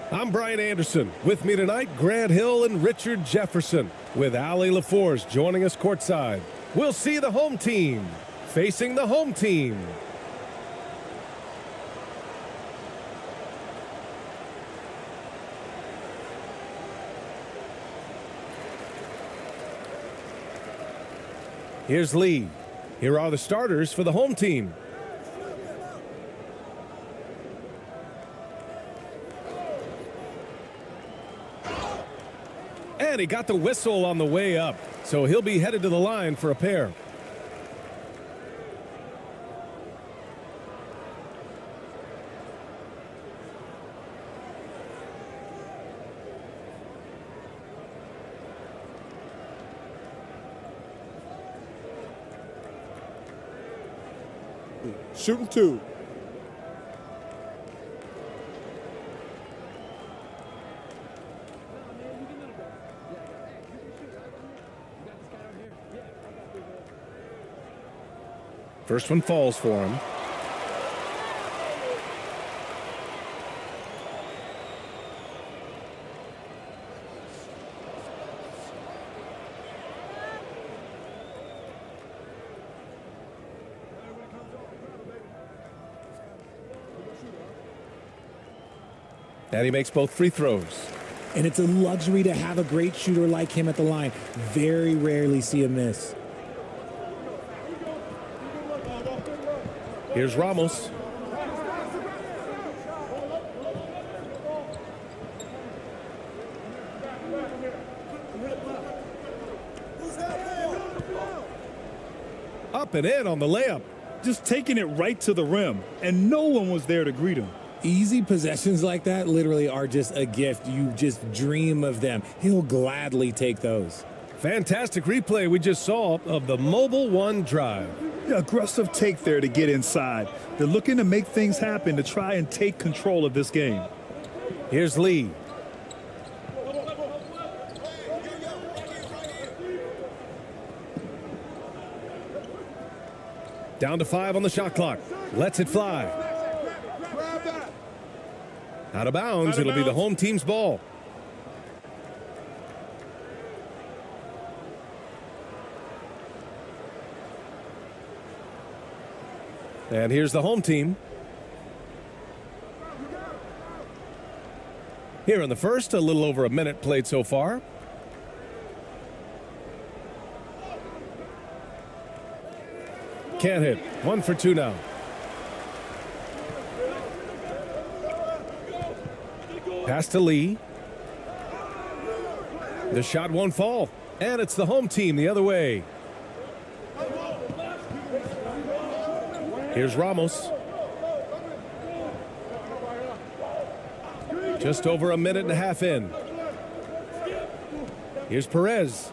I'm Brian Anderson. With me tonight, Grant Hill and Richard Jefferson, with Allie LaForce joining us courtside. We'll see the home team facing the home team. Here's Lee. Here are the starters for the home team. And he got the whistle on the way up, so he'll be headed to the line for a pair. Shooting two. First one falls for him. And he makes both free throws. And it's a luxury to have a great shooter like him at the line. Very rarely see a miss. Here's Ramos. Up and in on the layup. Just taking it right to the rim, and no one was there to greet him. Easy possessions like that literally are just a gift. You just dream of them. He'll gladly take those. Fantastic replay we just saw of the Mobile One drive. Yeah, aggressive take there to get inside. They're looking to make things happen to try and take control of this game. Here's Lee. Down to 5 on the shot clock. Lets it fly. Out of bounds. It'll be the home team's ball. And here's the home team. Here in the first, a little over a minute played so far. Can't hit. 1 for 2 now. Pass to Lee. The shot won't fall. And it's the home team the other way. Here's Ramos. Just over a minute and a half in. Here's Perez.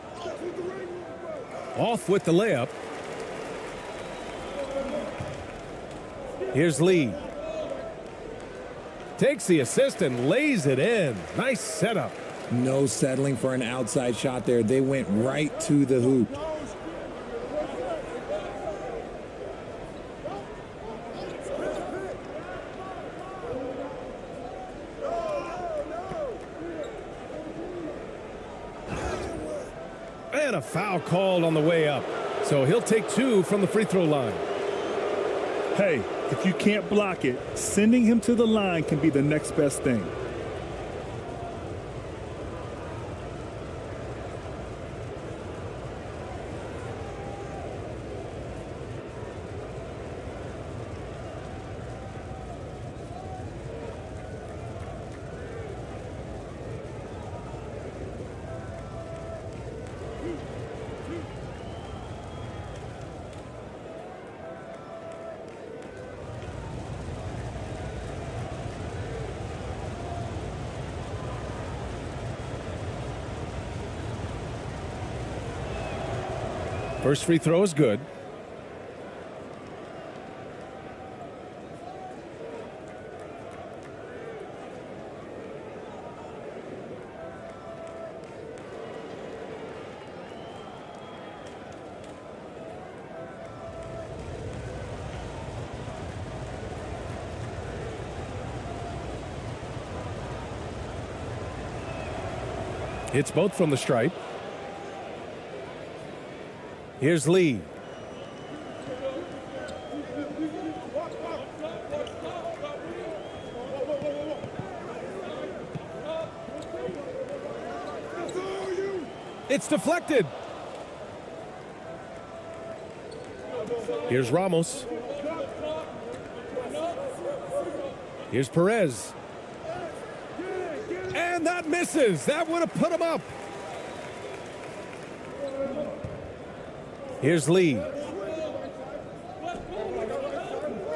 Off with the layup. Here's Lee. Takes the assist and lays it in. Nice setup. No settling for an outside shot there. They went right to the hoop. And a foul called on the way up. So he'll take 2 from the free throw line. Hey, if you can't block it, sending him to the line can be the next best thing. First free throw is good. Hits both from the stripe. Here's Lee. It's deflected. Here's Ramos. Here's Perez. And that misses. That would have put him up. Here's Lee.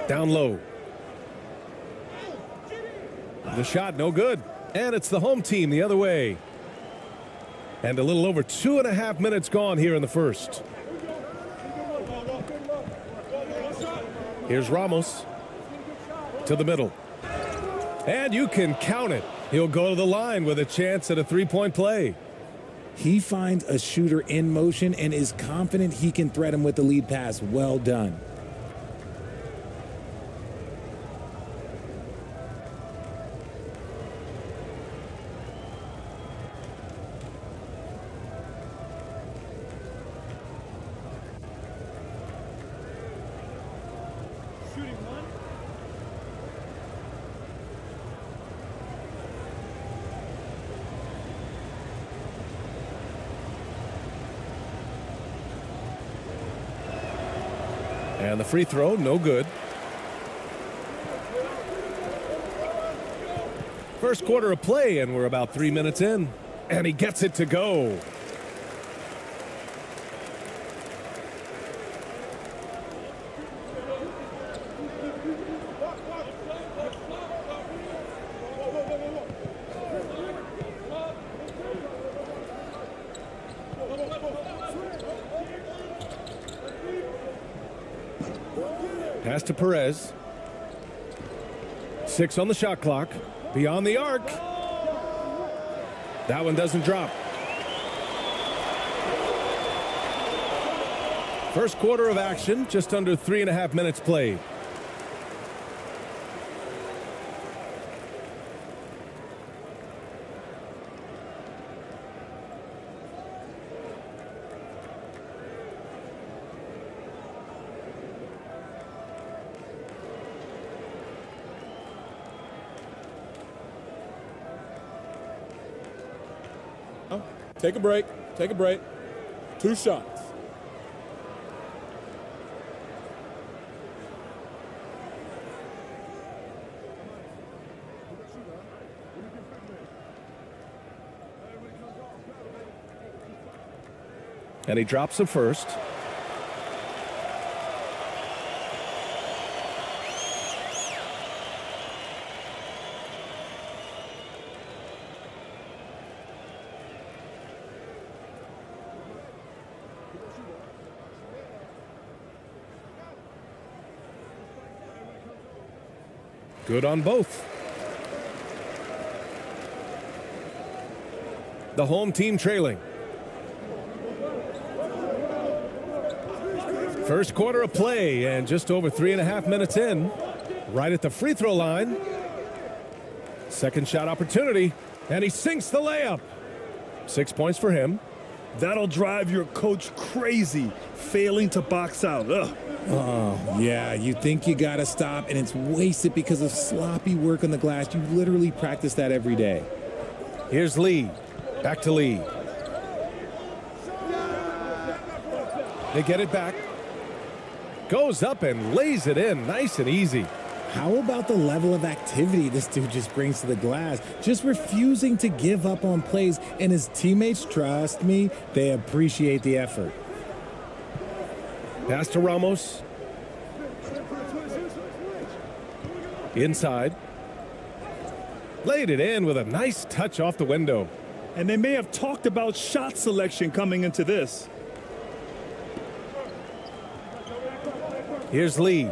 Down low. The shot no good. And it's the home team the other way. And a little over 2.5 minutes gone here in the first. Here's Ramos. To the middle. And you can count it. He'll go to the line with a chance at a three-point play. He finds a shooter in motion and is confident he can threat him with the lead pass. Well done. And the free throw, no good. First quarter of play, and we're about 3 minutes in. And he gets it to go. Pass to Perez. 6 on the shot clock. Beyond the arc. That one doesn't drop. First quarter of action, just under 3.5 minutes played. Take a break. Take a break. 2 shots. And he drops the first. Good on both. The home team trailing. First quarter of play, and just over 3.5 minutes in. Right at the free throw line. Second shot opportunity, and he sinks the layup. 6 points for him. That'll drive your coach crazy, failing to box out. Ugh. Oh, yeah, you think you got to stop, and it's wasted because of sloppy work on the glass. You literally practice that every day. Here's Lee. Back to Lee. They get it back. Goes up and lays it in nice and easy. How about the level of activity this dude just brings to the glass? Just refusing to give up on plays, and his teammates, trust me, they appreciate the effort. Pass to Ramos. Inside. Laid it in with a nice touch off the window. And they may have talked about shot selection coming into this. Here's Lee.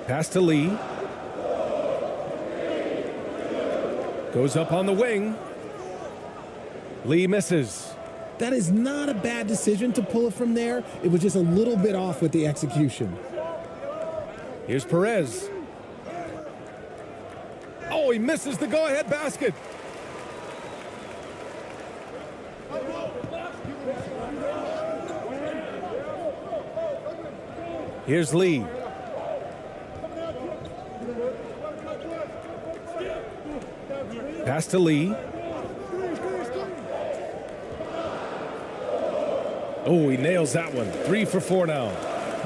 Pass to Lee. Goes up on the wing. Lee misses. That is not a bad decision to pull it from there. It was just a little bit off with the execution. Here's Perez. Oh, he misses the go-ahead basket. Here's Lee. Pass to Lee. Oh, he nails that one. 3 for 4 now.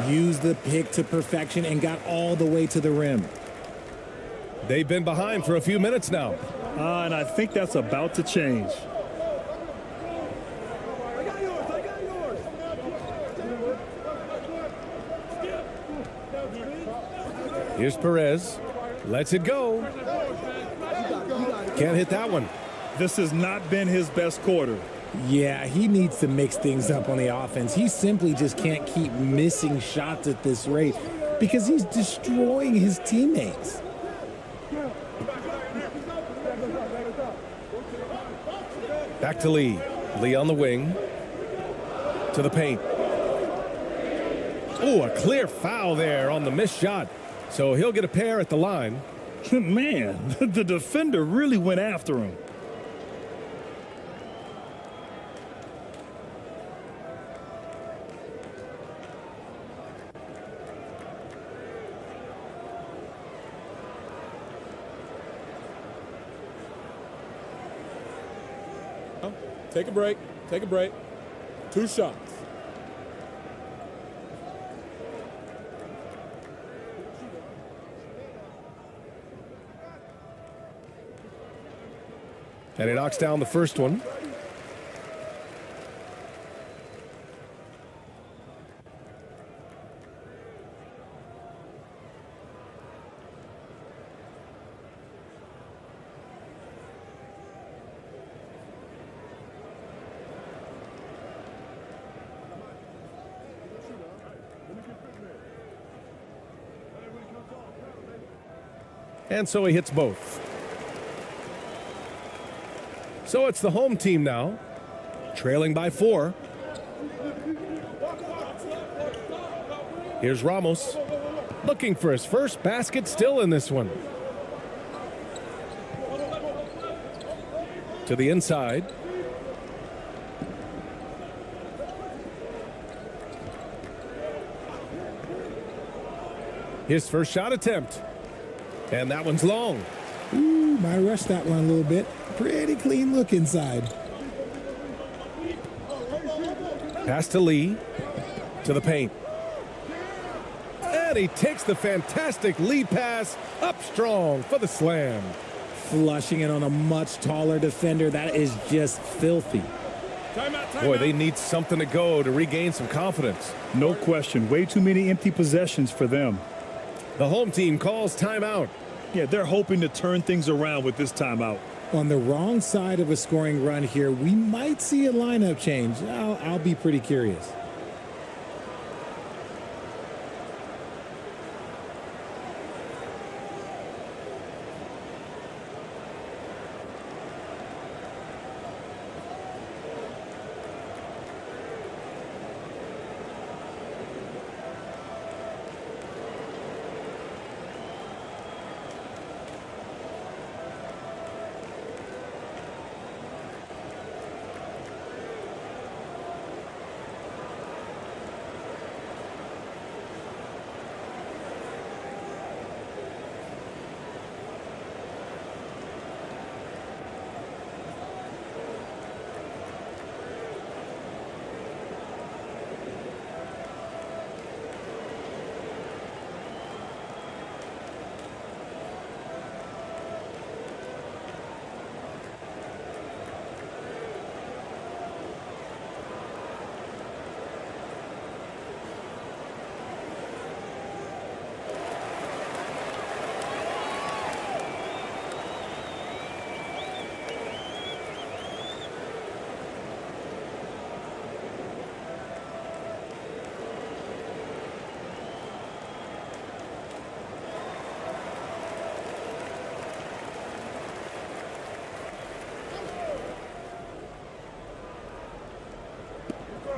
Used the pick to perfection and got all the way to the rim. They've been behind for a few minutes now. And I think that's about to change. Here's Perez. Lets it go. Can't hit that one. This has not been his best quarter. Yeah, he needs to mix things up on the offense. He simply just can't keep missing shots at this rate because he's destroying his teammates. Back to Lee. Lee on the wing. To the paint. Oh, a clear foul there on the missed shot. So he'll get a pair at the line. Man, the defender really went after him. Take a break. Take a break. 2 shots. And he knocks down the first one. And so he hits both. So it's the home team now, trailing by 4. Here's Ramos, looking for his first basket still in this one. To the inside. His first shot attempt. And that one's long. Ooh, might rush that one a little bit. Pretty clean look inside. Pass to Lee. To the paint. And he takes the fantastic lead pass up strong for the slam. Flushing it on a much taller defender. That is just filthy. Boy, they need something to go to regain some confidence. No question. Way too many empty possessions for them. The home team calls timeout. Yeah, they're hoping to turn things around with this timeout. On the wrong side of a scoring run here, we might see a lineup change. I'll be pretty curious.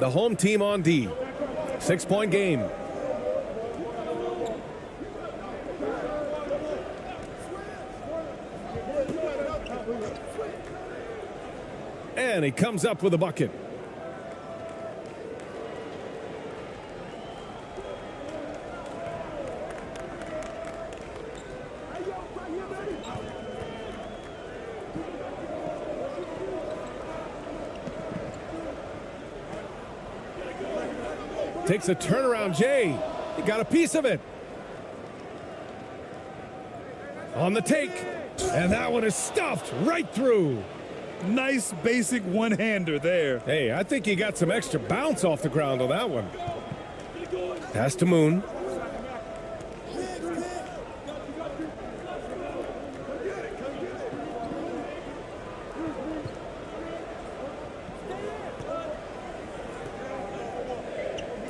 The home team on D. 6-point game. And he comes up with a bucket. Takes a turnaround, Jay. He got a piece of it. On the take. And that one is stuffed right through. Nice basic one-hander there. Hey, I think he got some extra bounce off the ground on that one. Pass to Moon.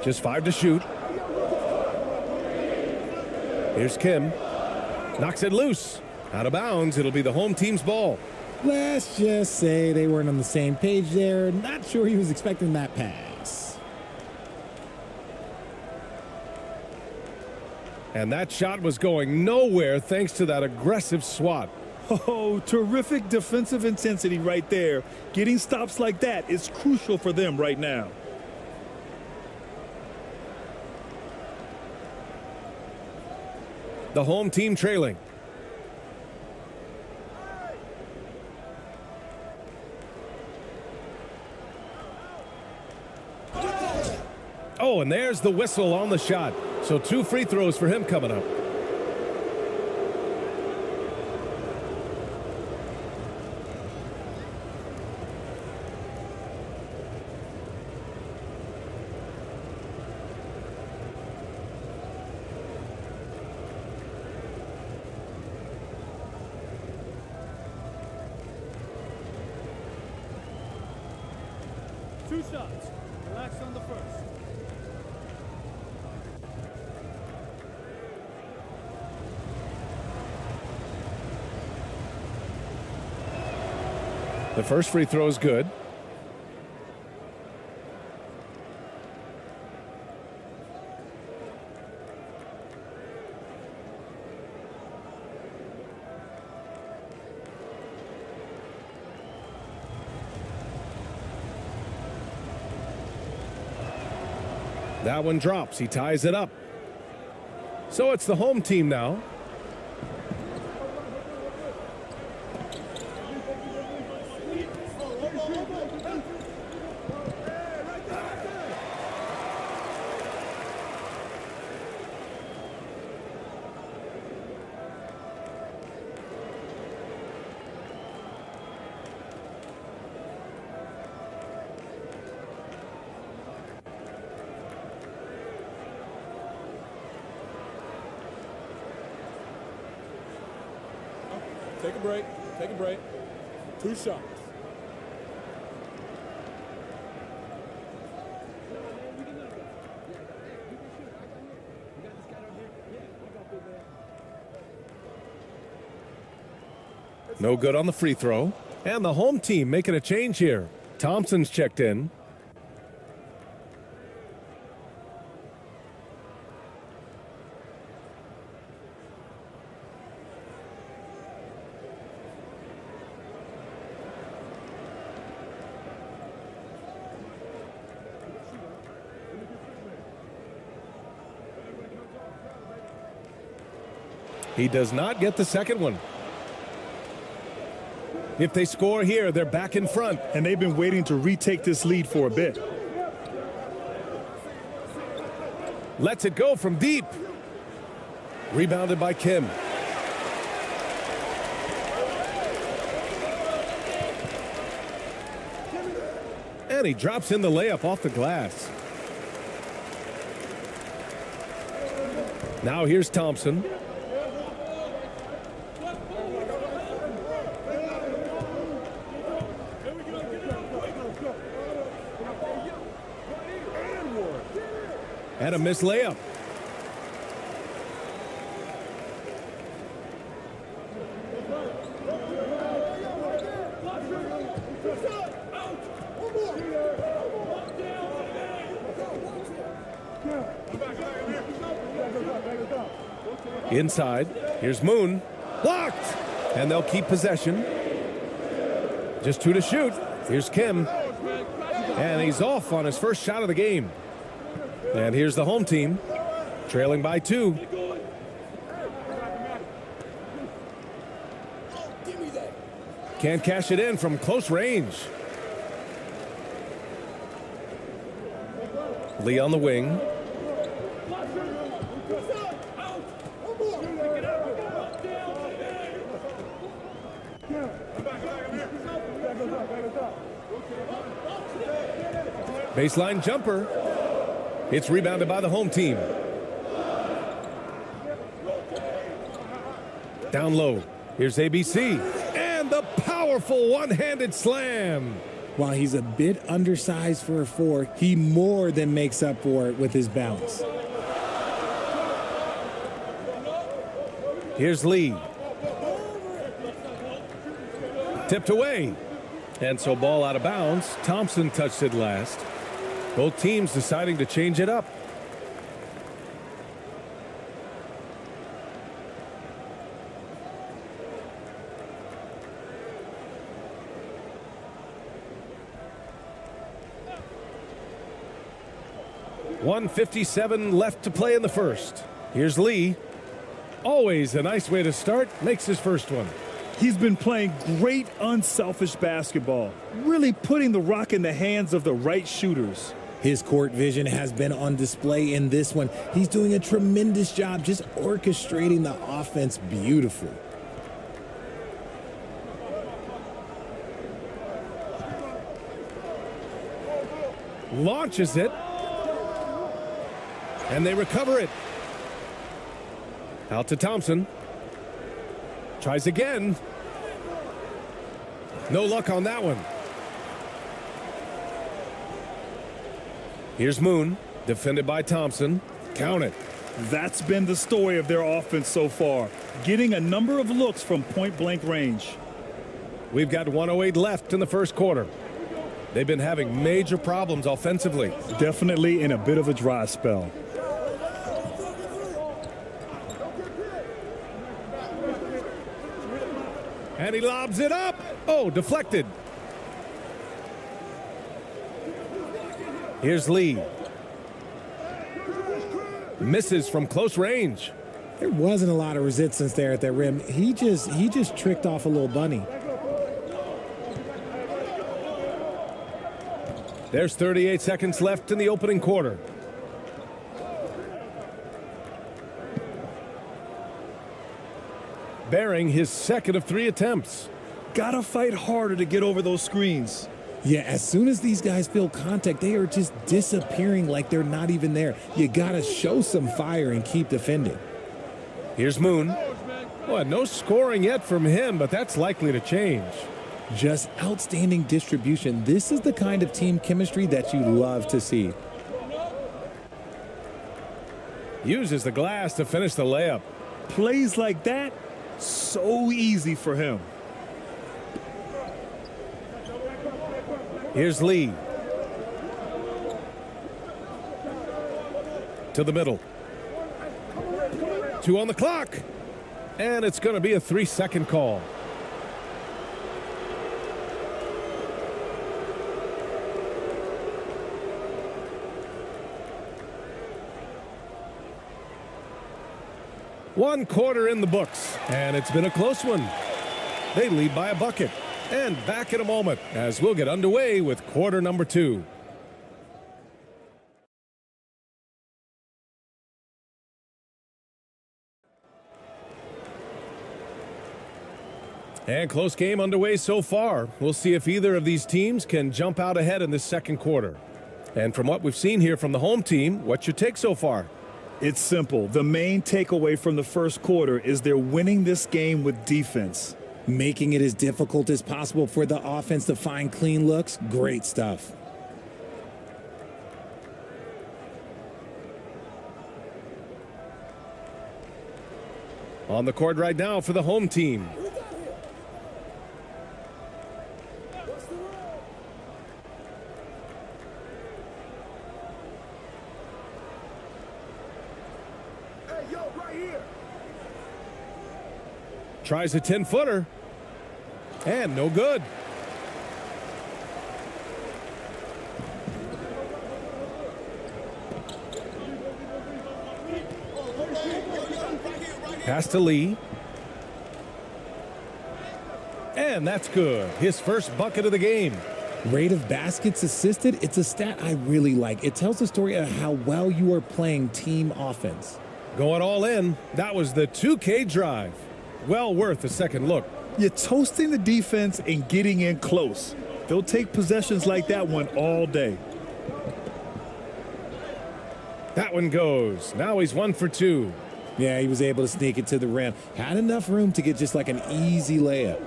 Just 5 to shoot. Here's Kim. Knocks it loose. Out of bounds. It'll be the home team's ball. Let's just say they weren't on the same page there. Not sure he was expecting that pass. And that shot was going nowhere thanks to that aggressive swat. Oh, terrific defensive intensity right there. Getting stops like that is crucial for them right now. The home team trailing. Oh, and there's the whistle on the shot. So 2 free throws for him coming up. Two shots. Relax on the first. The first free throw is good. That one drops. He ties it up. So it's the home team now. Take a break. Take a break. 2 shots. No good on the free throw. And the home team making a change here. Thompson's checked in. He does not get the second one. If they score here, they're back in front. And they've been waiting to retake this lead for a bit. Lets it go from deep. Rebounded by Kim. And he drops in the layup off the glass. Now here's Thompson. And a missed layup. Inside. Here's Moon. Blocked. And they'll keep possession. Just 2 to shoot. Here's Kim. And he's off on his first shot of the game. And here's the home team, trailing by 2. Can't cash it in from close range. Lee on the wing. Baseline jumper. It's rebounded by the home team. Down low. Here's ABC. And the powerful one-handed slam. While he's a bit undersized for a 4, he more than makes up for it with his bounce. Here's Lee. Tipped away. And so ball out of bounds. Thompson touched it last. Both teams deciding to change it up. .157 left to play in the first. Here's Lee. Always a nice way to start. Makes his first one. He's been playing great unselfish basketball, really putting the rock in the hands of the right shooters. His court vision has been on display in this one. He's doing a tremendous job just orchestrating the offense beautifully. Launches it. And they recover it. Out to Thompson. Tries again. No luck on that one. Here's Moon, defended by Thompson. Count it. That's been the story of their offense so far, getting a number of looks from point-blank range. We've got 1:08 left in the first quarter. They've been having major problems offensively. Definitely in a bit of a dry spell. And he lobs it up. Oh, deflected. Here's Lee. Misses from close range. There wasn't a lot of resistance there at that rim. He just tricked off a little bunny. There's 38 seconds left in the opening quarter. Bearing his second of 3 attempts. Gotta fight harder to get over those screens. Yeah, as soon as these guys feel contact, they are just disappearing like they're not even there. You gotta show some fire and keep defending. Here's Moon. Well, no scoring yet from him, but that's likely to change. Just outstanding distribution. This is the kind of team chemistry that you love to see. Uses the glass to finish the layup. Plays like that, so easy for him. Here's Lee. To the middle. 2 on the clock. And it's going to be a 3-second call. One quarter in the books, and it's been a close one. They lead by a bucket. And back in a moment as we'll get underway with quarter number 2. And close game underway so far. We'll see if either of these teams can jump out ahead in this second quarter. And from what we've seen here from the home team, what's your take so far? It's simple. The main takeaway from the first quarter is they're winning this game with defense. Making it as difficult as possible for the offense to find clean looks. Great stuff. On the court right now for the home team. Tries a 10-footer. And no good. Pass to Lee. And that's good. His first bucket of the game. Rate of baskets assisted, it's a stat I really like. It tells the story of how well you are playing team offense. Going all in. That was the 2K drive. Well worth a second look. You're toasting the defense and getting in close. They'll take possessions like that one all day. That one goes. Now he's 1 for 2. Yeah, he was able to sneak it to the rim. Had enough room to get just like an easy layup.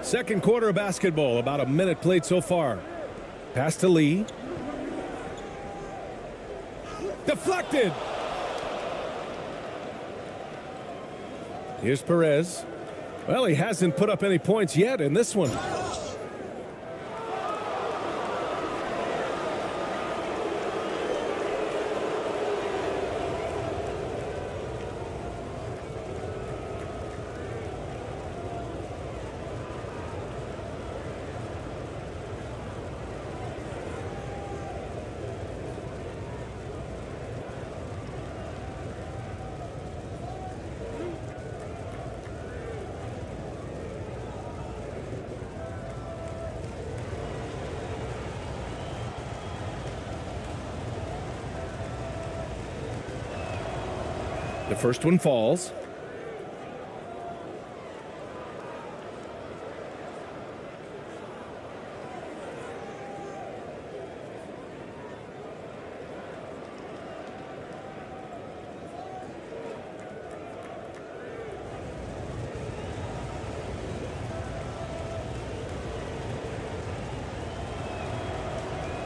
Second quarter of basketball, about a minute played so far. Pass to Lee. Deflected. Here's Perez. Well, he hasn't put up any points yet in this one. The first one falls.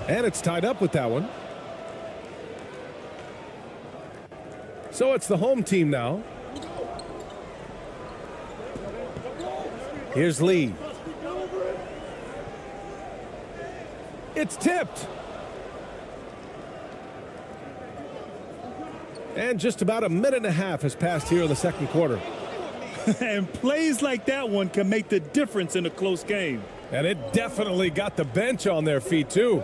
And it's tied up with that one. So it's the home team now. Here's Lee. It's tipped. And just about a minute and a half has passed here in the second quarter. And plays like that one can make the difference in a close game. And it definitely got the bench on their feet, too.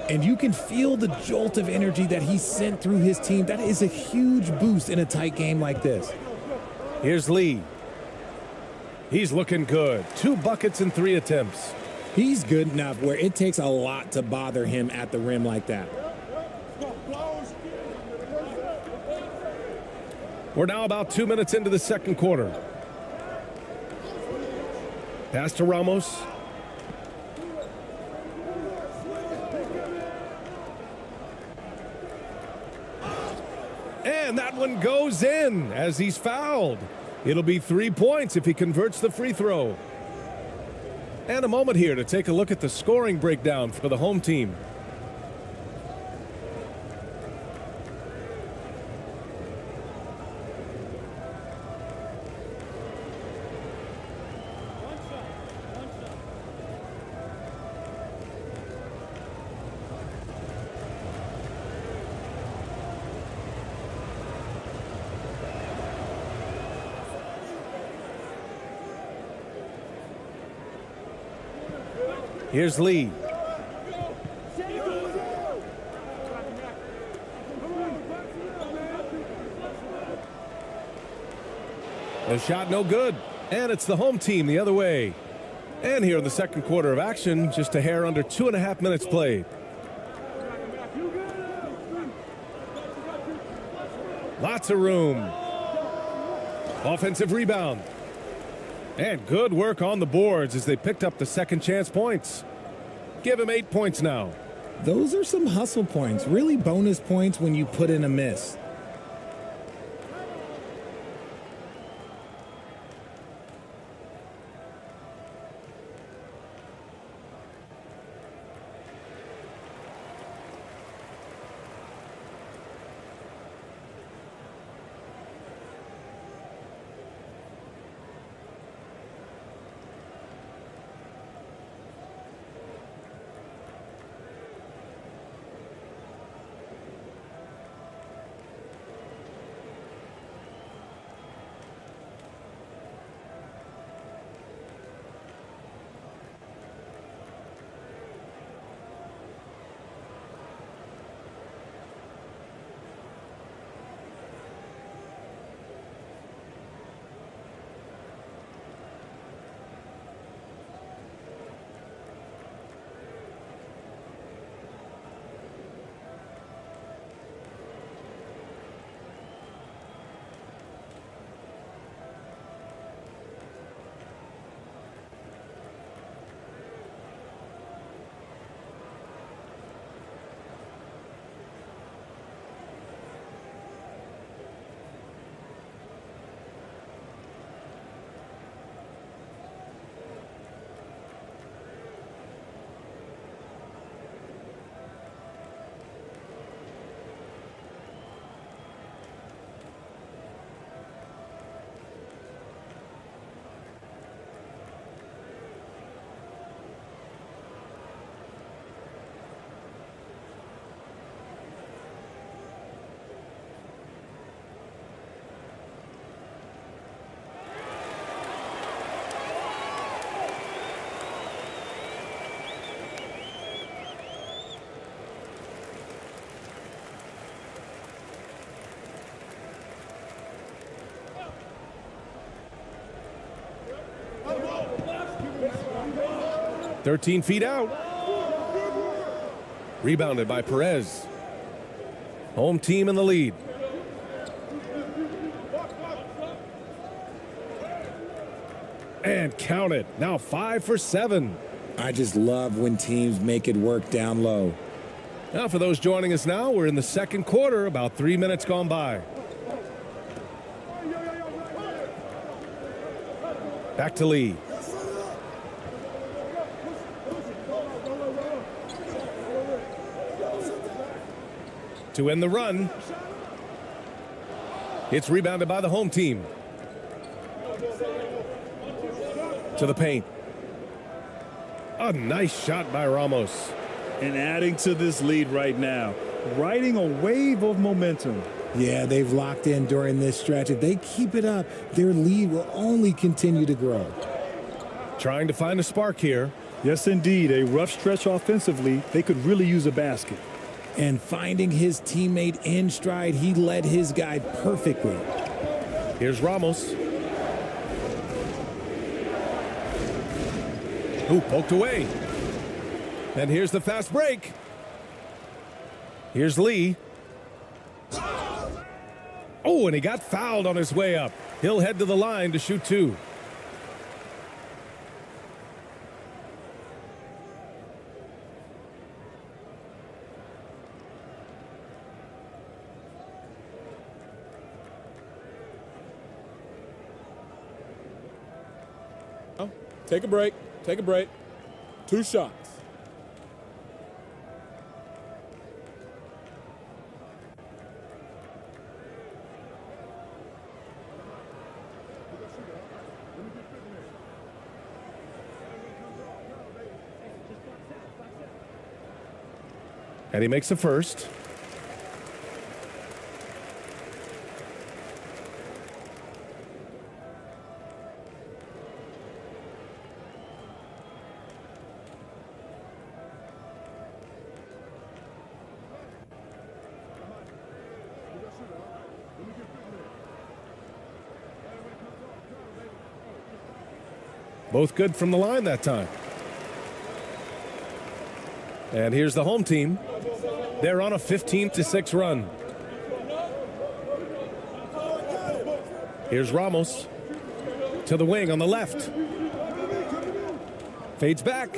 And you can feel the jolt of energy that he sent through his team. That is a huge boost in a tight game like this. Here's Lee. He's looking good. 2 buckets and 3 attempts. He's good enough where it takes a lot to bother him at the rim like that. We're now about 2 minutes into the second quarter. Pass to Ramos. And that one goes in as he's fouled. It'll be 3 points if he converts the free throw. And a moment here to take a look at the scoring breakdown for the home team. Here's Lee. The shot no good. And it's the home team the other way. And here in the second quarter of action, just a hair under 2.5 minutes played. Lots of room. Offensive rebound. And good work on the boards as they picked up the second chance points. Give him 8 points now. Those are some hustle points, really bonus points when you put in a miss. 13 feet out. Rebounded by Perez. Home team in the lead. And count it. Now 5 for 7. I just love when teams make it work down low. Now for those joining us now, we're in the second quarter, about 3 minutes gone by. Back to Lee. To end the run. It's rebounded by the home team. To the paint. A nice shot by Ramos. And adding to this lead right now, riding a wave of momentum. Yeah, they've locked in during this stretch. If they keep it up, their lead will only continue to grow. Trying to find a spark here. Yes, indeed. A rough stretch offensively. They could really use a basket. And finding his teammate in stride, he led his guy perfectly. Here's Ramos. Who poked away. And here's the fast break. Here's Lee. Oh, and he got fouled on his way up. He'll head to the line to shoot 2. Take a break. Take a break. 2 shots. And he makes the first. Both good from the line that time. And here's the home team. They're on a 15-6 run. Here's Ramos to the wing on the left. Fades back.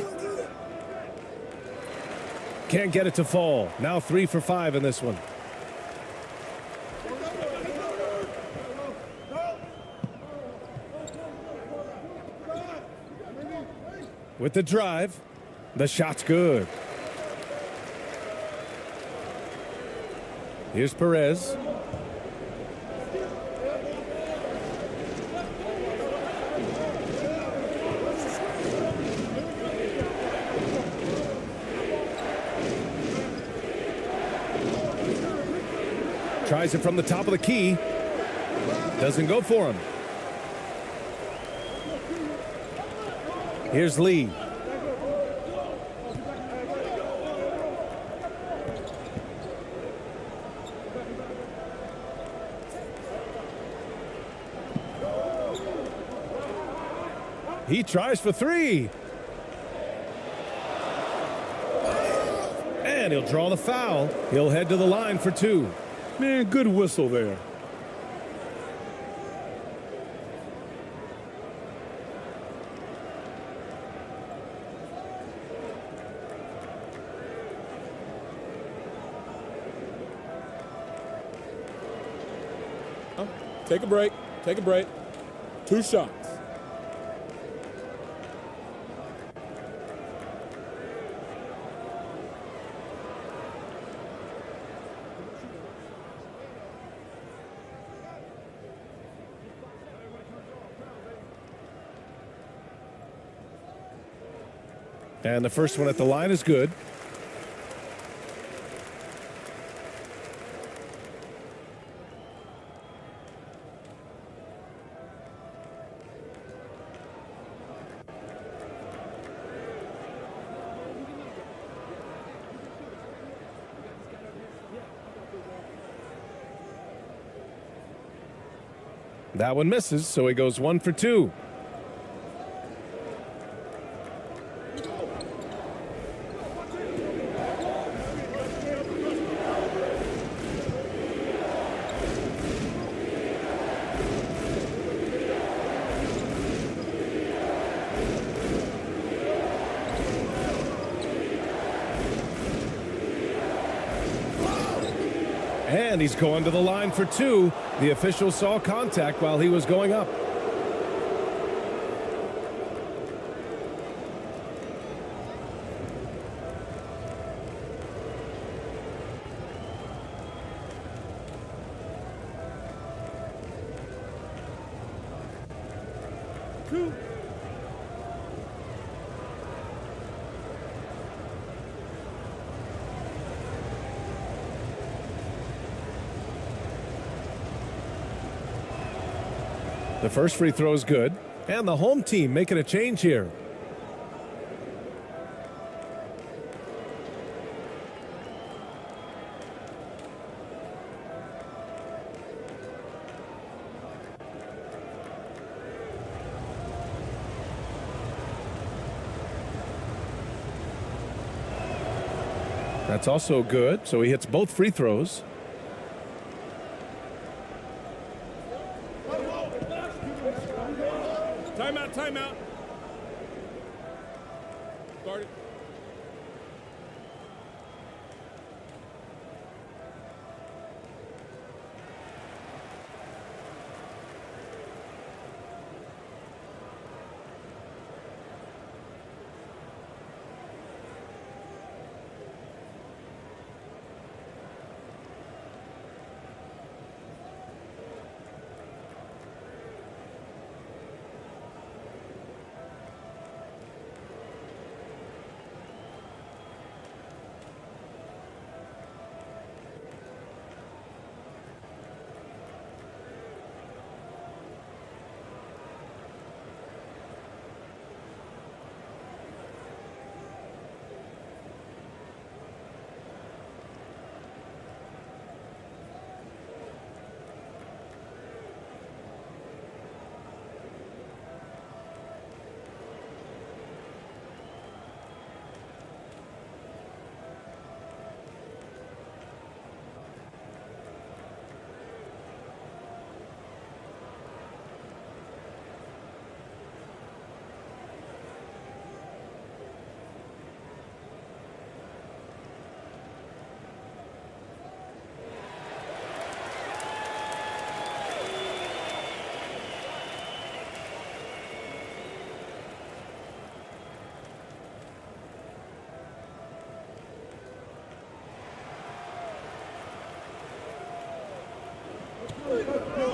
Can't get it to fall. Now 3 for 5 in this one. With the drive, the shot's good. Here's Perez. Tries it from the top of the key. Doesn't go for him. Here's Lee. He tries for 3. And he'll draw the foul. He'll head to the line for 2. Man, good whistle there. Take a break. Take a break. 2 shots. And the first one at the line is good. That one misses, so he goes 1 for 2. And he's going to the line for two. The official saw contact while he was going up. The first free throw is good, and the home team making a change here. That's also good, so he hits both free throws. Timeout, timeout. Start it.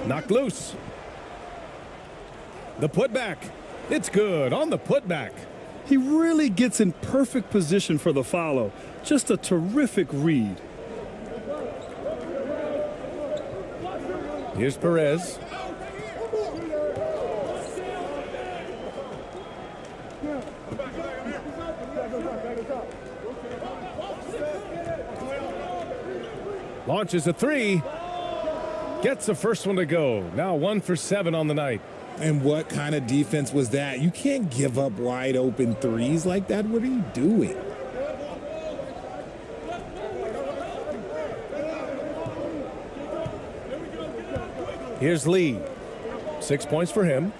Knocked loose. The putback. It's good on the putback. He really gets in perfect position for the follow. Just a terrific read. Here's Perez. Launches a three. Gets the first one to go. Now 1 for 7 on the night. And what kind of defense was that? You can't give up wide open threes like that. What are you doing? Here's Lee. 6 points for him.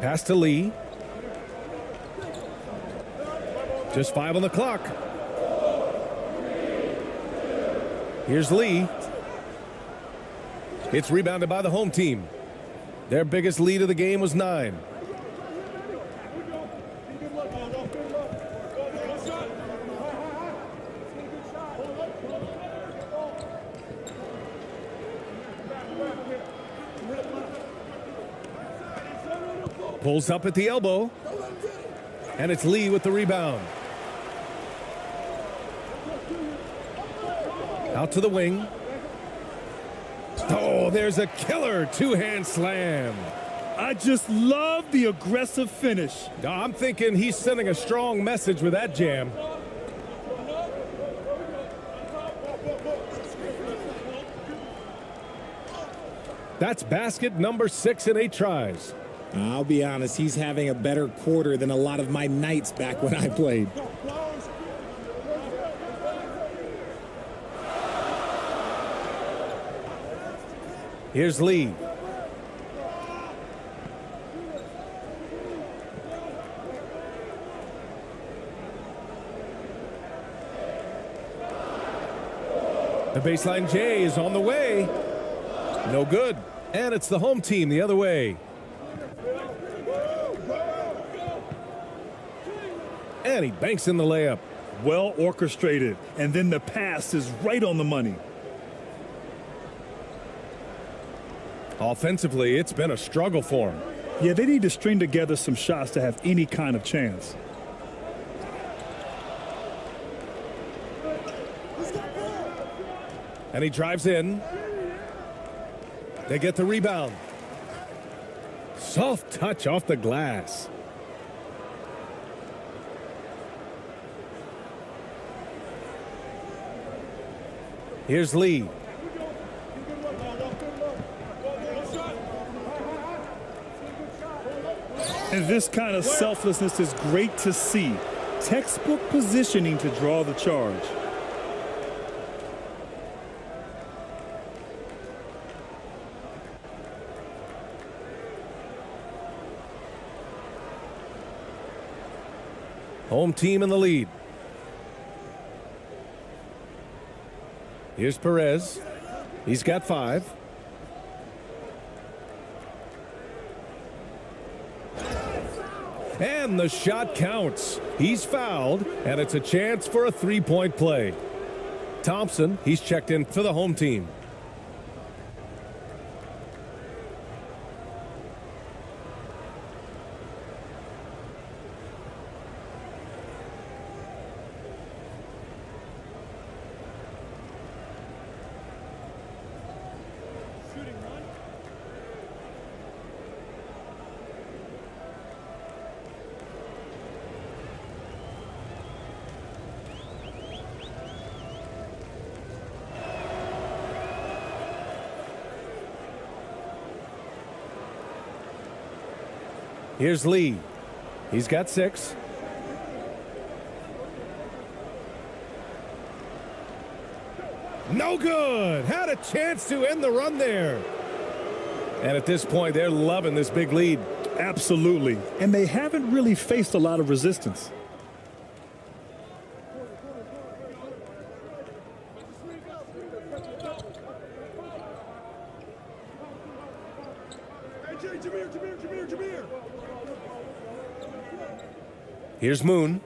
Pass to Lee. Just 5 on the clock. Here's Lee. It's rebounded by the home team. Their biggest lead of the game was 9. Pulls up at the elbow. And it's Lee with the rebound. Out to the wing. Oh, there's a killer two-hand slam. I just love the aggressive finish. I'm thinking he's sending a strong message with that jam. That's basket number 6 in 8 tries. I'll be honest, he's having a better quarter than a lot of my nights back when I played. Here's Lee. The baseline J is on the way. No good. And it's the home team the other way. And he banks in the layup. Well orchestrated. And then the pass is right on the money. Offensively, it's been a struggle for him. Yeah, they need to string together some shots to have any kind of chance. And he drives in. They get the rebound. Soft touch off the glass. Here's Lee. And this kind of selflessness is great to see. Textbook positioning to draw the charge. Home team in the lead. Here's Perez. He's got 5. And the shot counts. He's fouled, and it's a chance for a three-point play. Thompson, he's checked in for the home team. Here's Lee. He's got 6. No good. Had a chance to end the run there. And at this point, they're loving this big lead. Absolutely. And they haven't really faced a lot of resistance. Here's Moon.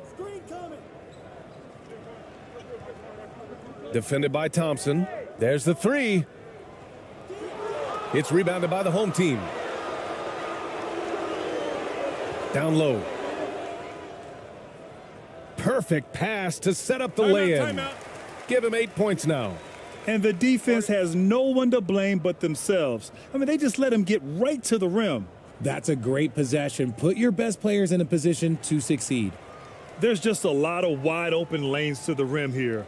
Defended by Thompson. There's the 3. It's rebounded by the home team. Down low. Perfect pass to set up the lay-in. Give him 8 points now. And the defense has no one to blame but themselves. I mean, they just let him get right to the rim. That's a great possession. Put your best players in a position to succeed. There's just a lot of wide open lanes to the rim here.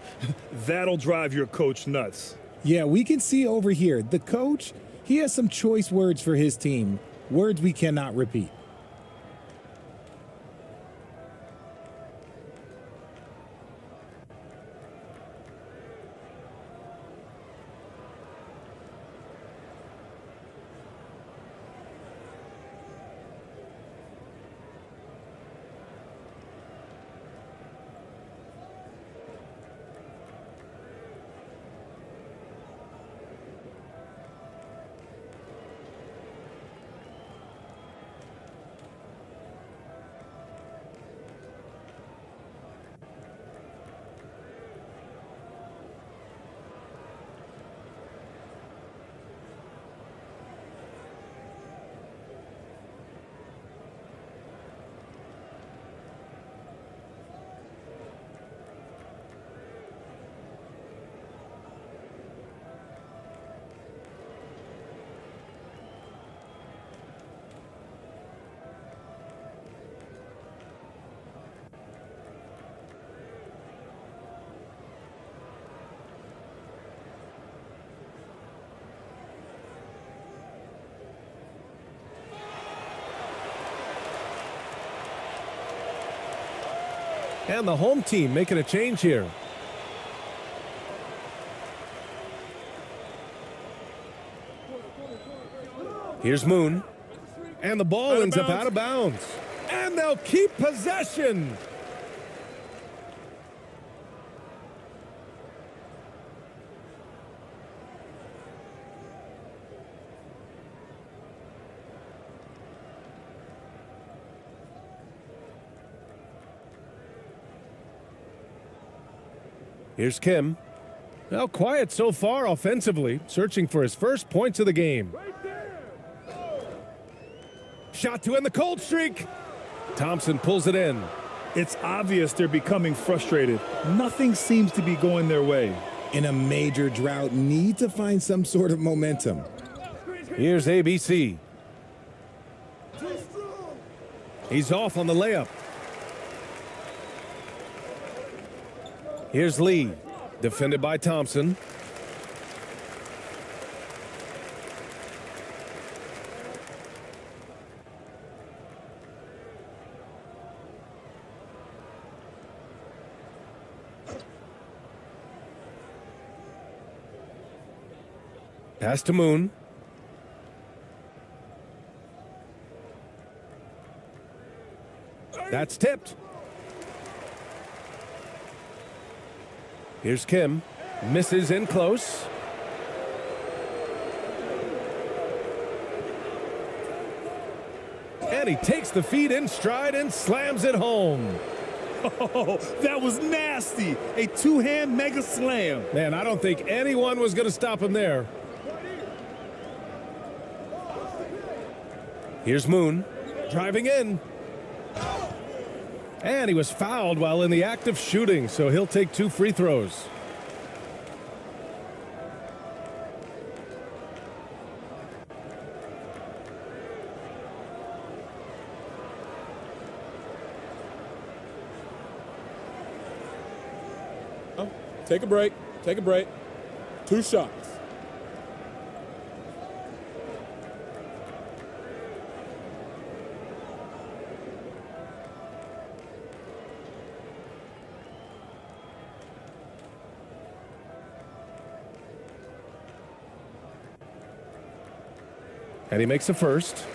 That'll drive your coach nuts. Yeah, we can see over here. The coach, he has some choice words for his team. Words we cannot repeat. And the home team making a change here. Here's Moon. And the ball ends up out of bounds. And they'll keep possession. Here's Kim. Well, quiet so far offensively, searching for his first points of the game. Shot to end the cold streak. Thompson pulls it in. It's obvious they're becoming frustrated. Nothing seems to be going their way. In a major drought, need to find some sort of momentum. Here's ABC. He's off on the layup. Here's Lee, defended by Thompson. Pass to Moon. That's tipped. Here's Kim. Misses in close. And he takes the feed in stride and slams it home. Oh, that was nasty. A two-hand mega slam. Man, I don't think anyone was going to stop him there. Here's Moon, driving in. And he was fouled while in the act of shooting, so he'll take 2 free throws. Take a break. Take a break. 2 shots. And he makes a first.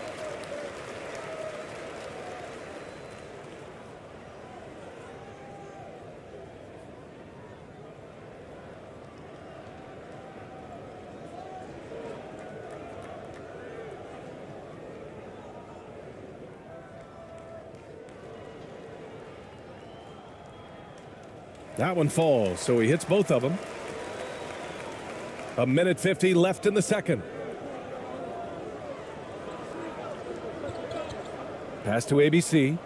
That one falls, so he hits both of them. 1:50 left in the second. Pass to ABC.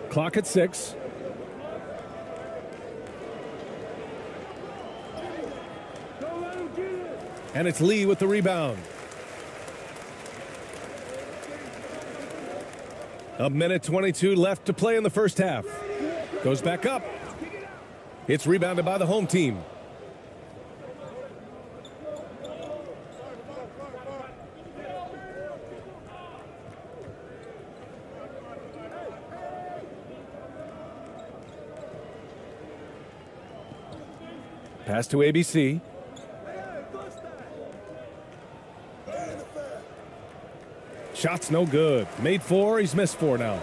Clock at 6. And it's Lee with the rebound. 1:22 left to play in the first half. Goes back up. It's rebounded by the home team. Pass to ABC. Shot's no good. Made 4, he's missed 4 now.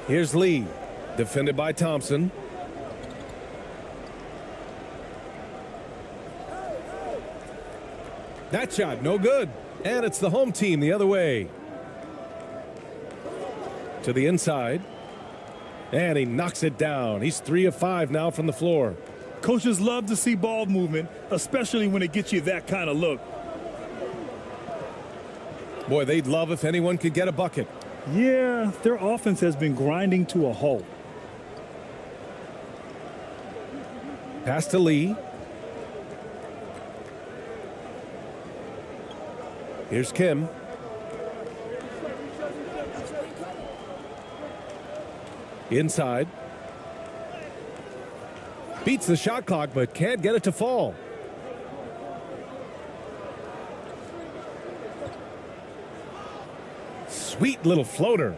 Here's Lee, defended by Thompson. That shot, no good. And it's the home team the other way. To the inside. And he knocks it down. He's 3 of 5 now from the floor. Coaches love to see ball movement, especially when it gets you that kind of look. Boy, they'd love if anyone could get a bucket. Yeah, their offense has been grinding to a halt. Pass to Lee. Here's Kim. Inside. Beats the shot clock, but can't get it to fall. Sweet little floater.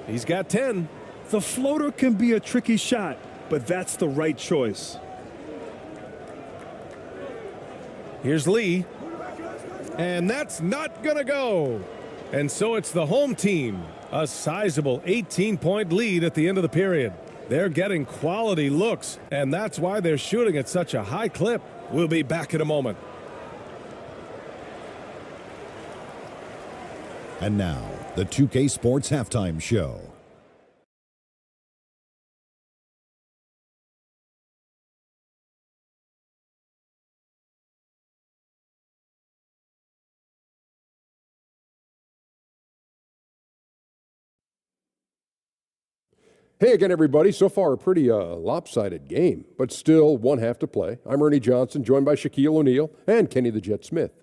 He's got 10. The floater can be a tricky shot, but that's the right choice. Here's Lee. And that's not going to go. And so it's the home team. A sizable 18-point lead at the end of the period. They're getting quality looks, and that's why they're shooting at such a high clip. We'll be back in a moment. And now, the 2K Sports Halftime Show. Hey again, everybody. So far, a pretty lopsided game, but still one half to play. I'm Ernie Johnson, joined by Shaquille O'Neal and Kenny the Jet Smith.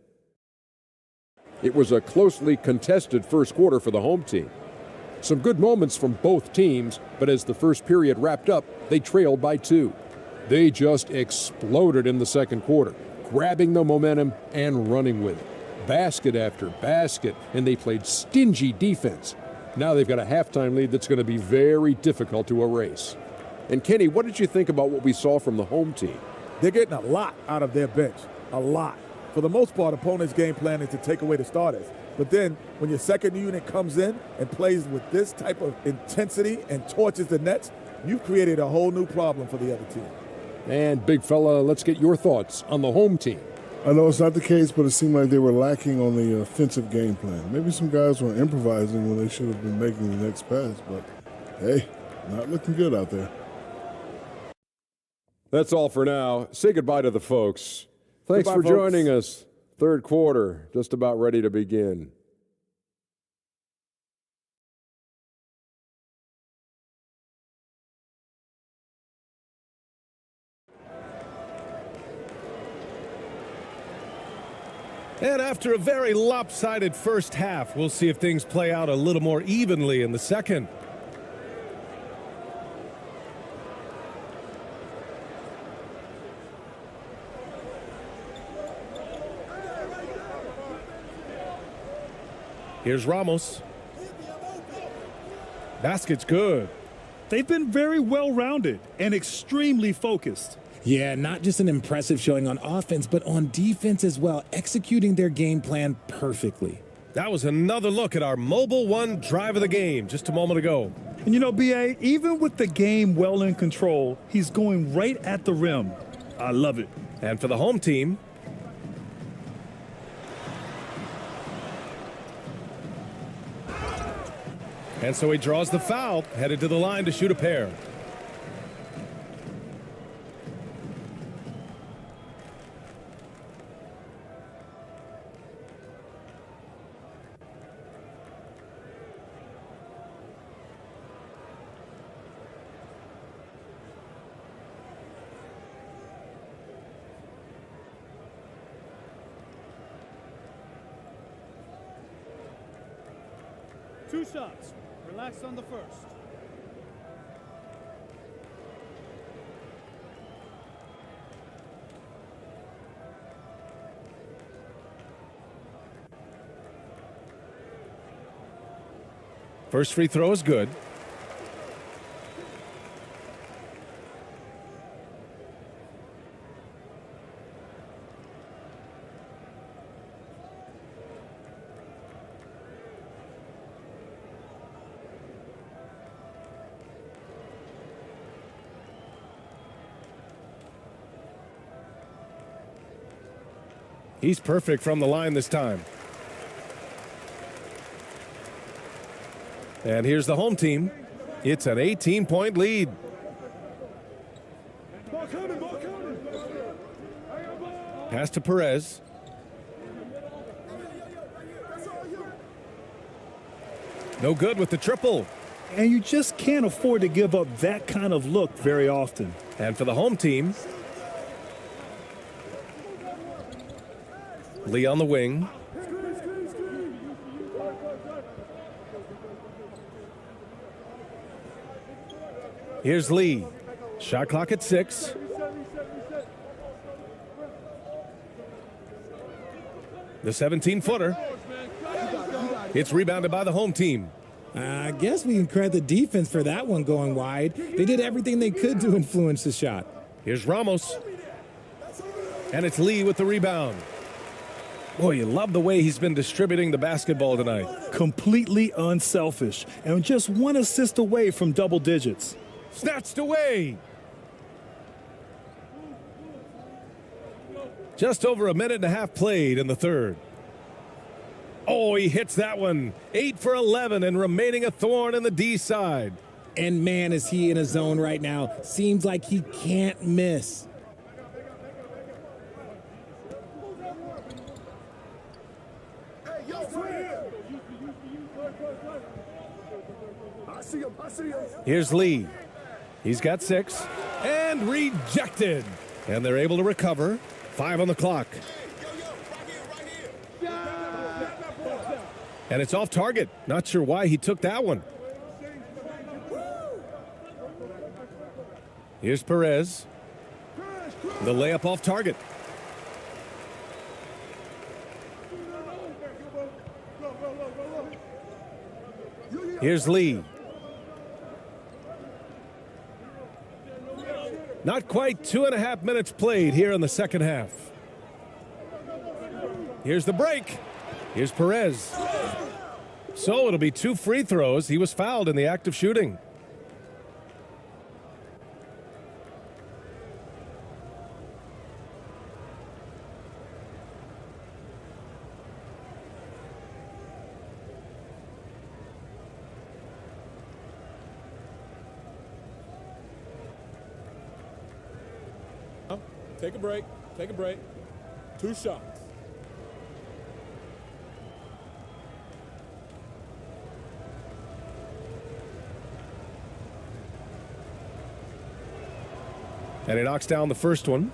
It was a closely contested first quarter for the home team. Some good moments from both teams, but as the first period wrapped up, they trailed by 2. They just exploded in the second quarter, grabbing the momentum and running with it. Basket after basket, and they played stingy defense. Now they've got a halftime lead that's going to be very difficult to erase. And Kenny, what did you think about what we saw from the home team? They're getting a lot out of their bench, a lot. For the most part, opponents' game plan is to take away the starters. But then when your second unit comes in and plays with this type of intensity and torches the nets, you've created a whole new problem for the other team. And big fella, let's get your thoughts on the home team. I know it's not the case, but it seemed like they were lacking on the offensive game plan. Maybe some guys were improvising when they should have been making the next pass, but hey, not looking good out there. That's all for now. Say goodbye to the folks. Thanks Goodbye, for folks. joining us. Third quarter, just about ready to begin. And after a very lopsided first half, we'll see if things play out a little more evenly in the second. Here's Ramos. Basket's good. They've been very well-rounded and extremely focused. Yeah, not just an impressive showing on offense, but on defense as well, executing their game plan perfectly. That was another look at our Mobile One drive of the game just a moment ago. And you know, B.A., even with the game well in control, he's going right at the rim. I love it. And for the home team, and so he draws the foul, headed to the line to shoot a pair. Two shots. Relax on the first. First free throw is good. He's perfect from the line this time. And here's the home team. It's an 18-point lead. Pass to Perez. No good with the triple. And you just can't afford to give up that kind of look very often. And for the home team, Lee on the wing. Here's Lee. Shot clock at 6. The 17-footer. It's rebounded by the home team. I guess we can credit the defense for that one going wide. They did everything they could to influence the shot. Here's Ramos. And it's Lee with the rebound. Boy, you love the way he's been distributing the basketball tonight. Completely unselfish and just one assist away from double digits. Snatched away. Just over a minute and a half played in the third. Oh, he hits that one. 8 for 11 and remaining a thorn in the D side. And man, is he in a zone right now. Seems like he can't miss. Here's Lee. He's got 6 and rejected. And they're able to recover. 5 on the clock. And it's off target. Not sure why he took that one. Here's Perez. The layup off target. Here's Lee. Not quite 2.5 minutes played here in the second half. Here's the break. Here's Perez. So it'll be 2 free throws. He was fouled in the act of shooting. Take a break. Take a break. 2 shots. And he knocks down the first one.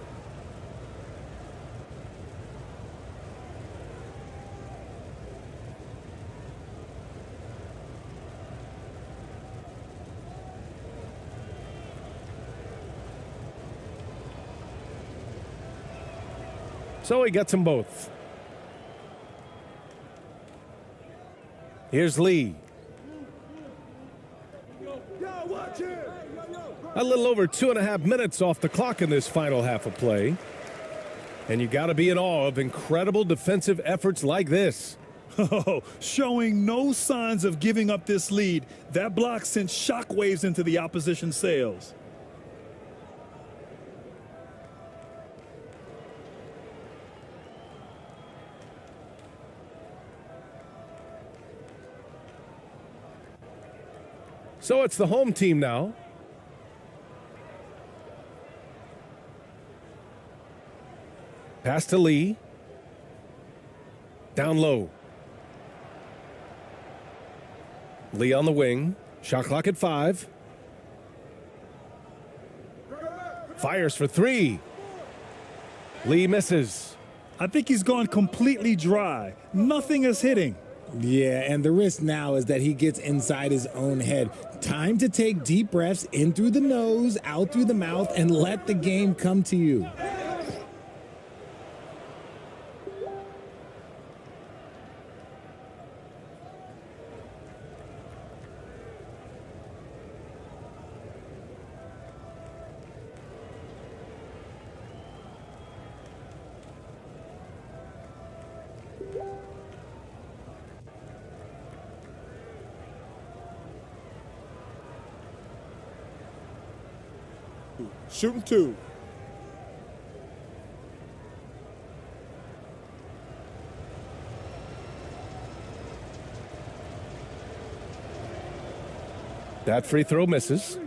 So he gets them both. Here's Lee. A little over 2.5 minutes off the clock in this final half of play. And you got to be in awe of incredible defensive efforts like this. Oh, showing no signs of giving up this lead. That block sent shockwaves into the opposition sails. So it's the home team now. Pass to Lee. Down low. Lee on the wing. Shot clock at 5. Fires for 3. Lee misses. I think he's gone completely dry. Nothing is hitting. Yeah, and the risk now is that he gets inside his own head. Time to take deep breaths in through the nose, out through the mouth, and let the game come to you. Shooting 2. That free throw misses.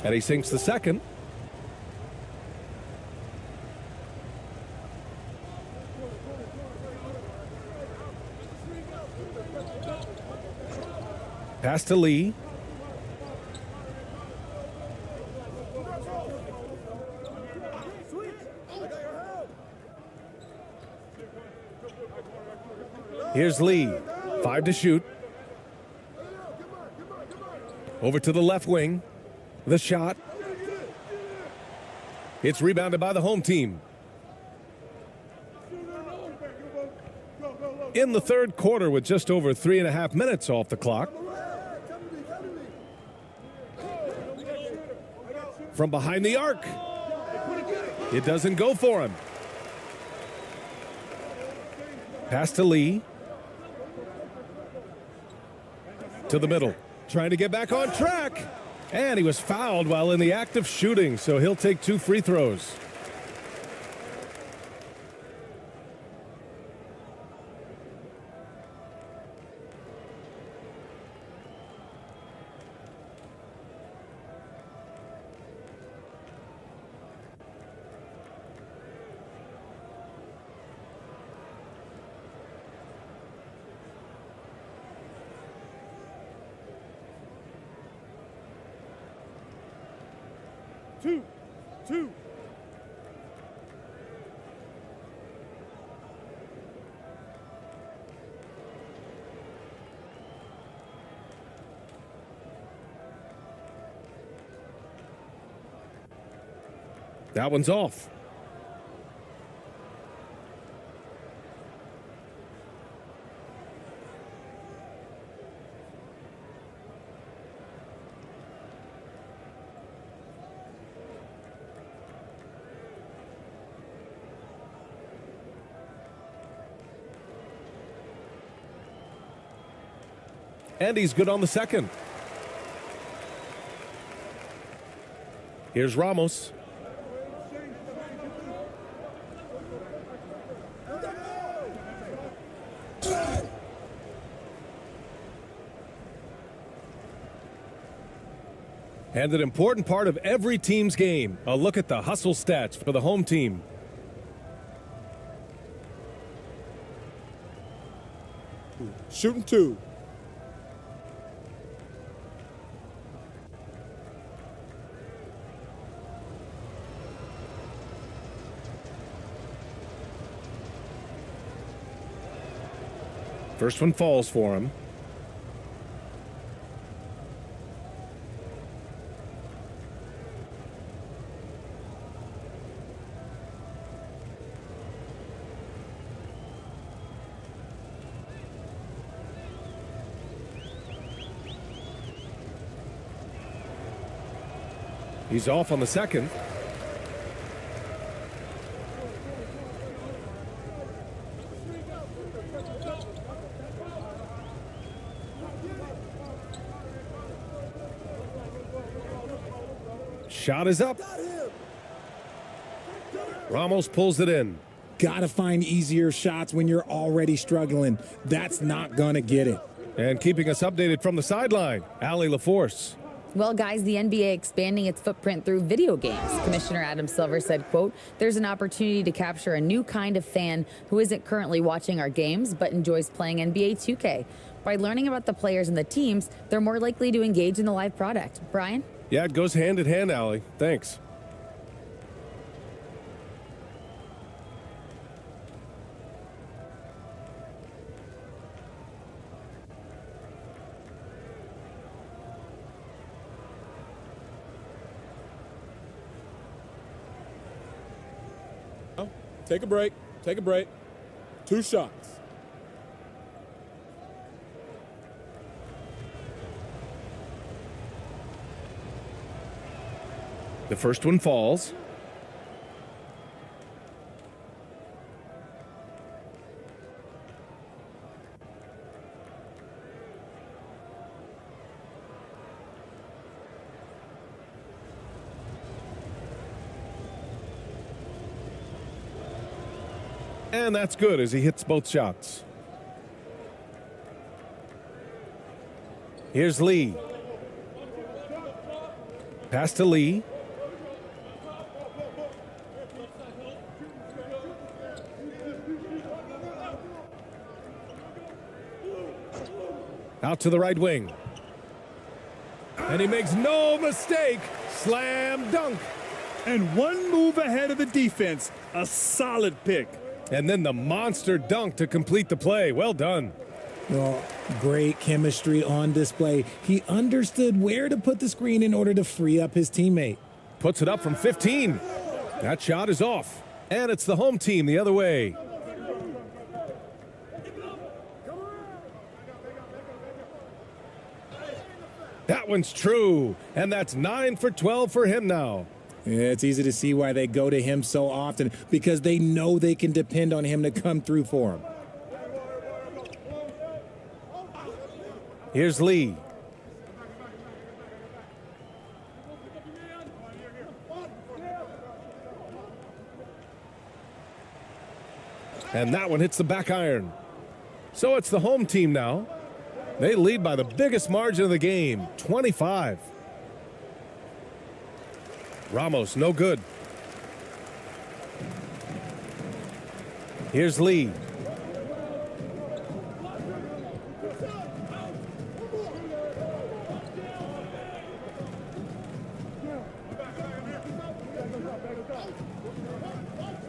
And he sinks the second. Pass to Lee. Here's Lee. 5 to shoot. Over to the left wing. The shot. It's rebounded by the home team. In the third quarter with just over 3.5 minutes off the clock. From behind the arc. It doesn't go for him. Pass to Lee. To the middle. Trying to get back on track. And he was fouled while in the act of shooting, so he'll take 2 free throws. Two. That one's off. And he's good on the second. Here's Ramos. And an important part of every team's game. A look at the hustle stats for the home team. Shooting 2. First one falls for him. He's off on the second. Shot is up. Ramos pulls it in. Gotta find easier shots when you're already struggling. That's not gonna get it. And keeping us updated from the sideline, Allie LaForce. Well, guys, the NBA expanding its footprint through video games. Commissioner Adam Silver said, quote, "There's an opportunity to capture a new kind of fan who isn't currently watching our games but enjoys playing NBA 2K. By learning about the players and the teams, they're more likely to engage in the live product." Brian? Yeah, it goes hand in hand, Allie. Thanks. Take a break. Take a break. 2 shots. The first one falls. And that's good as he hits both shots. Here's Lee. Pass to Lee. Out to the right wing. And he makes no mistake. Slam dunk. And one move ahead of the defense. A solid pick. And then the monster dunk to complete the play. Well done. Well, great chemistry on display. He understood where to put the screen in order to free up his teammate. Puts it up from 15. That shot is off. And it's the home team the other way. That one's true. And that's 9 for 12 for him now. It's easy to see why they go to him so often, because they know they can depend on him to come through for them. Here's Lee. And that one hits the back iron. So it's the home team now. They lead by the biggest margin of the game, 25. Ramos, no good. Here's Lee.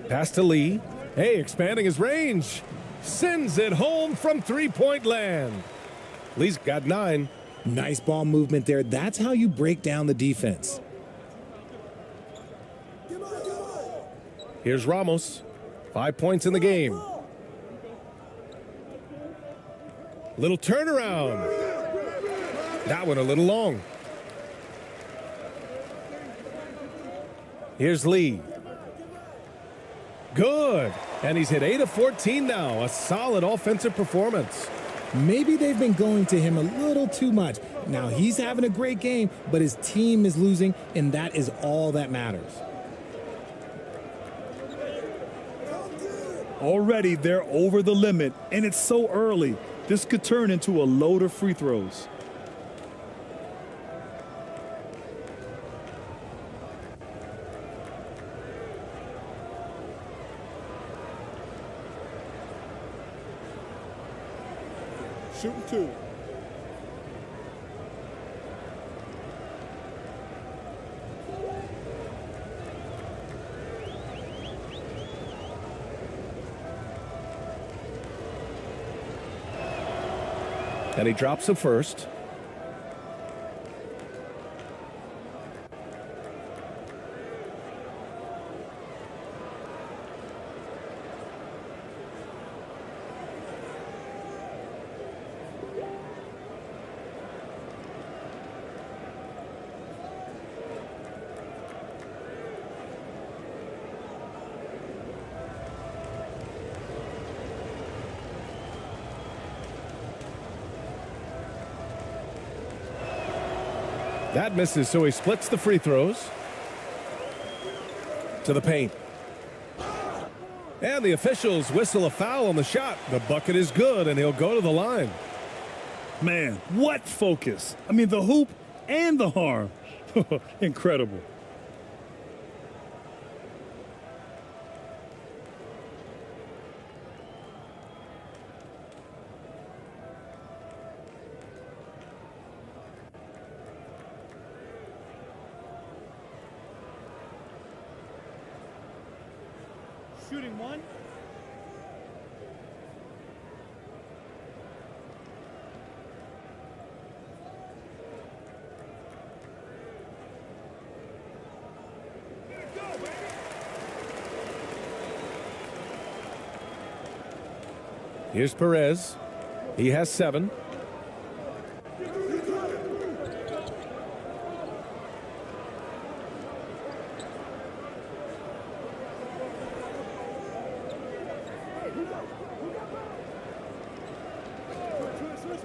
Pass to Lee. Hey, expanding his range. Sends it home from three-point land. Lee's got 9. Nice ball movement there. That's how you break down the defense. Here's Ramos. 5 points in the game. Little turnaround. That one a little long. Here's Lee. Good. And he's hit 8 of 14 now. A solid offensive performance. Maybe they've been going to him a little too much. Now he's having a great game, but his team is losing, and that is all that matters. Already they're over the limit, and it's so early. This could turn into a load of free throws. Shooting 2. And he drops the first. That misses, so he splits the free throws. To the paint. And the officials whistle a foul on the shot. The bucket is good, and he'll go to the line. Man, what focus. I mean, the hoop and the harm. Incredible. Shooting 1. Here's Perez. He has 7.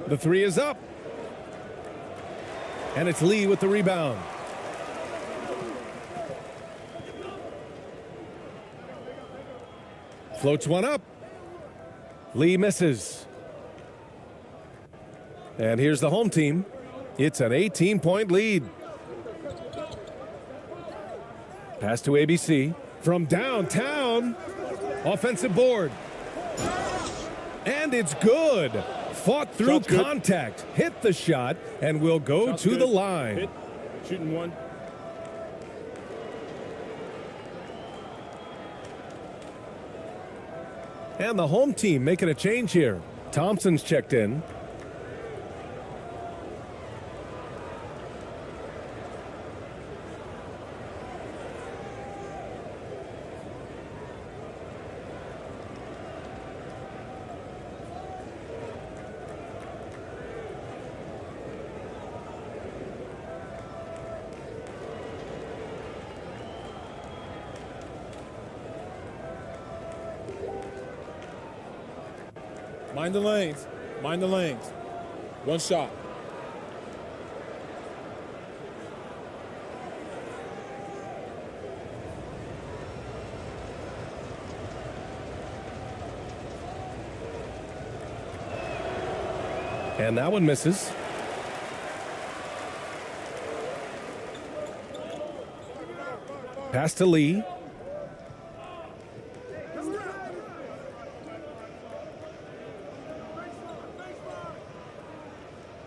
The 3 is up. And it's Lee with the rebound. Floats one up. Lee misses. And here's the home team. It's an 18-point lead. Pass to ABC. From downtown. Offensive board. And it's good. Fought through contact, hit the shot, and will go to the line. Hit. Shooting 1. And the home team making a change here. Thompson's checked in. Mind the lanes. Mind the lanes. One shot. And that one misses. Pass to Lee.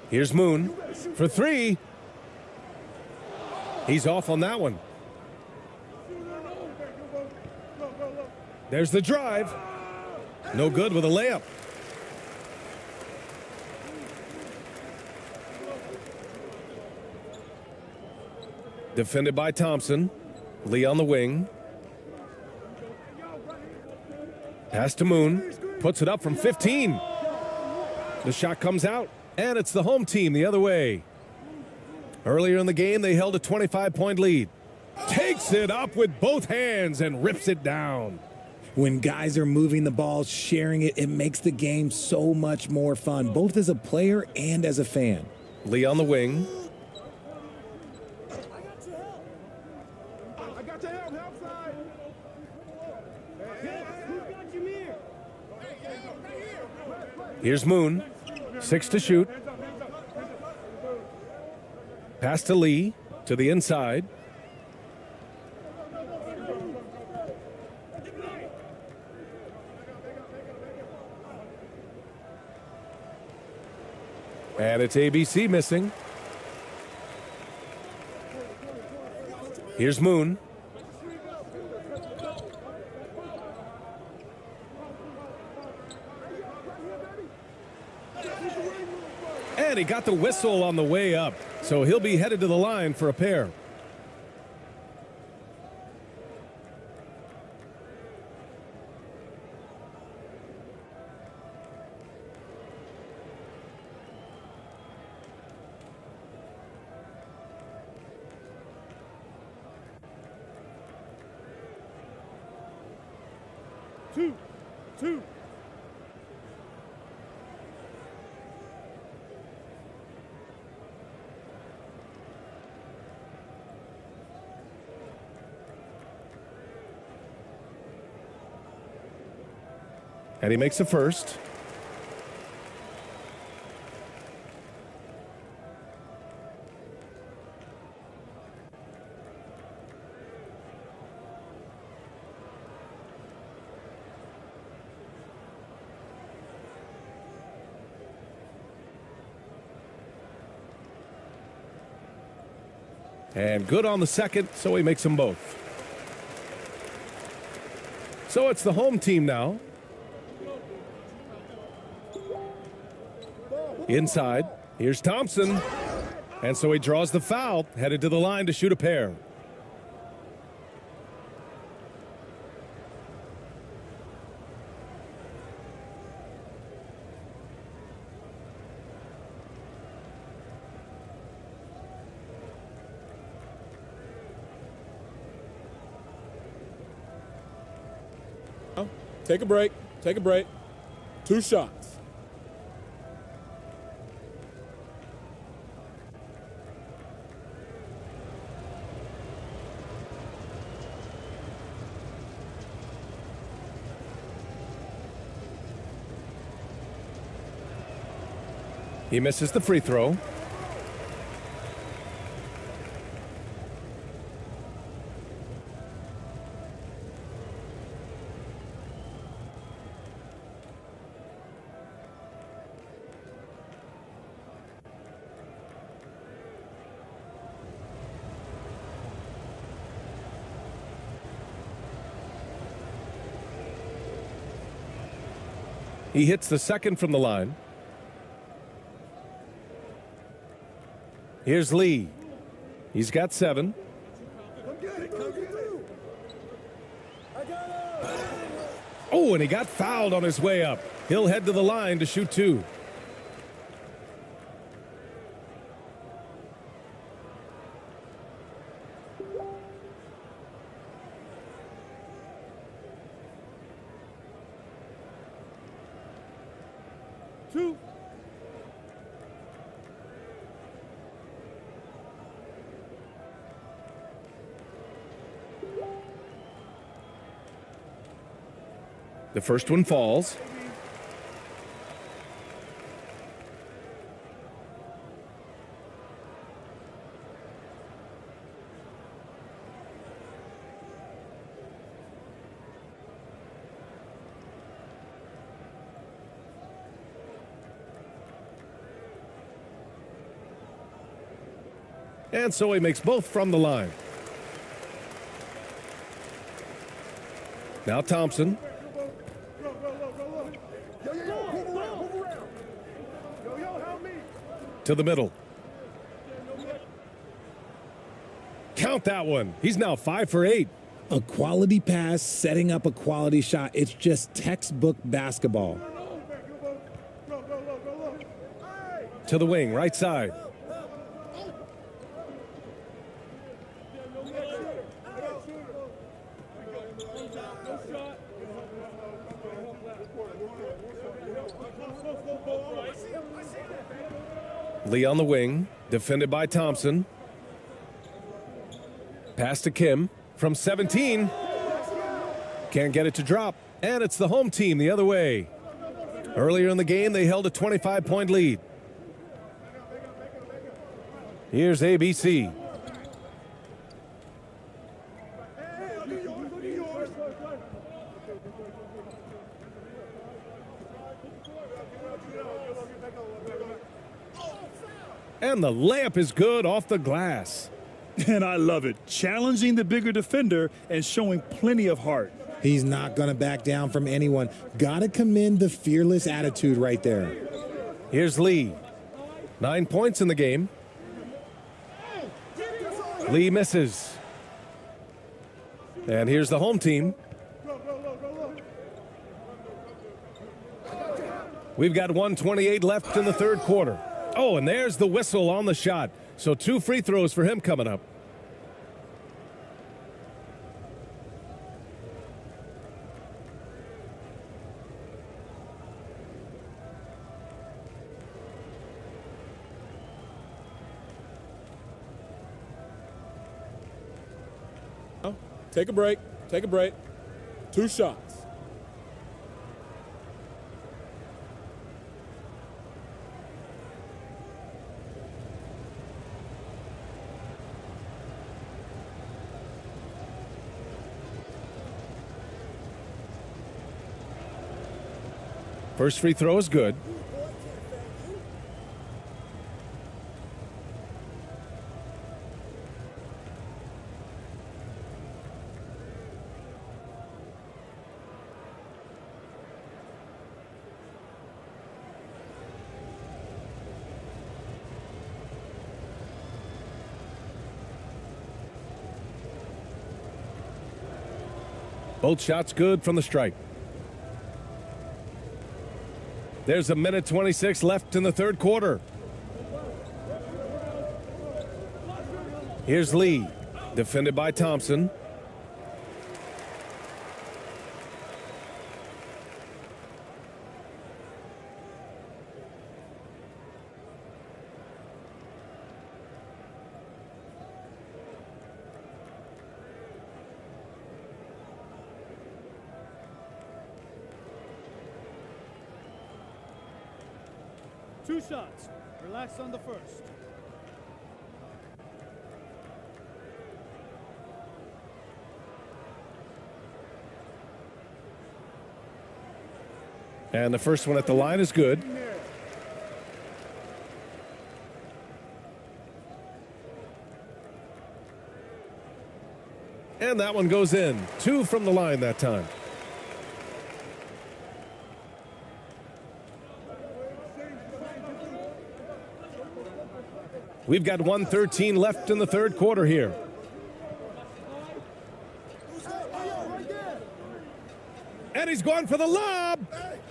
Here's Moon for three. He's off on that one. There's the drive. No good with a layup. Defended by Thompson. Lee on the wing. Pass to Moon. Puts it up from 15. The shot comes out, and it's the home team the other way. Earlier in the game, they held a 25-point lead. Takes it up with both hands and rips it down. When guys are moving the ball, sharing it, it makes the game so much more fun, both as a player and as a fan. Lee on the wing. Here's Moon. 6 to shoot. Pass to Lee to the inside. And it's ABC missing. Here's Moon. And he got the whistle on the way up, so he'll be headed to the line for a pair. Two. And he makes the first. And good on the second, so he makes them both. So it's the home team now. Inside, here's Thompson. And so he draws the foul, headed to the line to shoot a pair. Take a break. Take a break. 2 shots. He misses the free throw. He hits the second from the line. Here's Lee. He's got 7. Oh, and he got fouled on his way up. He'll head to the line to shoot 2. 2. The first one falls. And so he makes both from the line. Now Thompson. To the middle. Count that one. He's now 5 for 8. A quality pass, setting up a quality shot. It's just textbook basketball. To the wing, right side. Lee on the wing, defended by Thompson. Pass to Kim from 17. Can't get it to drop, and it's the home team the other way. Earlier in the game, they held a 25-point lead. Here's ABC. And the layup is good off the glass. And I love it. Challenging the bigger defender and showing plenty of heart. He's not going to back down from anyone. Got to commend the fearless attitude right there. Here's Lee. 9 points in the game. Lee misses. And here's the home team. We've got 1:28 left in the third quarter. Oh, and there's the whistle on the shot. So 2 free throws for him coming up. Take a break. Take a break. 2 shots. First free throw is good. Both shots good from the stripe. There's 1:26 left in the third quarter. Here's Lee, defended by Thompson. Two shots. Relax on the first. And the first one at the line is good. And that one goes in. 2 from the line that time. We've got 1:13 left in the third quarter here. And he's going for the lob.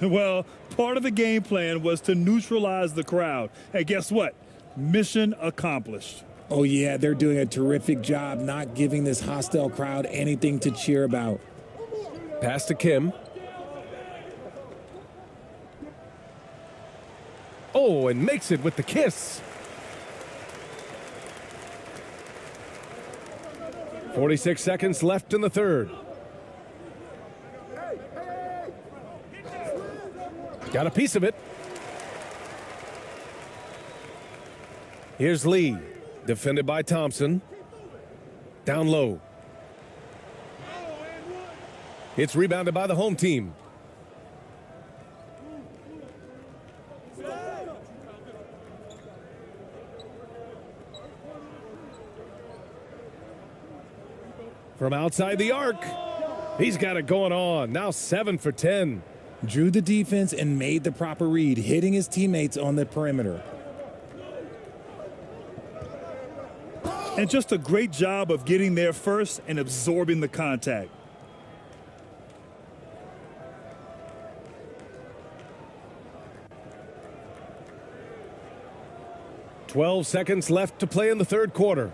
Well, part of the game plan was to neutralize the crowd. Hey, guess what? Mission accomplished. Oh, yeah, they're doing a terrific job not giving this hostile crowd anything to cheer about. Pass to Kim. Oh, and makes it with the kiss. 46 seconds left in the third. Got a piece of it. Here's Lee, defended by Thompson. Down low. It's rebounded by the home team. From outside the arc, he's got it going on. Now 7 for 10. Drew the defense and made the proper read, hitting his teammates on the perimeter. And just a great job of getting there first and absorbing the contact. "12 seconds left to play in the third quarter.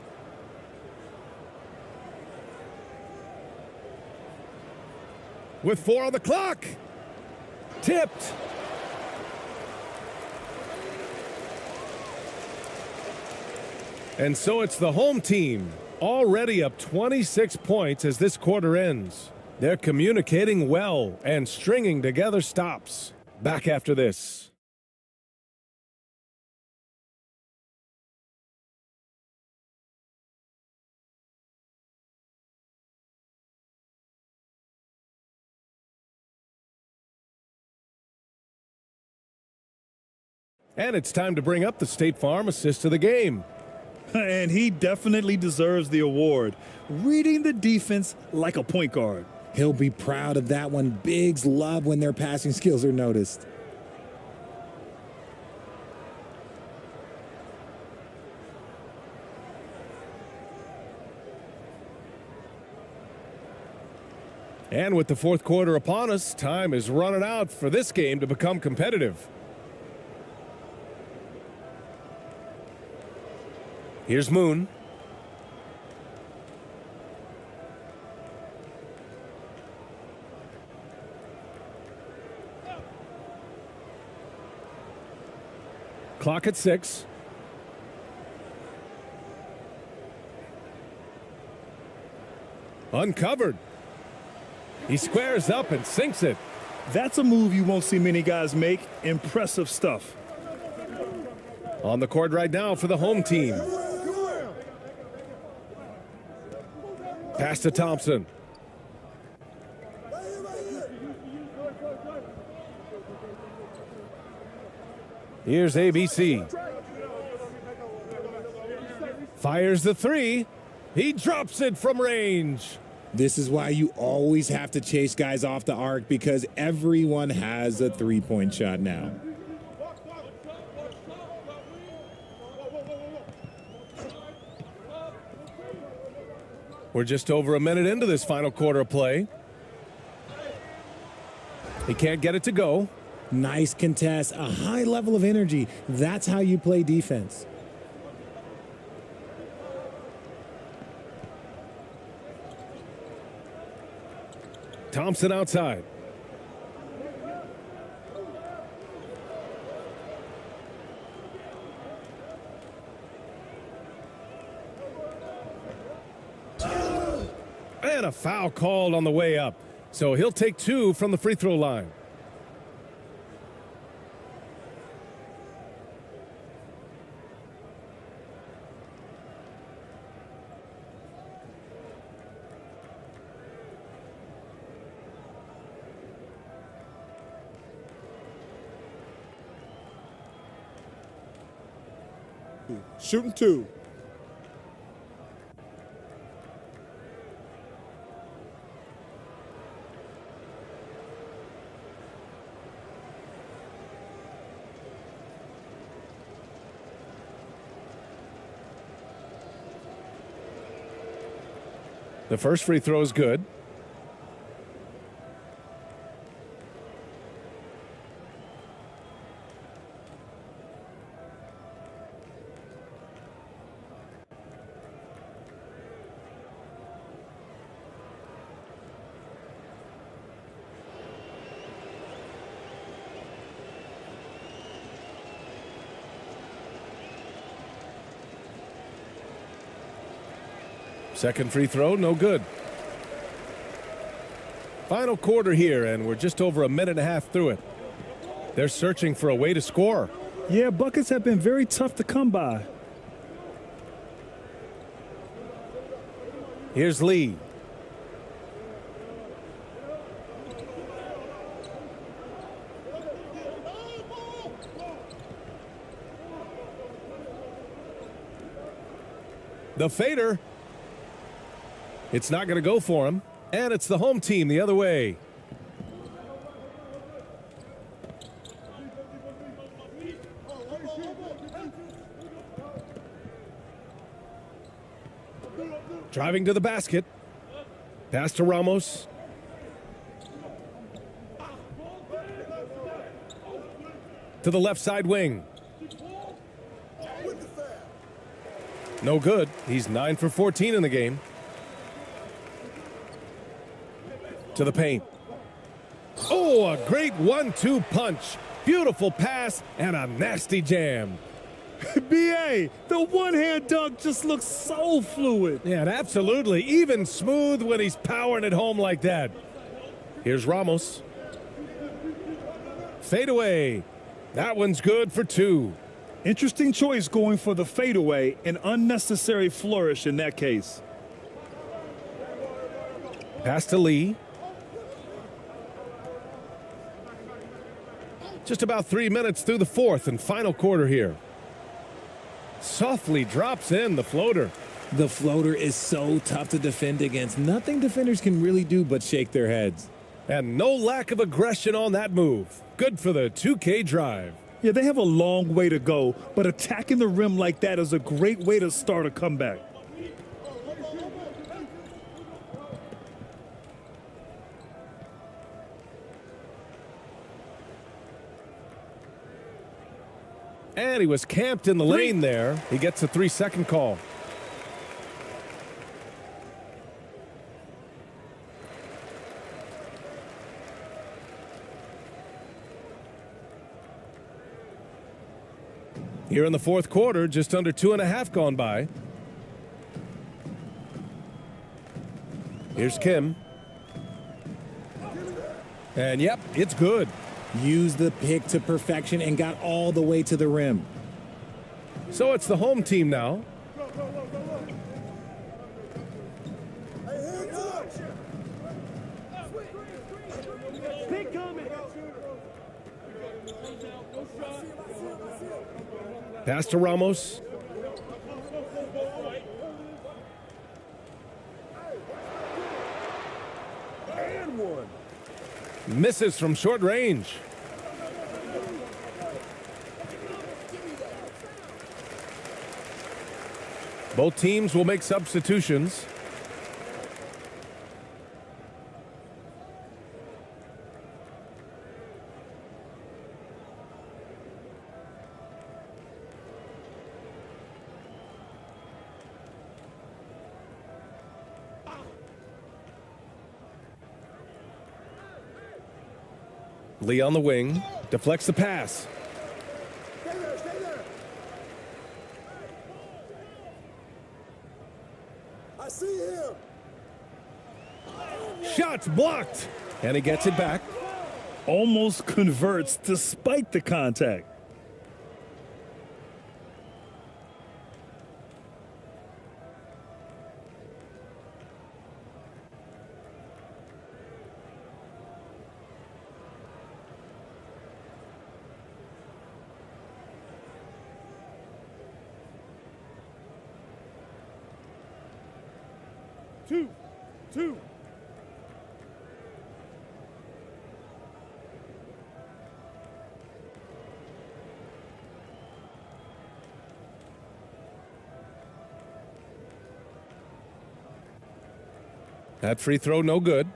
With 4 on the clock. Tipped. And so it's the home team, already up 26 points as this quarter ends. They're communicating well and stringing together stops. Back after this. And it's time to bring up the State Farm assist of the game. And he definitely deserves the award. Reading the defense like a point guard. He'll be proud of that one. Bigs love when their passing skills are noticed. And with the fourth quarter upon us, time is running out for this game to become competitive. Here's Moon. Clock at 6. Uncovered. He squares up and sinks it. That's a move you won't see many guys make. Impressive stuff. On the court right now for the home team. Pass to Thompson. Here's ABC. Fires the three. He drops it from range. This is why you always have to chase guys off the arc, because everyone has a three-point shot now. We're just over a minute into this final quarter of play. He can't get it to go. Nice contest, a high level of energy. That's how you play defense. Thompson outside. And a foul called on the way up. So he'll take 2 from the free throw line. Shooting 2. The first free throw is good. Second free throw, no good. Final quarter here, and we're just over a minute and a half through it. They're searching for a way to score. Yeah, buckets have been very tough to come by. Here's Lee. The fader. It's not going to go for him. And it's the home team the other way. Driving to the basket. Pass to Ramos. To the left side wing. No good. He's 9 for 14 in the game. To the paint. Oh, a great 1-2 punch. Beautiful pass and a nasty jam. B.A., the one-hand dunk just looks so fluid. Yeah, and absolutely. Even smooth when he's powering it home like that. Here's Ramos. Fade away. That one's good for 2. Interesting choice going for the fadeaway, an unnecessary flourish in that case. Pass to Lee. Just about 3 minutes through the fourth and final quarter here. Softly drops in the floater. The floater is so tough to defend against. Nothing defenders can really do but shake their heads. And no lack of aggression on that move. Good for the 2K drive. Yeah, they have a long way to go, but attacking the rim like that is a great way to start a comeback. And he was camped in the lane there. He gets a 3-second call. Here in the fourth quarter, just under 2.5 gone by. Here's Kim. And yep, it's good. Used the pick to perfection and got all the way to the rim. So it's the home team now. Pass to Ramos. And one. Misses from short range. Both teams will make substitutions. Lee on the wing, deflects the pass. Stay there, stay there. I see him. Shots blocked, and he gets it back. Almost converts despite the contact. Two. That free throw, no good.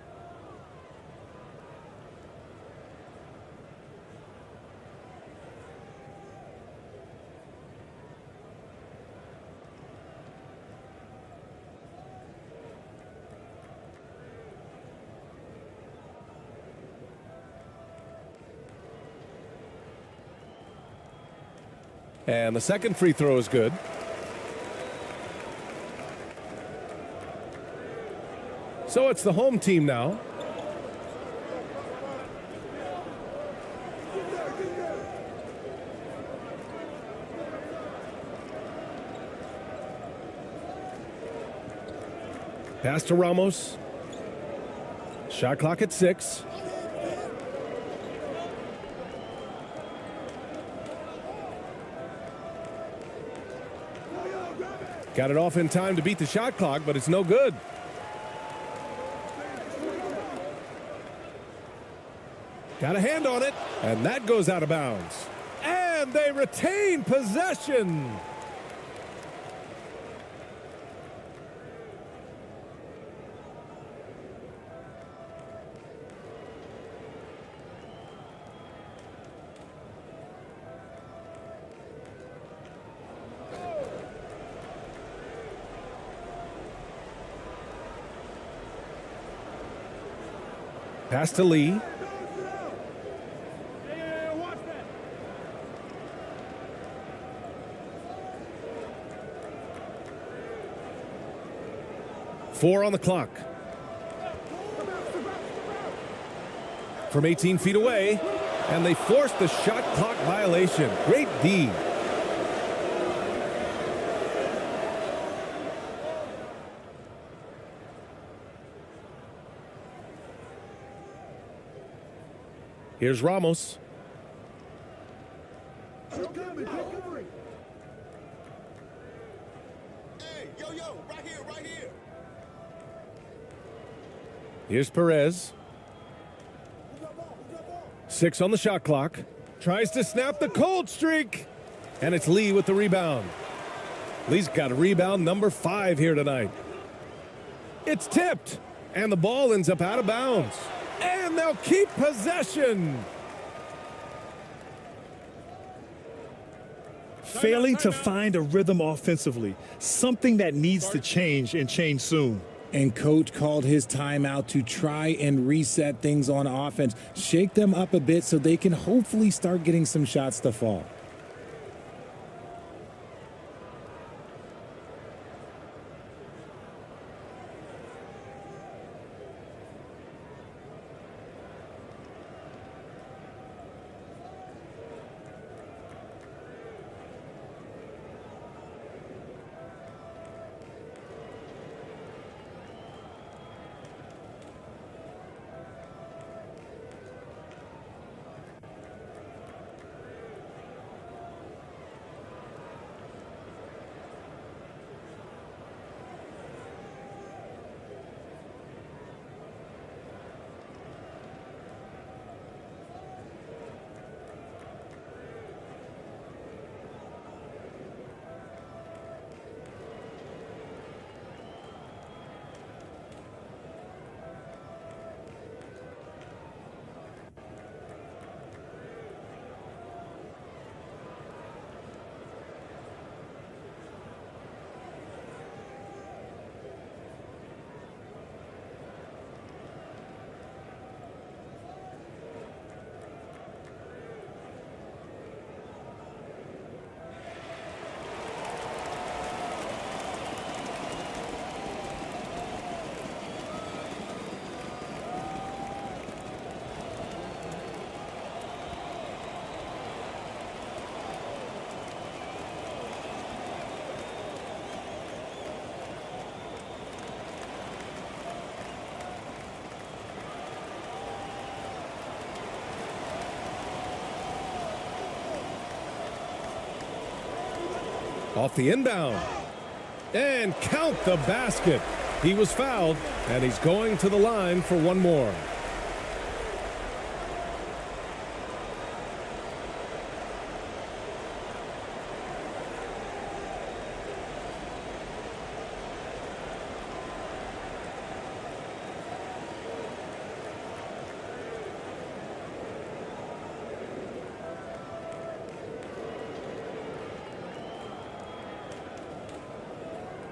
And the second free throw is good. So it's the home team now. Pass to Ramos. Shot clock at 6. Got it off in time to beat the shot clock, but it's no good. Got a hand on it, and that goes out of bounds. And they retain possession. Pass to Lee. Watch that. 4 on the clock. From 18 feet away, and they force the shot clock violation. Great D. Here's Ramos. Hey, yo, right here. Here's Perez. 6 on the shot clock. Tries to snap the cold streak. And it's Lee with the rebound. Lee's got a rebound number 5 here tonight. It's tipped. And the ball ends up out of bounds. And they'll keep possession. Failing to find a rhythm offensively, something that needs to change and change soon. And coach called his timeout to try and reset things on offense, shake them up a bit so they can hopefully start getting some shots to fall. Off the inbound. And count the basket. He was fouled, and he's going to the line for one more.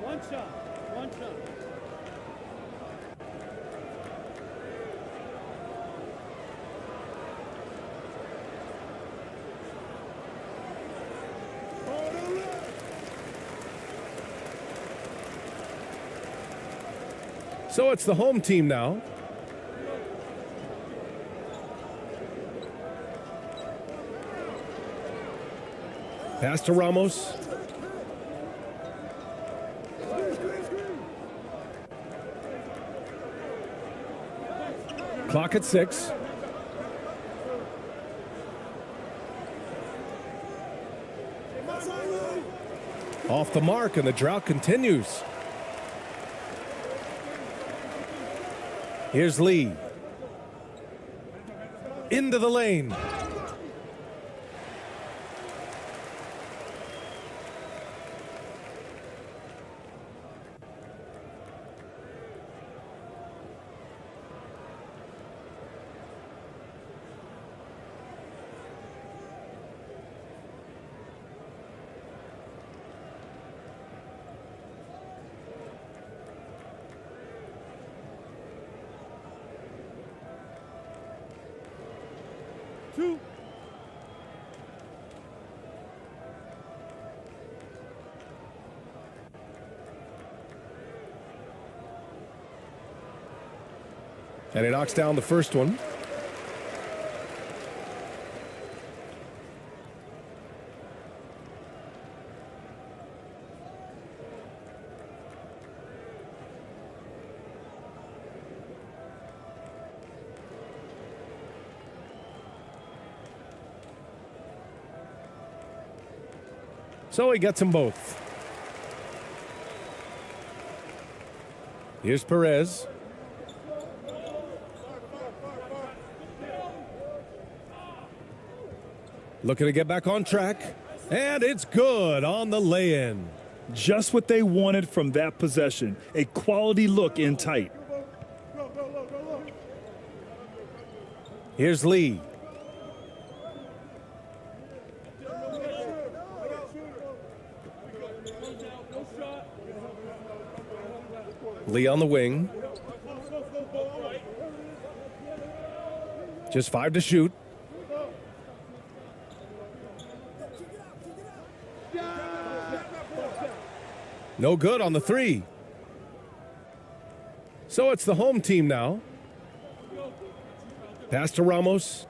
One shot. So it's the home team now. Pass to Ramos. Clock at 6. Off the mark, and the drought continues. Here's Lee. Into the lane. Two. And he knocks down the first one. So he gets them both. Here's Perez. Looking to get back on track. And it's good on the lay-in. Just what they wanted from that possession. A quality look in tight. Here's Lee. Lee on the wing. Just 5 to shoot. No good on the 3. So it's the home team now. Pass to Ramos.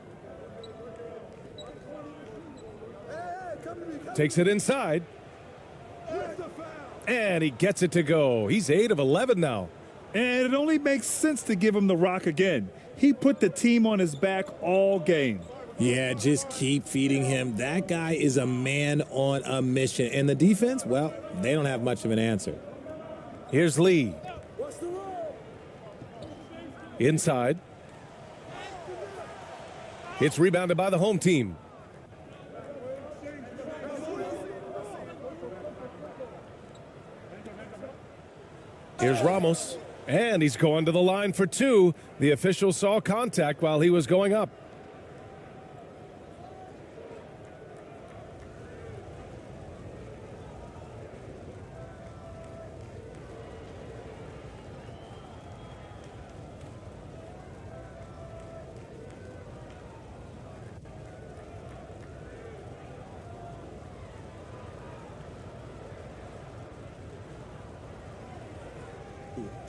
Takes it inside. And he gets it to go. He's 8 of 11 now. And it only makes sense to give him the rock again. He put the team on his back all game. Yeah, just keep feeding him. That guy is a man on a mission. And the defense, well, they don't have much of an answer. Here's Lee. Inside. It's rebounded by the home team. Here's Ramos. And he's going to the line for 2. The official saw contact while he was going up.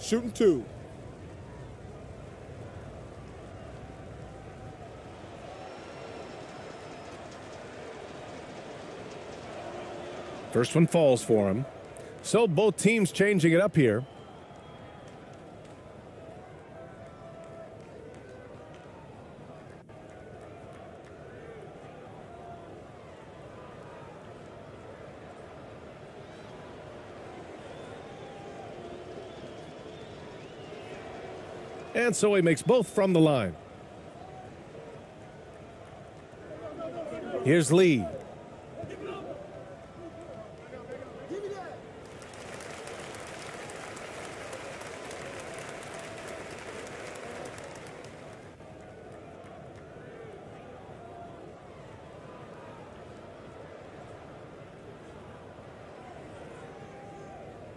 Shooting 2. First one falls for him. So both teams changing it up here. And so he makes both from the line. Here's Lee.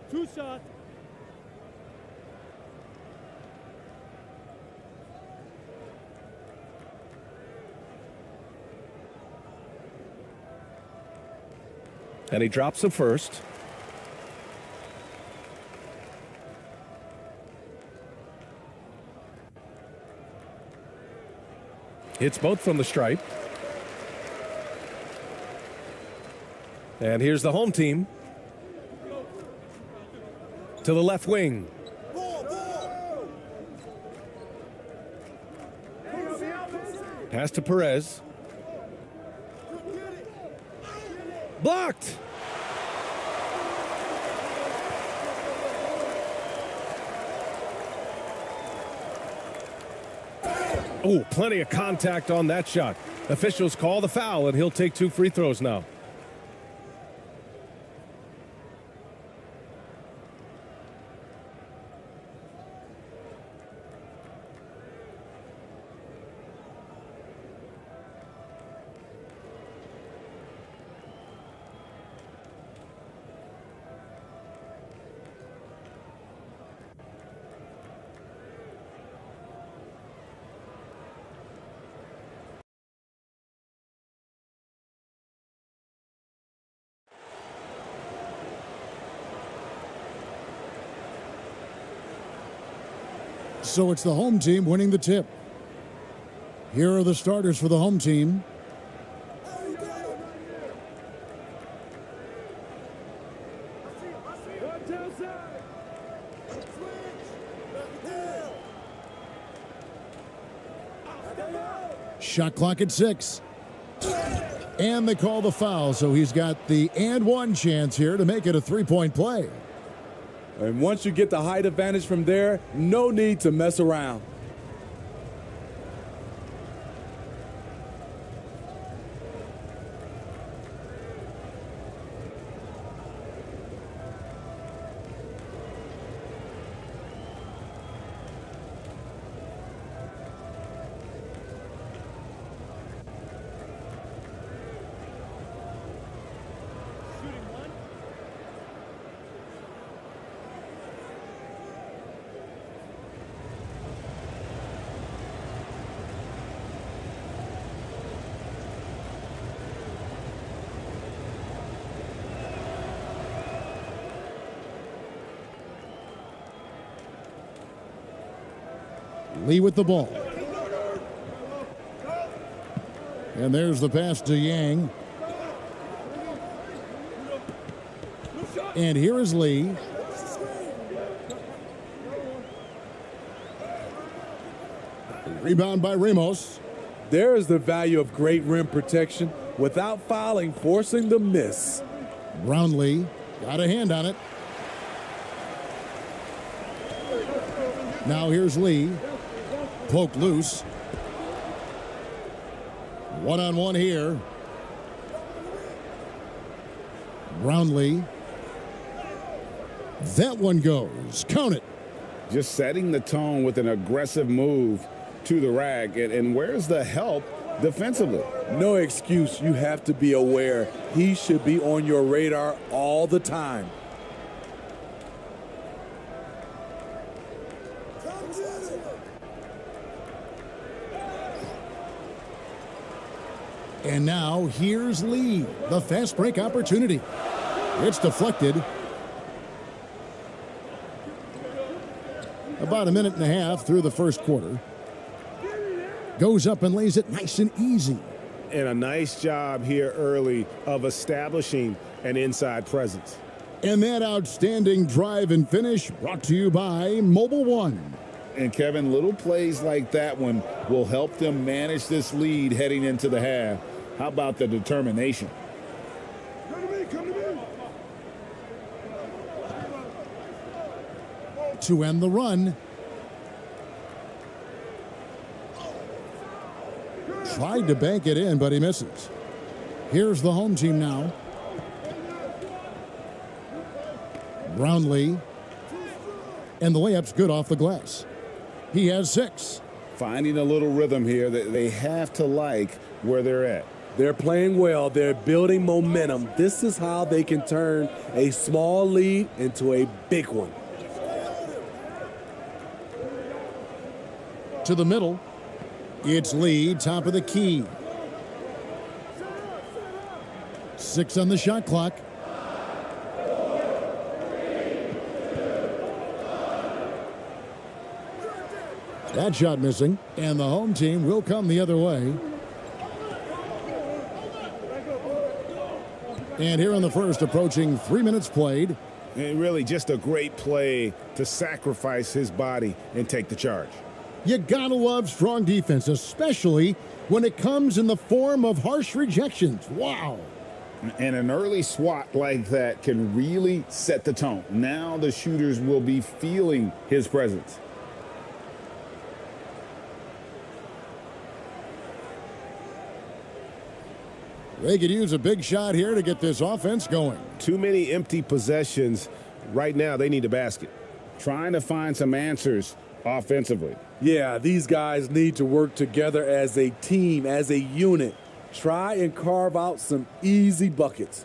Two shot. And he drops the first. Hits both from the stripe. And here's the home team. To the left wing. Pass to Perez. Blocked. Oh, plenty of contact on that shot. Officials call the foul, and he'll take 2 free throws now. So it's the home team winning the tip. Here are the starters for the home team. Shot clock at 6. And they call the foul, so he's got the and one chance here to make it a 3-point play. And once you get the height advantage from there, no need to mess around. Lee with the ball. And there's the pass to Yang. And here is Lee. Rebound by Ramos. There is the value of great rim protection without fouling, forcing the miss. Brownlee got a hand on it. Now here's Lee. Poke loose. One-on-one here. Brownlee. That one goes. Count it. Just setting the tone with an aggressive move to the rack. And where's the help defensively? No excuse. You have to be aware. He should be on your radar all the time. And now here's Lee. The fast break opportunity. It's deflected. About a minute and a half through the first quarter. Goes up and lays it nice and easy. And a nice job here early of establishing an inside presence. And that outstanding drive and finish brought to you by Mobile One. And Kevin, little plays like that one will help them manage this lead heading into the half. How about the determination? To end the run. Tried to bank it in, but he misses. Here's the home team now. Brownlee. And the layup's good off the glass. He has 6. Finding a little rhythm here that they have to like where they're at. They're playing well. They're building momentum. This is how they can turn a small lead into a big one. To the middle. It's Lee, top of the key. 6 on the shot clock. That shot missing, and the home team will come the other way. And here in the first, approaching 3 minutes played. And really just a great play to sacrifice his body and take the charge. You gotta love strong defense, especially when it comes in the form of harsh rejections. Wow. And an early swat like that can really set the tone. Now the shooters will be feeling his presence. They could use a big shot here to get this offense going. Too many empty possessions. Right now, they need a basket. Trying to find some answers offensively. Yeah, these guys need to work together as a team, as a unit. Try and carve out some easy buckets.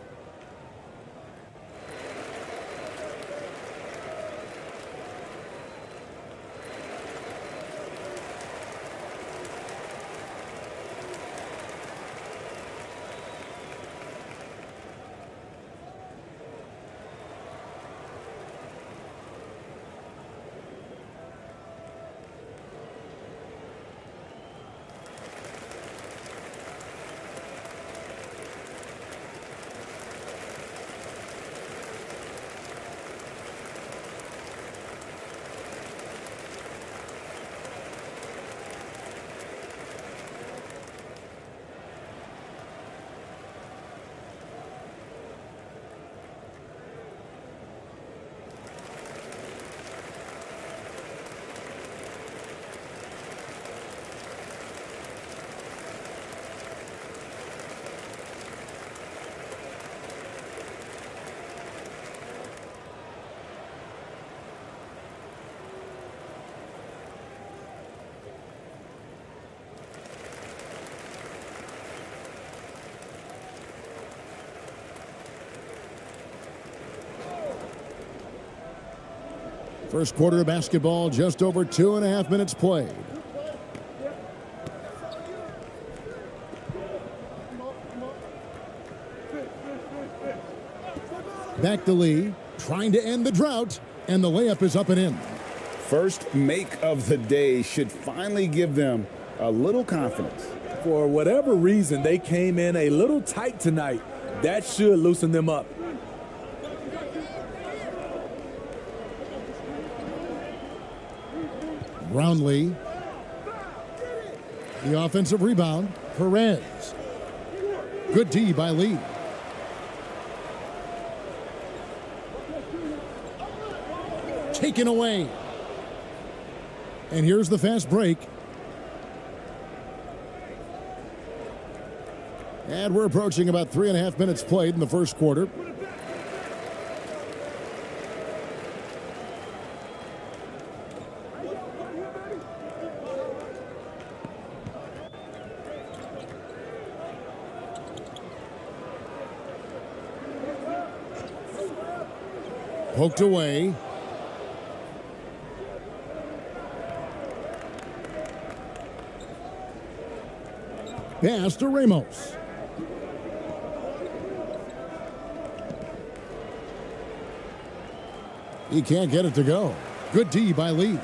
First quarter of basketball, just over 2.5 minutes played. Back to Lee, trying to end the drought, and the layup is up and in. First make of the day should finally give them a little confidence. For whatever reason, they came in a little tight tonight. That should loosen them up. Brownlee. The offensive rebound. Perez. Good D by Lee. Taken away. And here's the fast break. And we're approaching about 3.5 minutes played in the first quarter. Poked away. Pass to Ramos. He can't get it to go. Good D by Lee.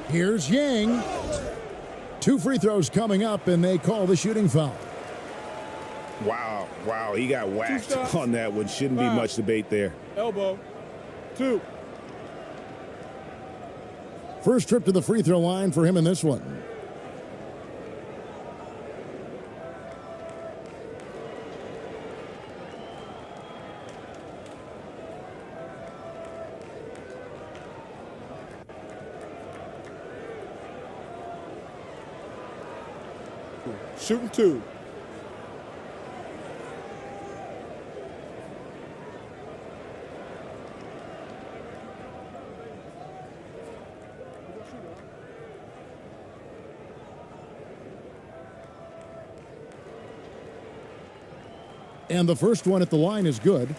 Here's Yang. 2 free throws coming up, and they call the shooting foul. Wow, he got whacked on that one. Shouldn't be much debate there. Elbow. 2. First trip to the free throw line for him in this one. Shooting 2. And the first one at the line is good.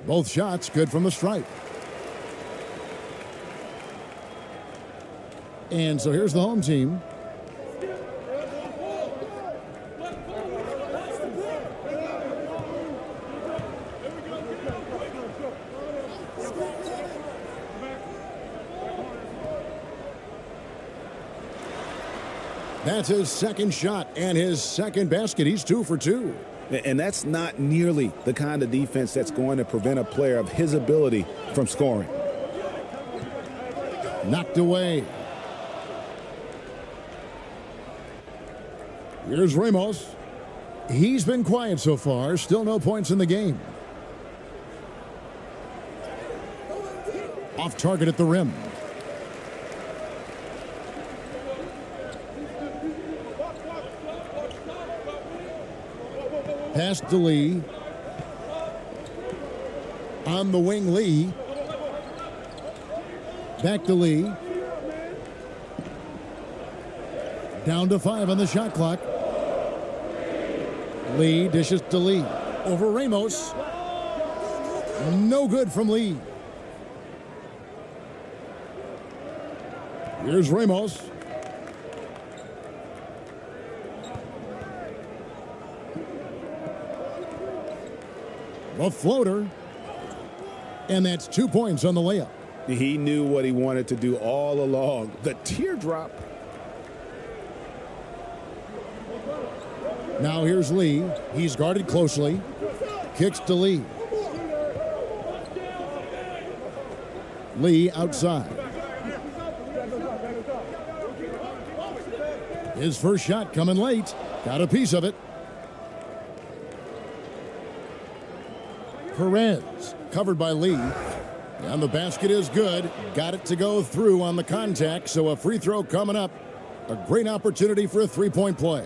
Both shots good from the stripe. And so here's the home team. That's his second shot and his second basket. He's 2 for 2. And that's not nearly the kind of defense that's going to prevent a player of his ability from scoring. Knocked away. Here's Ramos. He's been quiet so far. Still no points in the game. Off target at the rim. Pass to Lee. On the wing, Lee. Back to Lee. Down to 5 on the shot clock. Lee dishes to Lee. Over Ramos. No good from Lee. Here's Ramos. A floater. And that's 2 points on the layup. He knew what he wanted to do all along. The teardrop. Now here's Lee. He's guarded closely. Kicks to Lee. Lee outside. His first shot coming late. Got a piece of it. Perez covered by Lee. And the basket is good. Got it to go through on the contact. So a free throw coming up. A great opportunity for a three-point play.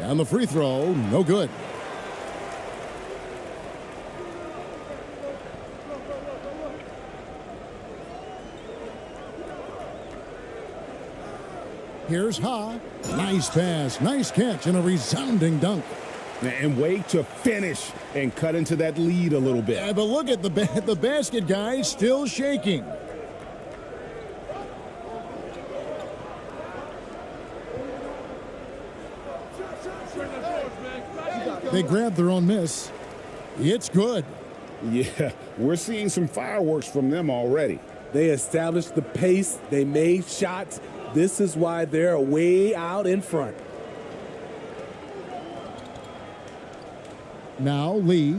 And the free throw, no good. Here's Ha. Nice pass, nice catch, and a resounding dunk. And way to finish and cut into that lead a little bit. Yeah, but look at the basket, guys, still shaking. They grab their own miss. It's good. Yeah, we're seeing some fireworks from them already. They established the pace. They made shots. This is why they're way out in front. Now Lee.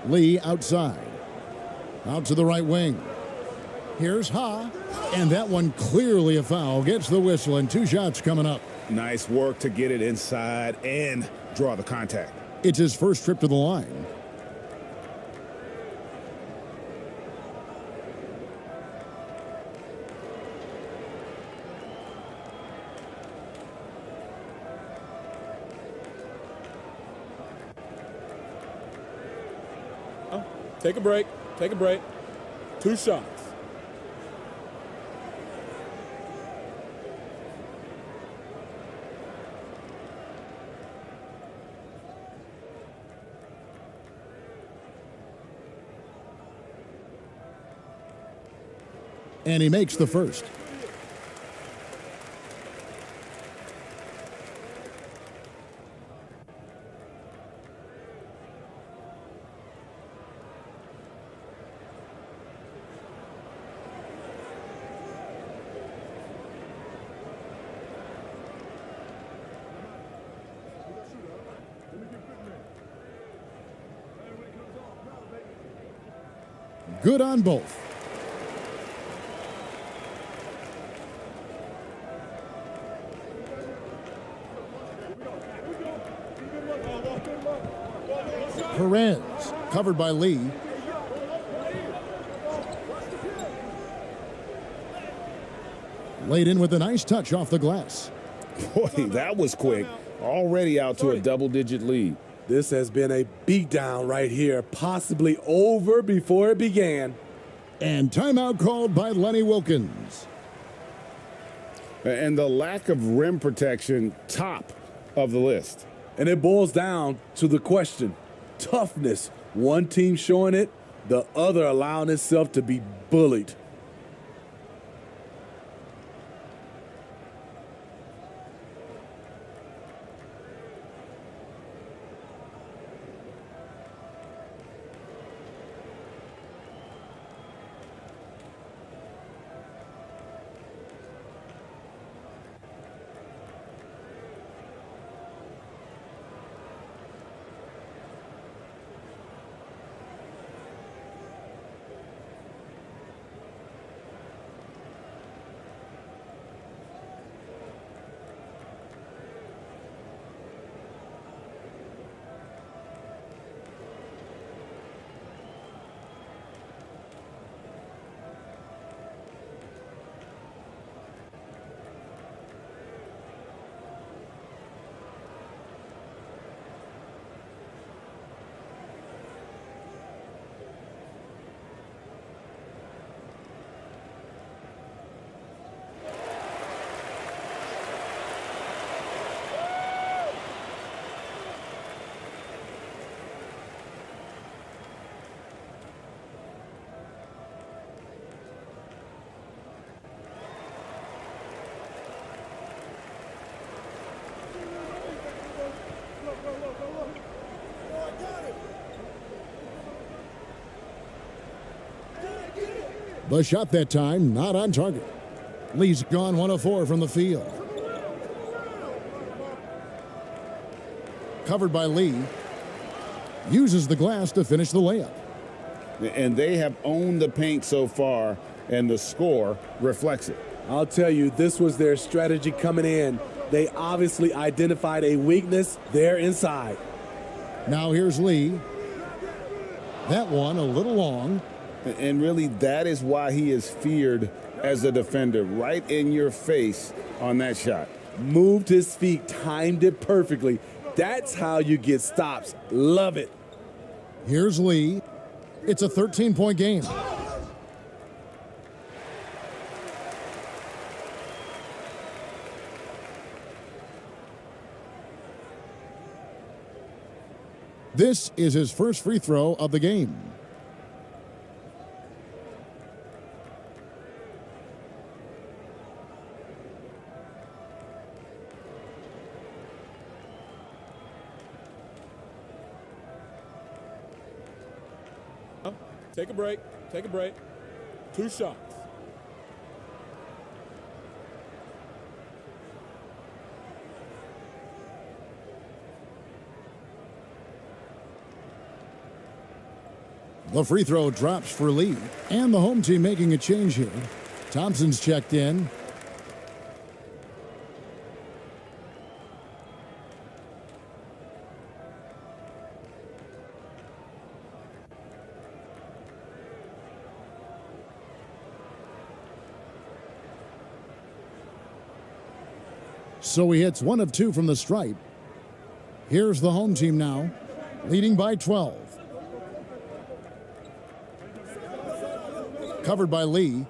Lee outside. Out to the right wing. Here's Ha. And that one clearly a foul. Gets the whistle and 2 shots coming up. Nice work to get it inside and draw the contact. It's his first trip to the line. Take a break. Take a break. 2 shots. And he makes the first. Good on both. Perez, covered by Lee. Laid in with a nice touch off the glass. Boy, that was quick. Already out to a double-digit lead. This has been a beatdown right here, possibly over before it began. And timeout called by Lenny Wilkins. And the lack of rim protection, top of the list. And it boils down to the question, toughness. One team showing it, the other allowing itself to be bullied. The shot that time, not on target. Lee's gone 1 of 4 from the field. Covered by Lee. Uses the glass to finish the layup. And they have owned the paint so far, and the score reflects it. I'll tell you, this was their strategy coming in. They obviously identified a weakness there inside. Now here's Lee. That one a little long. And really, that is why he is feared as a defender, right in your face on that shot. Moved his feet, timed it perfectly. That's how you get stops. Love it. Here's Lee. It's a 13-point game. This is his first free throw of the game. Take a break. Take a break. 2 shots. The free throw drops for Lee. And the home team making a change here. Thompson's checked in. So he hits 1 of 2 from the stripe. Here's the home team now, leading by 12. Covered by Lee.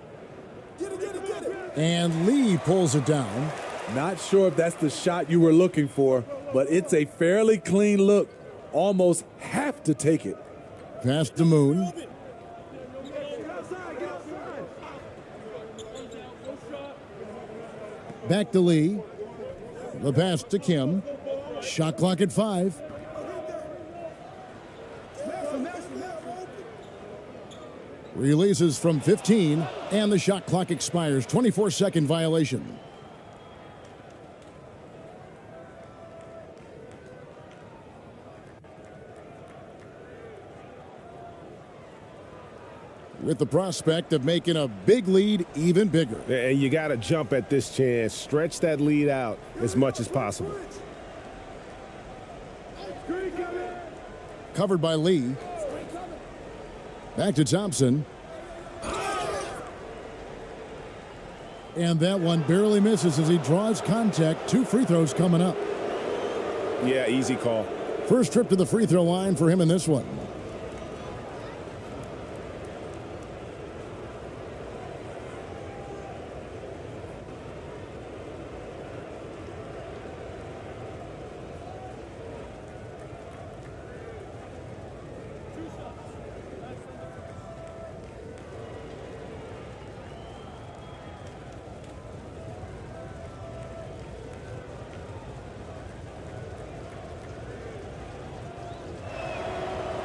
And Lee pulls it down. Not sure if that's the shot you were looking for, but it's a fairly clean look. Almost have to take it. Pass to Moon. Back to Lee. The pass to Kim. Shot clock at 5. Releases from 15, and the shot clock expires. 24-second violation. With the prospect of making a big lead even bigger. And you got to jump at this chance. Stretch that lead out as much as possible. Covered by Lee. Back to Thompson. And that one barely misses as he draws contact. 2 free throws coming up. Yeah, easy call. First trip to the free throw line for him in this one.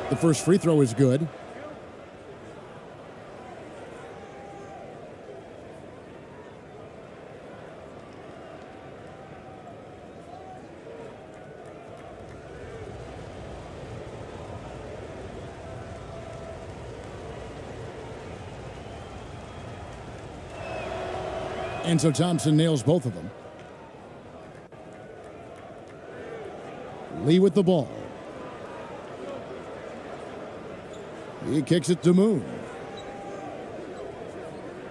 The first free throw is good. And so Thompson nails both of them. Lee with the ball. He kicks it to Moon.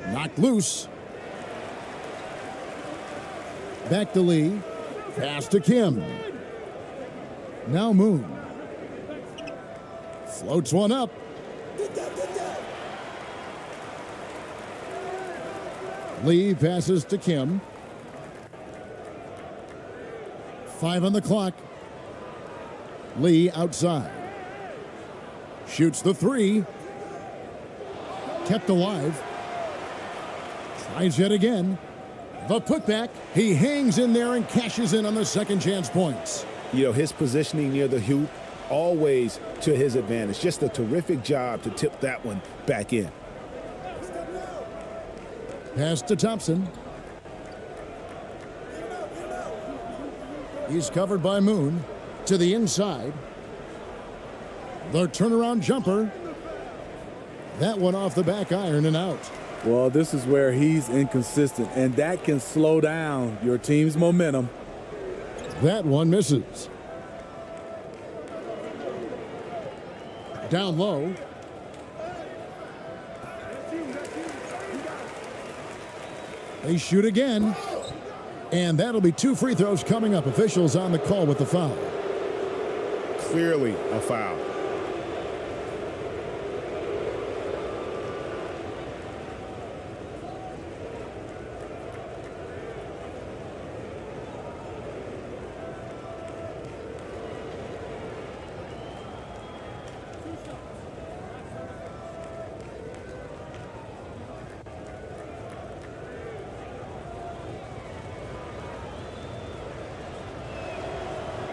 Knocked loose. Back to Lee. Pass to Kim. Now Moon. Floats one up. Lee passes to Kim. 5 on the clock. Lee outside. Shoots the 3. Kept alive. Tries yet again. The putback. He hangs in there and cashes in on the second chance points. You know, his positioning near the hoop, always to his advantage. Just a terrific job to tip that one back in. Pass to Thompson. He's covered by Moon. To the inside. The turnaround jumper. That one off the back iron and out. Well, this is where he's inconsistent, and that can slow down your team's momentum. That one misses. Down low. They shoot again. And that'll be 2 free throws coming up. Officials on the call with the foul. Clearly a foul.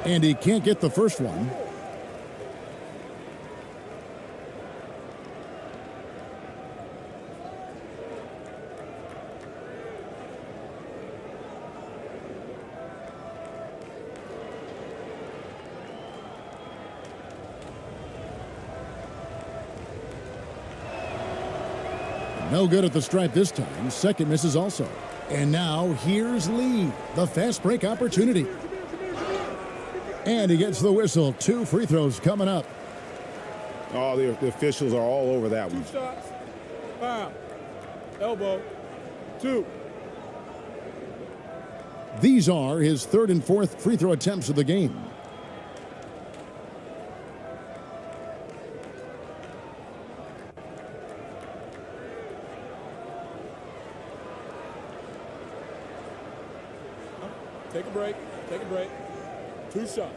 And he can't get the first one. No good at the stripe this time. Second misses also. And now here's Lee. The fast break opportunity. And he gets the whistle. 2 free throws coming up. Oh, the officials are all over that one. 2 shots. Foul. Elbow. 2. These are his 3rd and 4th free throw attempts of the game. Take a break. Take a break. 2 shots.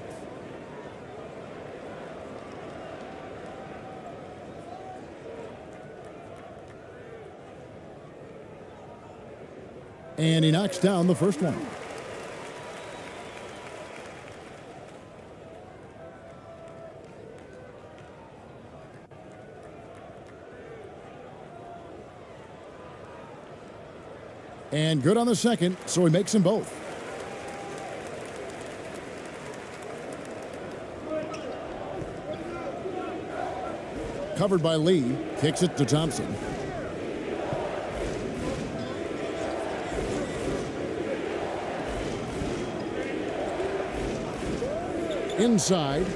And he knocks down the first one. And good on the second, so he makes them both. Covered by Lee, kicks it to Thompson. Inside.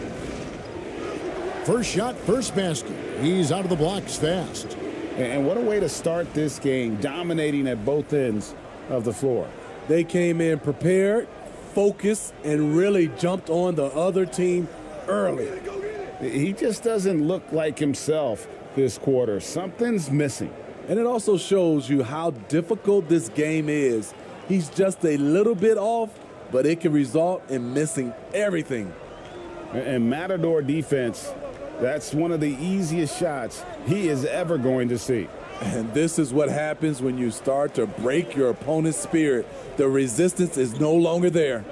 First shot, first basket. He's out of the blocks fast. And what a way to start this game, dominating at both ends of the floor. They came in prepared, focused, and really jumped on the other team early. He just doesn't look like himself this quarter. Something's missing. And it also shows you how difficult this game is. He's just a little bit off, but it can result in missing everything. And Matador defense, that's one of the easiest shots he is ever going to see. And this is what happens when you start to break your opponent's spirit. The resistance is no longer there.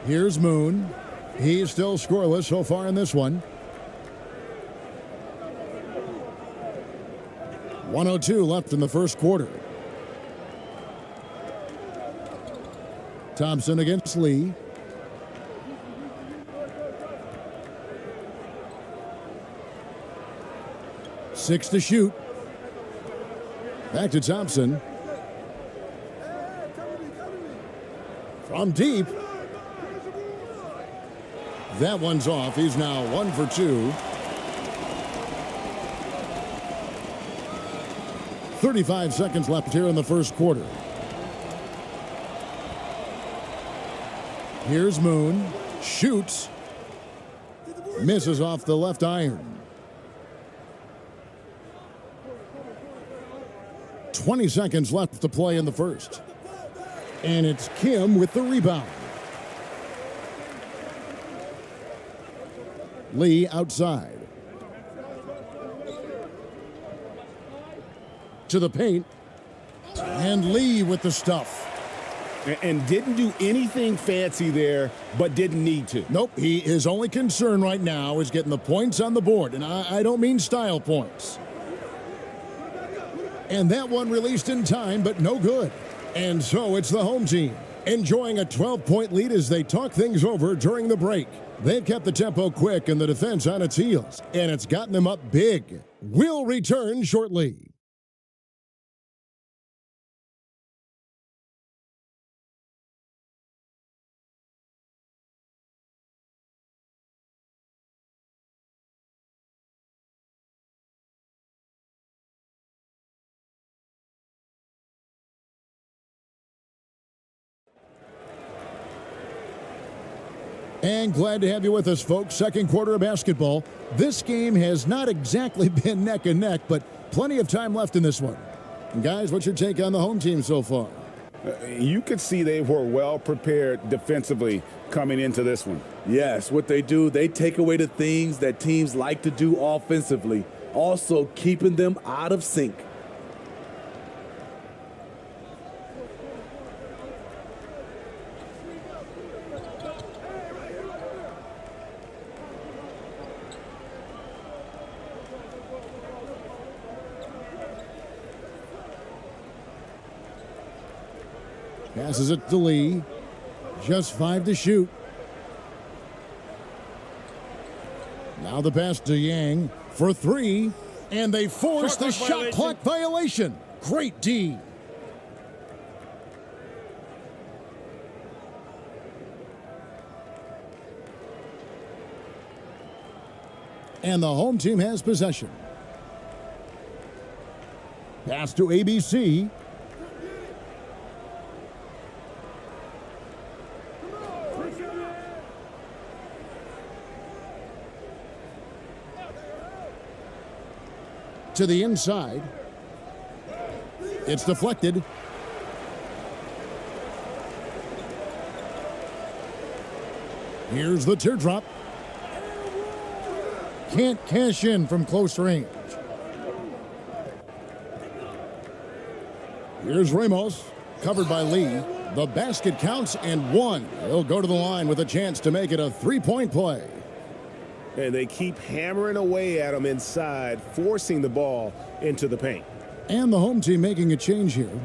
Here's Moon. He's still scoreless so far in this one. 1:02 left in the first quarter. Thompson against Lee. Six to shoot. Back to Thompson. From deep. That one's off. He's now 1 for 2. 35 seconds left here in the first quarter. Here's Moon. Shoots. Misses off the left iron. 20 seconds left to play in the first. And it's Kim with the rebound. Lee outside. To the paint. And Lee with the stuff. And didn't do anything fancy there, but didn't need to. Nope, his only concern right now is getting the points on the board. And I don't mean style points. And that one released in time, but no good. And so it's the home team, enjoying a 12-point lead as they talk things over during the break. They've kept the tempo quick and the defense on its heels, and it's gotten them up big. We'll return shortly. And glad to have you with us, folks. Second quarter of basketball. This game has not exactly been neck and neck, but plenty of time left in this one. And guys, what's your take on the home team so far? You could see they were well prepared defensively coming into this one. Yes, what they do, they take away the things that teams like to do offensively, also keeping them out of sync. Passes it to Lee. Just 5 to shoot. Now the pass to Yang for 3. And they force the shot clock violation. Great D. And the home team has possession. Pass to ABC. To the inside. It's deflected. Here's the teardrop. Can't cash in from close range. Here's Ramos, covered by Lee. The basket counts and 1. He'll go to the line with a chance to make it a 3-point play. And they keep hammering away at him inside, forcing the ball into the paint. And the home team making a change here.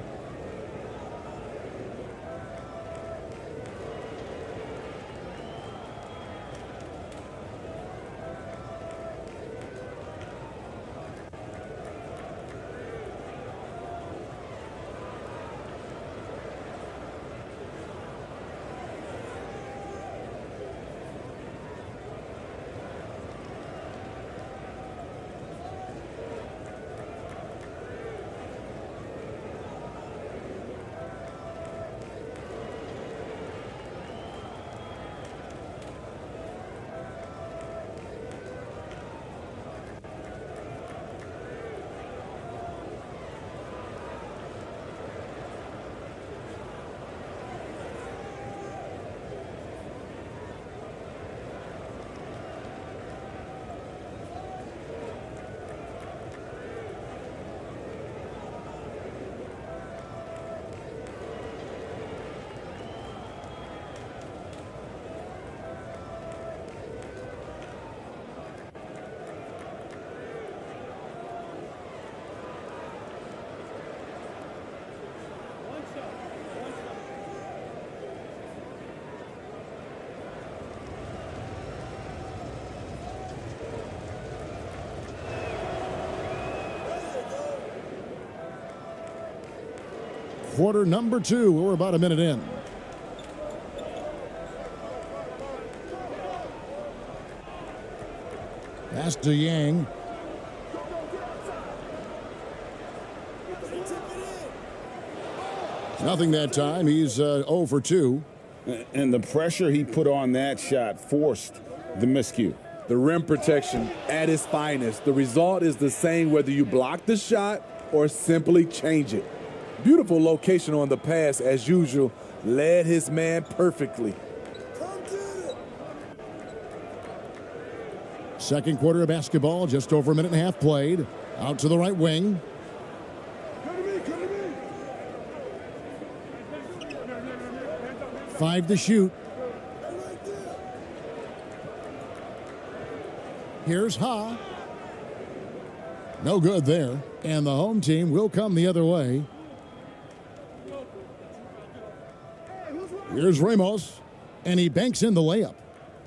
quarter number 2. We're about a minute in. Pass to Yang. Nothing that time. He's 0 for 2. And the pressure he put on that shot forced the miscue. The rim protection at its finest. The result is the same whether you block the shot or simply change it. Beautiful location on the pass as usual. Led his man perfectly. Second quarter of basketball, just over a minute and a half played. Out to the right wing. Five to shoot. Here's Ha. No good there. And the home team will come the other way. Here's Ramos. And he banks in the layup.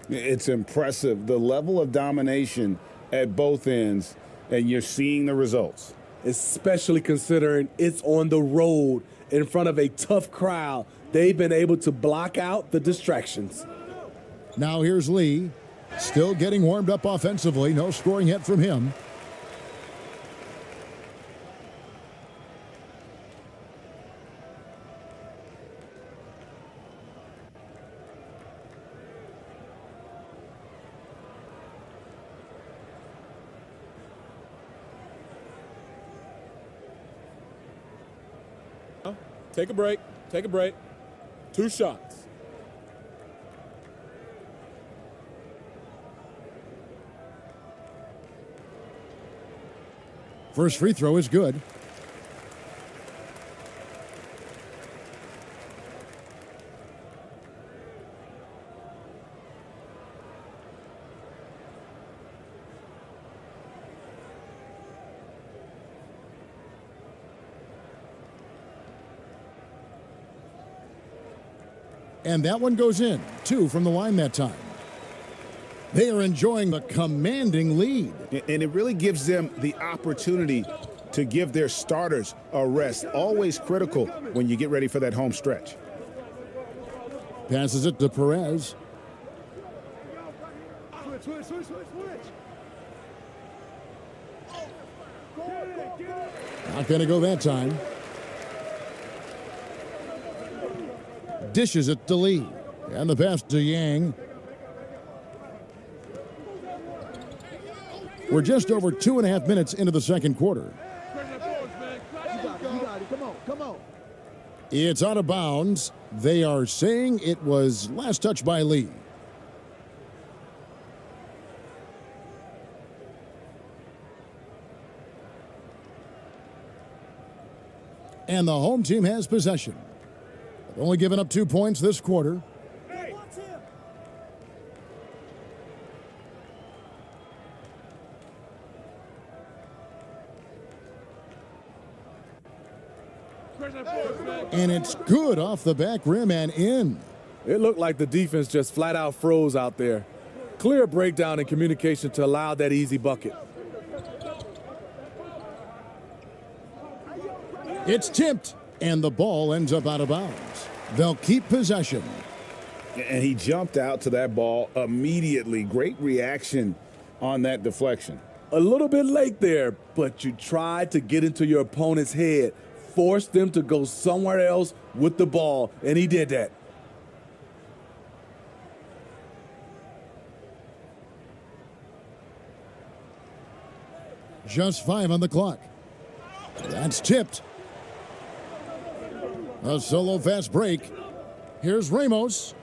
It's impressive, the level of domination at both ends, and you're seeing the results. Especially considering it's on the road in front of a tough crowd. They've been able to block out the distractions. Now here's Lee. Still getting warmed up offensively. No scoring yet from him. Take a break. Take a break. 2 shots. First free throw is good. And that one goes in. 2 from the line that time. They are enjoying the commanding lead. And it really gives them the opportunity to give their starters a rest. Always critical when you get ready for that home stretch. Passes it to Perez. Not going to go that time. Dishes it to Lee. And the pass to Yang. We're just over 2.5 minutes into the second quarter. It's out of bounds. They are saying it was last touch by Lee. And the home team has possession. They've only given up 2 points this quarter. And it's good off the back rim and in. It looked like the defense just flat out froze out there. Clear breakdown in communication to allow that easy bucket. It's tipped, and the ball ends up out of bounds. They'll keep possession. And he jumped out to that ball immediately. Great reaction on that deflection. A little bit late there, but you tried to get into your opponent's head. Force them to go somewhere else with the ball, and he did that. Just 5 on the clock. That's tipped. A solo fast break. Here's Ramos.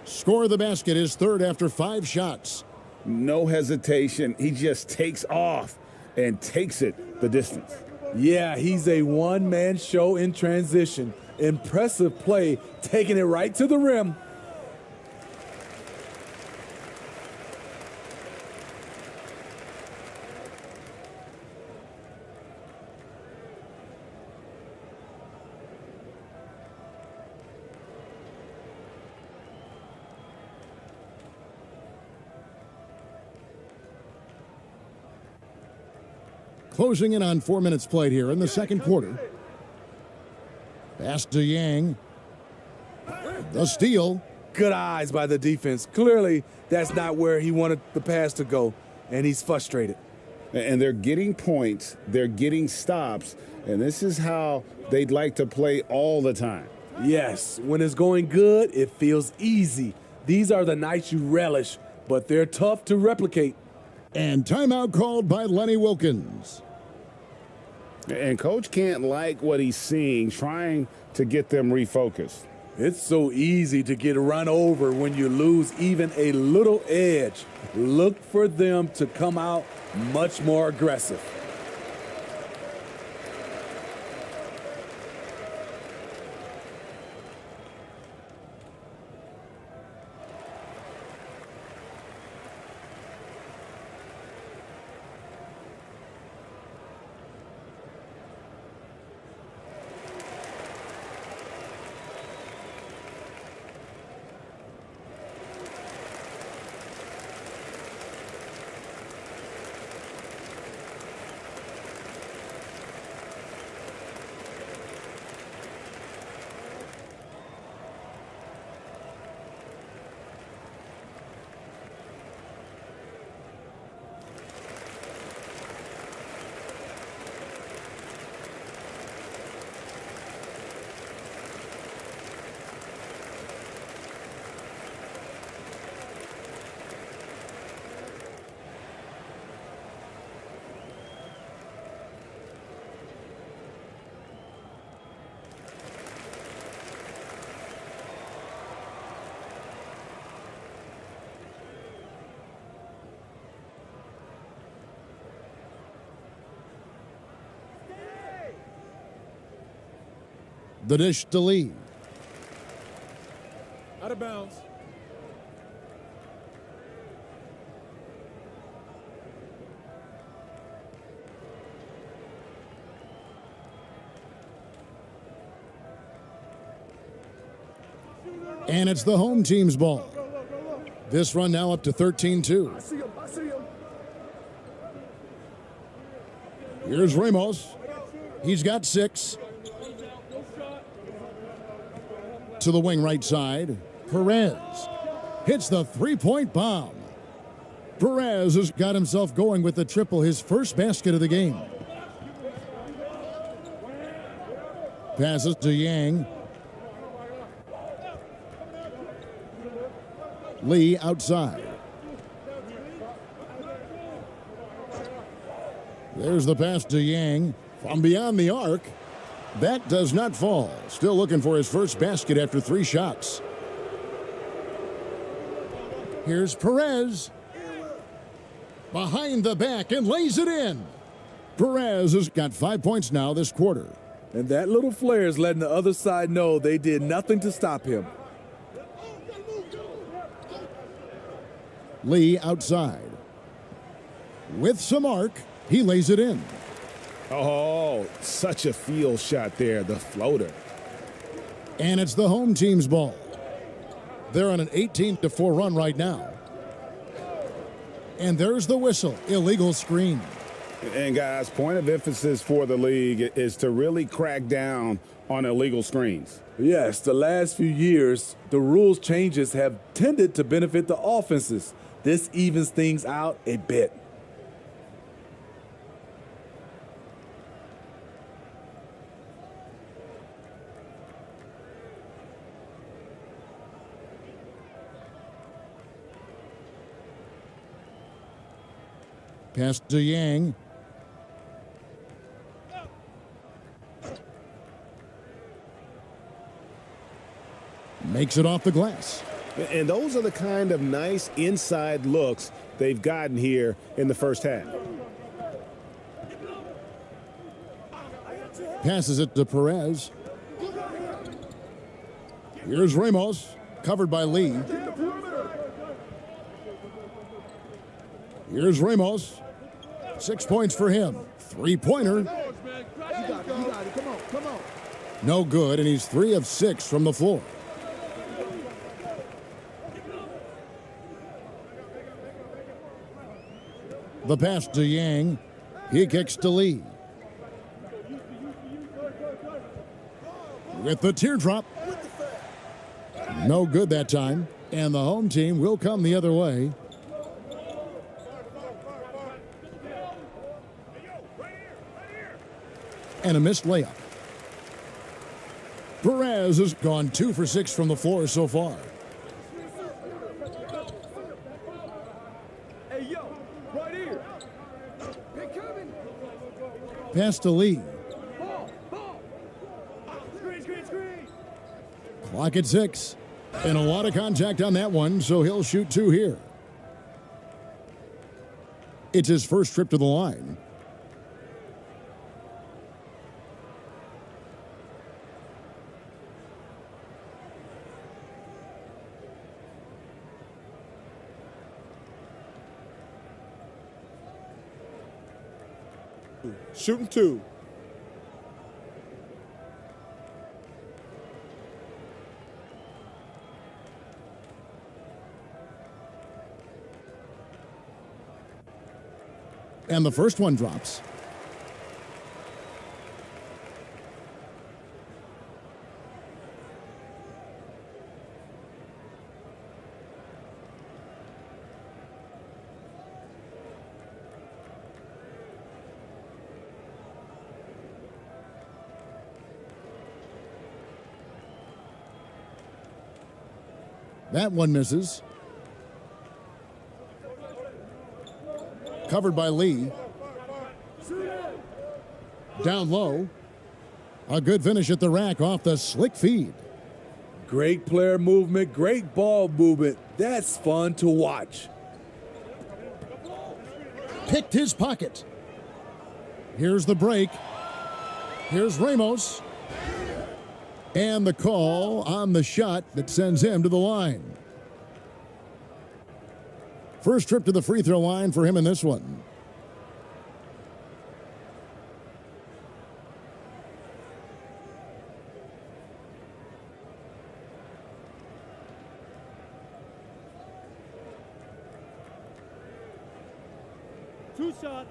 Score the basket, his third after 5 shots. No hesitation. He just takes off and takes it the distance. Yeah, he's a one-man show in transition. Impressive play, taking it right to the rim. Closing in on 4 minutes played here in the second quarter. Pass to Yang. The steal. Good eyes by the defense. Clearly, that's not where he wanted the pass to go, and he's frustrated. And they're getting points, they're getting stops, and this is how they'd like to play all the time. Yes, when it's going good, it feels easy. These are the nights you relish, but they're tough to replicate. And timeout called by Lenny Wilkins. And Coach can't like what he's seeing, trying to get them refocused. It's so easy to get run over when you lose even a little edge. Look for them to come out much more aggressive. The dish to Lee. Out of bounds. And it's the home team's ball. This run now up to 13-2. I see him. Here's Ramos. He's got 6. To the wing right side. Perez hits the three-point bomb. Perez has got himself going with the triple, his first basket of the game. Passes to Yang. Lee outside. There's the pass to Yang from beyond the arc. That does not fall. Still looking for his first basket after 3 shots. Here's Perez. Behind the back and lays it in. Perez has got 5 points now this quarter. And that little flare is letting the other side know they did nothing to stop him. Lee outside. With some arc, he lays it in. Oh, such a field shot there, the floater. And it's the home team's ball. They're on an 18-4 run right now. And there's the whistle, illegal screen. And guys, point of emphasis for the league is to really crack down on illegal screens. Yes, the last few years, the rules changes have tended to benefit the offenses. This evens things out a bit. Pass to Yang. Makes it off the glass. And those are the kind of nice inside looks they've gotten here in the first half. Passes it to Perez. Here's Ramos, covered by Lee. Here's Ramos. 6 points for him. 3-pointer. No good, and he's 3 of 6 from the floor. The pass to Yang. He kicks to Lee. with the teardrop. No good that time, and the home team will come the other way. And a missed layup. Perez has gone 2 for 6 from the floor so far. Hey, yo, right here. Pass to Lee. Screen. Clock at 6. And a lot of contact on that one, so he'll shoot 2 here. It's his first trip to the line. Shooting 2. And the first one drops. That one misses. Covered by Lee. Down low. A good finish at the rack off the slick feed. Great player movement, great ball movement. That's fun to watch. Picked his pocket. Here's the break. Here's Ramos. And the call on the shot that sends him to the line. First trip to the free throw line for him in this one. Two shot.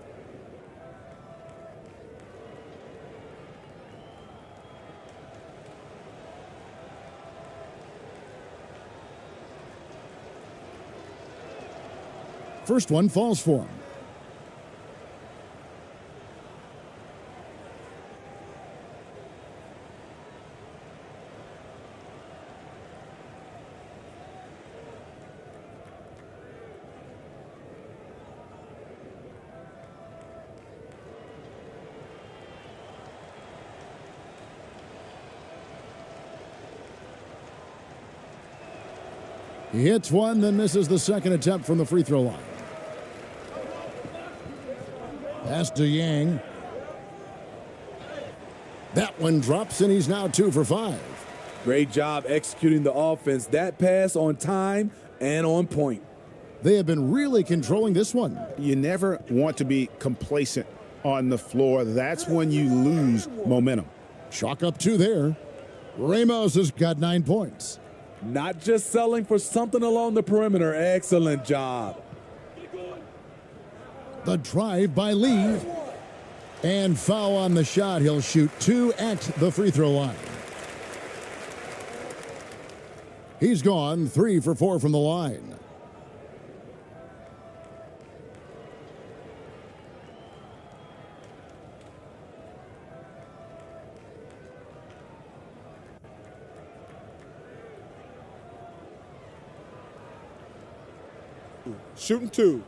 First one falls for him. He hits one, then misses the second attempt from the free throw line. Pass to Yang. That one drops, and he's now 2 for 5. Great job executing the offense. That pass on time and on point. They have been really controlling this one. You never want to be complacent on the floor. That's when you lose momentum. Chalk up 2 there. Ramos has got 9 points. Not just selling for something along the perimeter. Excellent job. The drive by Lee. And foul on the shot. He'll shoot 2 at the free throw line. He's gone 3 for 4 from the line. Shooting 2.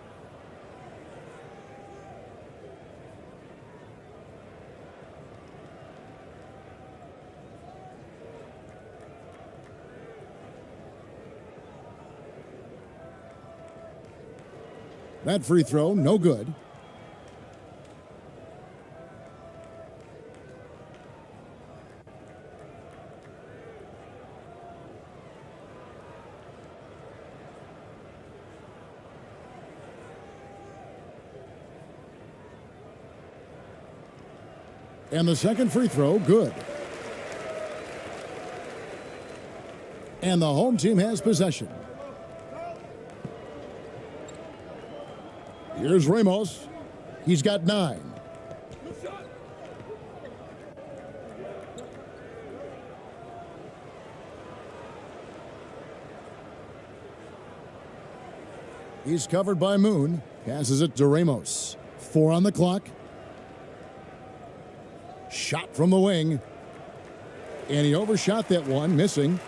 That free throw, no good. And the second free throw, good. And the home team has possession. Here's Ramos. He's got 9. He's covered by Moon. Passes it to Ramos. 4 on the clock. Shot from the wing. And he overshot that one, missing.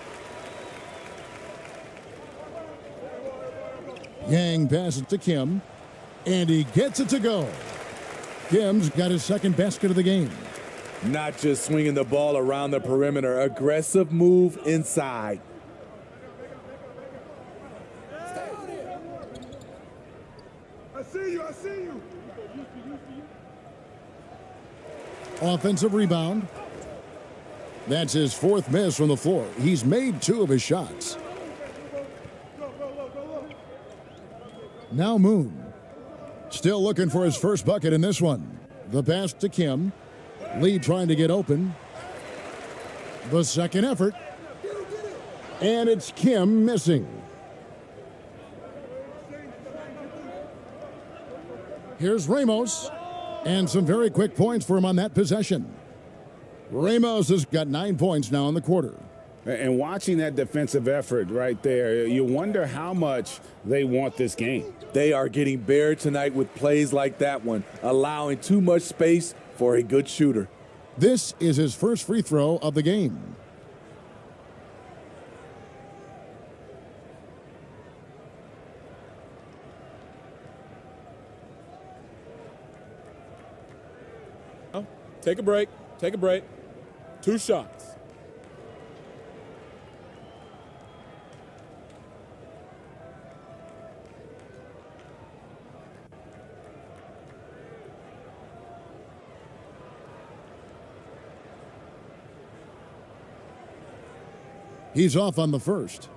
Yang passes to Kim. And he gets it to go. Kim's got his second basket of the game. Not just swinging the ball around the perimeter. Aggressive move inside. I see you. Offensive rebound. That's his 4th miss from the floor. He's made 2 of his shots. Now Moon. Still looking for his first bucket in this one. The pass to Kim. Lee trying to get open. The second effort. And it's Kim missing. Here's Ramos. And some very quick points for him on that possession. Ramos has got 9 points now in the quarter. And watching that defensive effort right there, you wonder how much they want this game. They are getting buried tonight with plays like that one, allowing too much space for a good shooter. This is his first free throw of the game. Take a break. 2 shots. He's off on the first.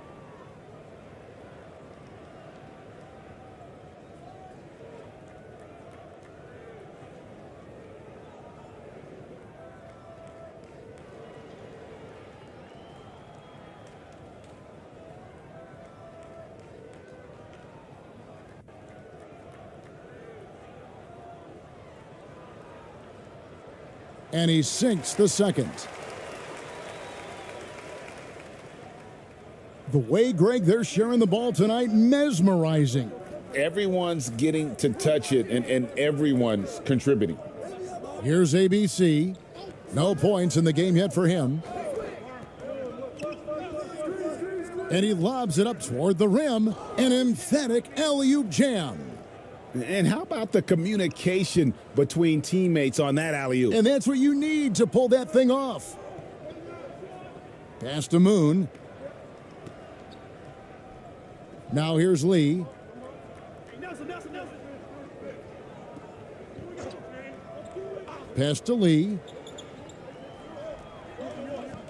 And he sinks the second. The way, Greg, they're sharing the ball tonight, mesmerizing. Everyone's getting to touch it, and everyone's contributing. Here's ABC. No points in the game yet for him. And he lobs it up toward the rim. An emphatic alley-oop jam. And how about the communication between teammates on that alley-oop? And that's what you need to pull that thing off. Pass to Moon. Now here's Lee. Pass to Lee.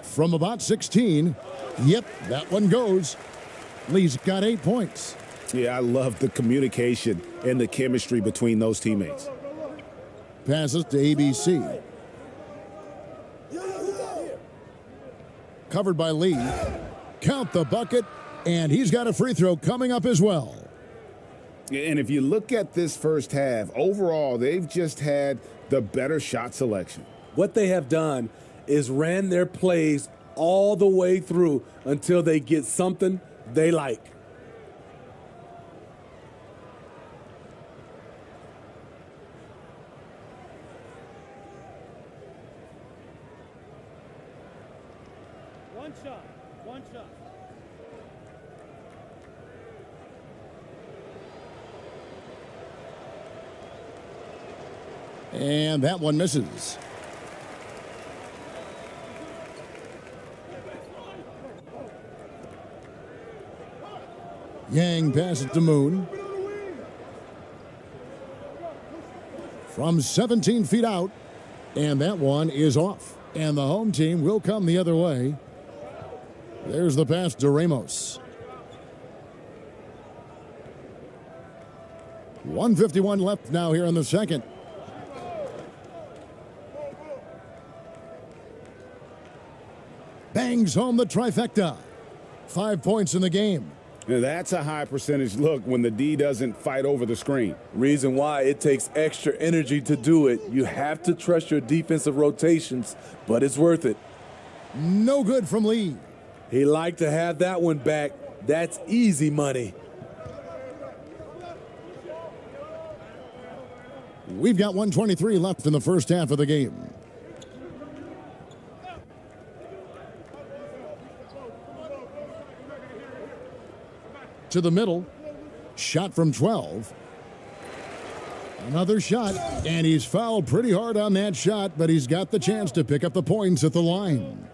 From about 16. Yep, that one goes. Lee's got 8 points. Yeah, I love the communication and the chemistry between those teammates. Passes to ABC. Covered by Lee. Count the bucket, and he's got a free throw coming up as well. And if you look at this first half, overall, they've just had the better shot selection. What they have done is ran their plays all the way through until they get something they like. One shot. And that one misses. Yang passes to Moon. From 17 feet out. And that one is off. And the home team will come the other way. There's the pass to Ramos. 1:51 left now here in the second. Bangs home the trifecta. 5 points in the game. Now that's a high percentage look when the D doesn't fight over the screen. Reason why it takes extra energy to do it. You have to trust your defensive rotations, but it's worth it. No good from Lee. He liked to have that one back. That's easy money. We've got 1:23 left in the first half of the game. To the middle. Shot from 12. Another shot, and he's fouled pretty hard on that shot, but he's got the chance to pick up the points at the line.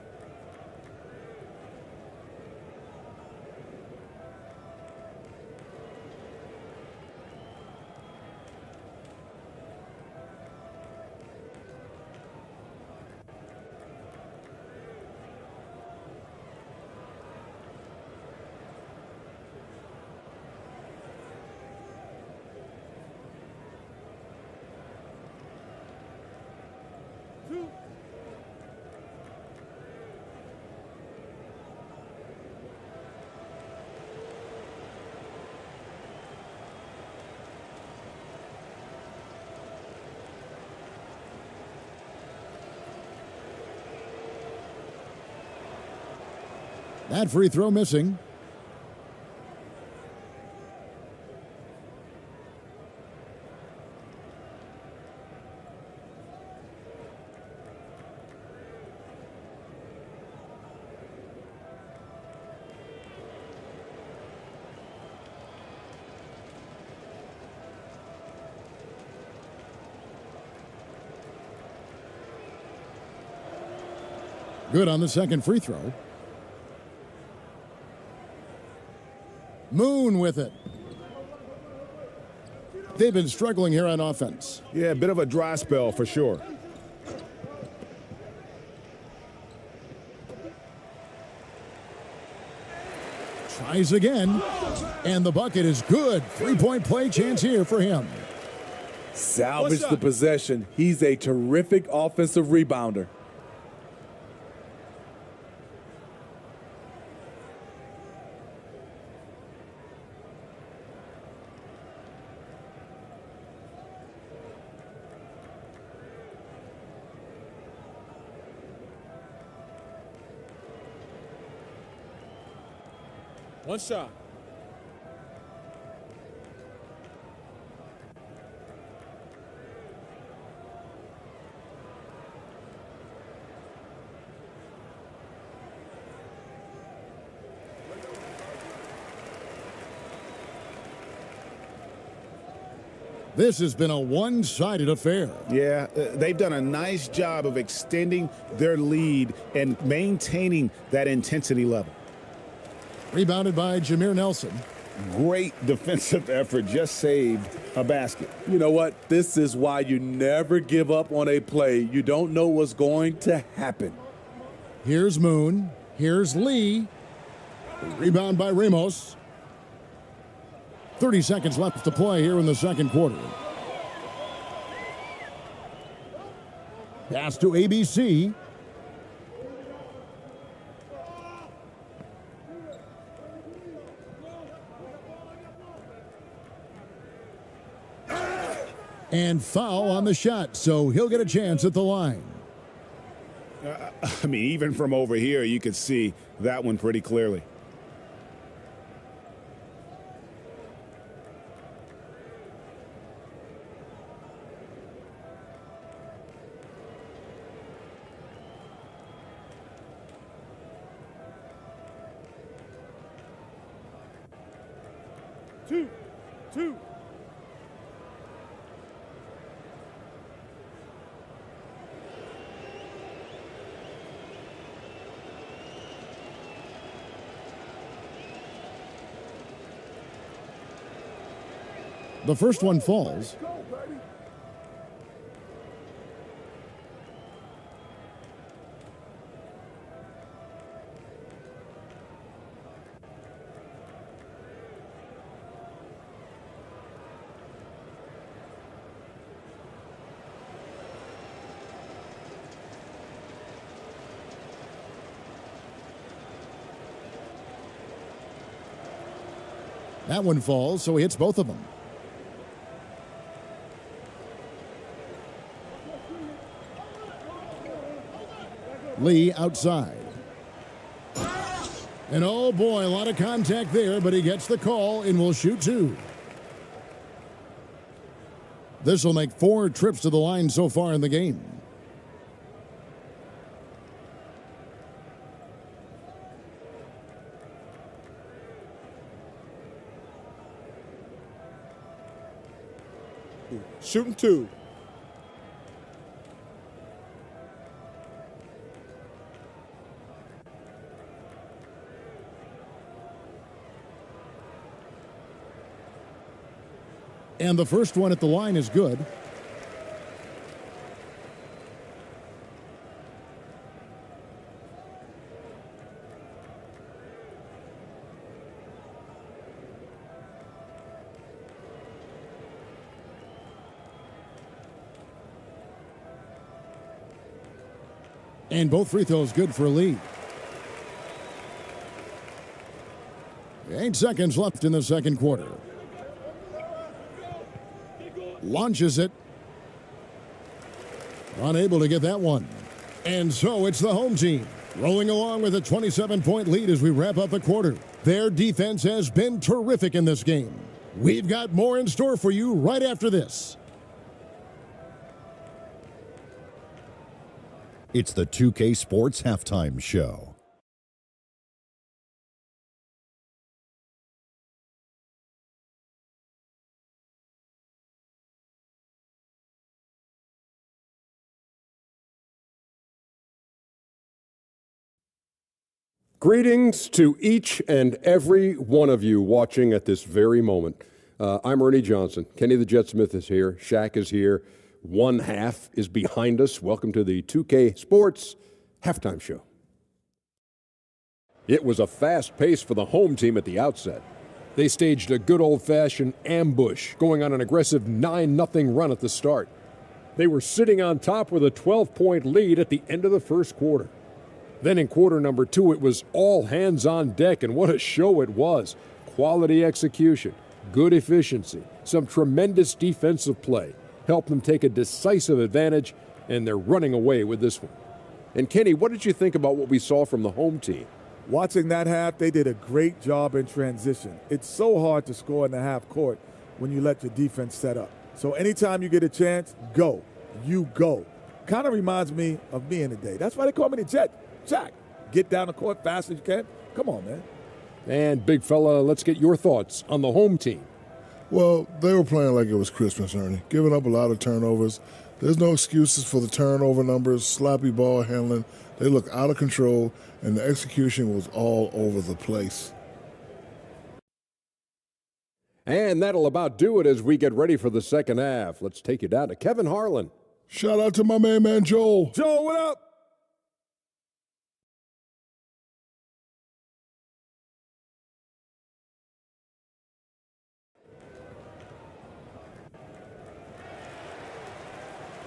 That free throw missing. Good on the second free throw. Moon with it. They've been struggling here on offense. Yeah, a bit of a dry spell for sure. Tries again, and the bucket is good. Three-point play chance here for him. Salvage the possession. He's a terrific offensive rebounder. One shot. This has been a one-sided affair. Yeah, they've done a nice job of extending their lead and maintaining that intensity level. Rebounded by Jameer Nelson. Great defensive effort, just saved a basket. You know what? This is why you never give up on a play. You don't know what's going to happen. Here's Moon. Here's Lee. Rebound by Ramos. 30 seconds left to play here in the second quarter. Pass to ABC. And foul on the shot, so he'll get a chance at the line. I mean, even from over here, you could see that one pretty clearly. Two. The first one falls. That one falls, so he hits both of them. Lee outside. And oh boy, a lot of contact there, but he gets the call and will shoot two. This will make 4 trips to the line so far in the game. Shooting 2. And the first one at the line is good. And both free throws good for Lee. 8 seconds left in the second quarter. Launches it. Unable to get that one. And so it's the home team rolling along with a 27-point lead as we wrap up the quarter. Their defense has been terrific in this game. We've got more in store for you right after this. It's the 2K Sports Halftime Show. Greetings to each and every one of you watching at this very moment. I'm Ernie Johnson. Kenny the Jet Smith is here. Shaq is here. One half is behind us. Welcome to the 2K Sports Halftime Show. It was a fast pace for the home team at the outset. They staged a good old-fashioned ambush, going on an aggressive 9-0 run at the start. They were sitting on top with a 12-point lead at the end of the first quarter. Then in quarter number 2, it was all hands on deck, and what a show it was. Quality execution, good efficiency, some tremendous defensive play helped them take a decisive advantage, and they're running away with this one. And Kenny, what did you think about what we saw from the home team? Watching that half, they did a great job in transition. It's so hard to score in the half court when you let your defense set up. So anytime you get a chance, go. You go. Kind of reminds me of me in the day. That's why they call me the Jet. Jack, get down the court fast as you can. Come on, man. And big fella, let's get your thoughts on the home team. Well, they were playing like it was Christmas, Ernie, giving up a lot of turnovers. There's no excuses for the turnover numbers, sloppy ball handling. They look out of control, and the execution was all over the place. And that'll about do it as we get ready for the second half. Let's take you down to Kevin Harlan. Shout out to my main man, Joel. Joel, what up?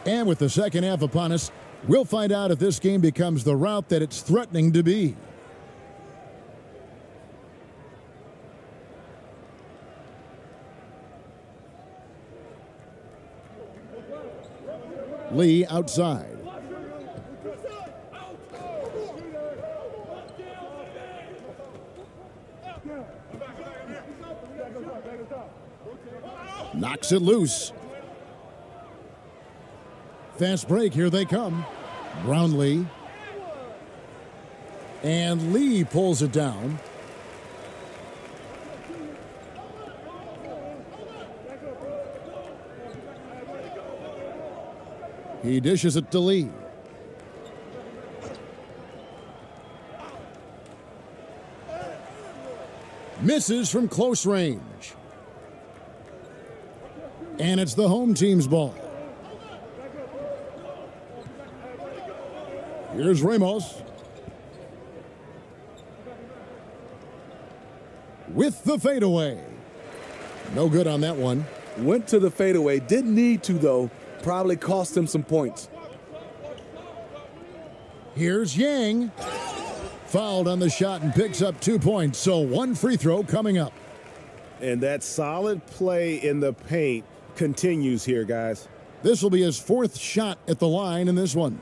And with the second half upon us, we'll find out if this game becomes the route that it's threatening to be. Lee outside. Knocks it loose. Fast break, here they come. Brownlee. And Lee pulls it down. He dishes it to Lee. Misses from close range. And it's the home team's ball. Here's Ramos. With the fadeaway. No good on that one. Went to the fadeaway. Didn't need to, though. Probably cost him some points. Here's Yang. Fouled on the shot and picks up 2 points. So 1 free throw coming up. And that solid play in the paint continues here, guys. This will be his 4th shot at the line in this one.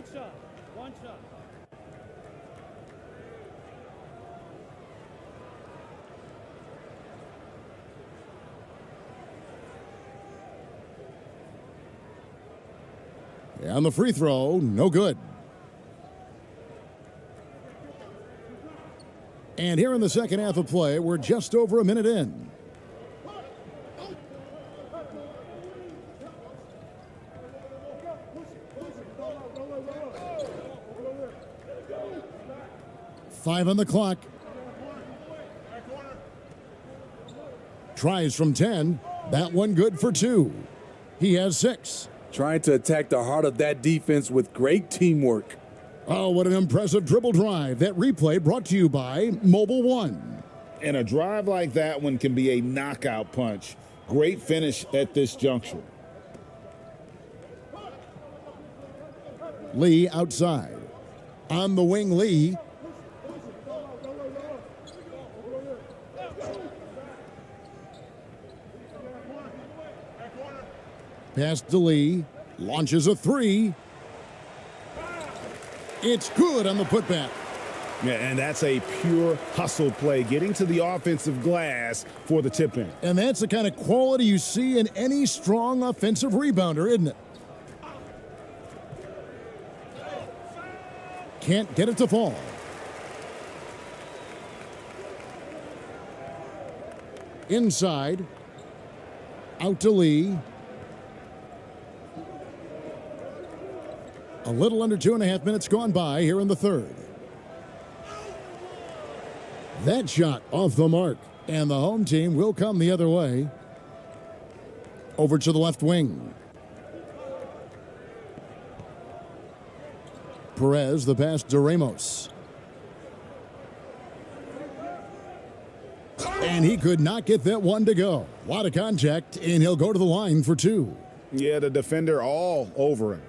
One shot. One shot. And the free throw, no good. And here in the second half of play, we're just over a minute in. Five on the clock. Tries from 10. That one good for 2. He has 6. Trying to attack the heart of that defense with great teamwork. Oh, what an impressive dribble drive. That replay brought to you by Mobile One. And a drive like that one can be a knockout punch. Great finish at this juncture. Lee outside. On the wing, Lee. Pass to Lee. Launches a 3. It's good on the putback. Yeah, and that's a pure hustle play, getting to the offensive glass for the tip-in. And that's the kind of quality you see in any strong offensive rebounder, isn't it? Can't get it to fall. Inside. Out to Lee. A little under 2.5 minutes gone by here in the third. That shot off the mark, and the home team will come the other way. Over to the left wing. Perez, the pass to Ramos. And he could not get that one to go. A lot of contact, and he'll go to the line for 2. Yeah, the defender all over him.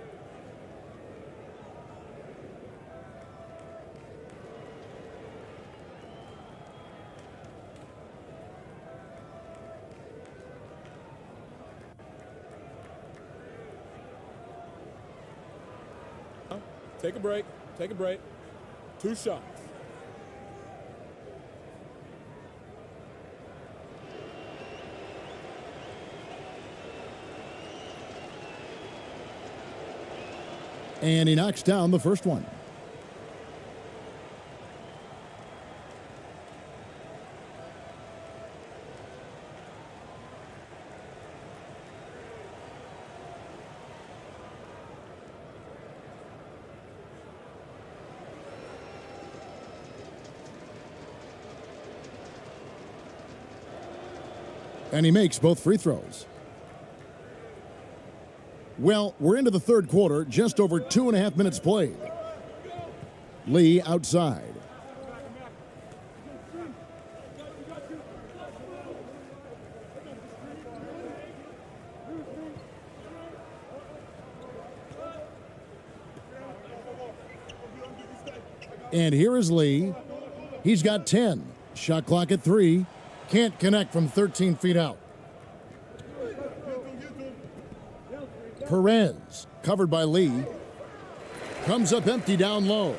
Take a break. Take a break. 2 shots. And he knocks down the first one. And he makes both free throws. Well, we're into the third quarter, just over 2.5 minutes played. Lee outside. And here is Lee. He's got 10. Shot clock at 3. Can't connect from 13 feet out. Perez, covered by Lee. Comes up empty down low.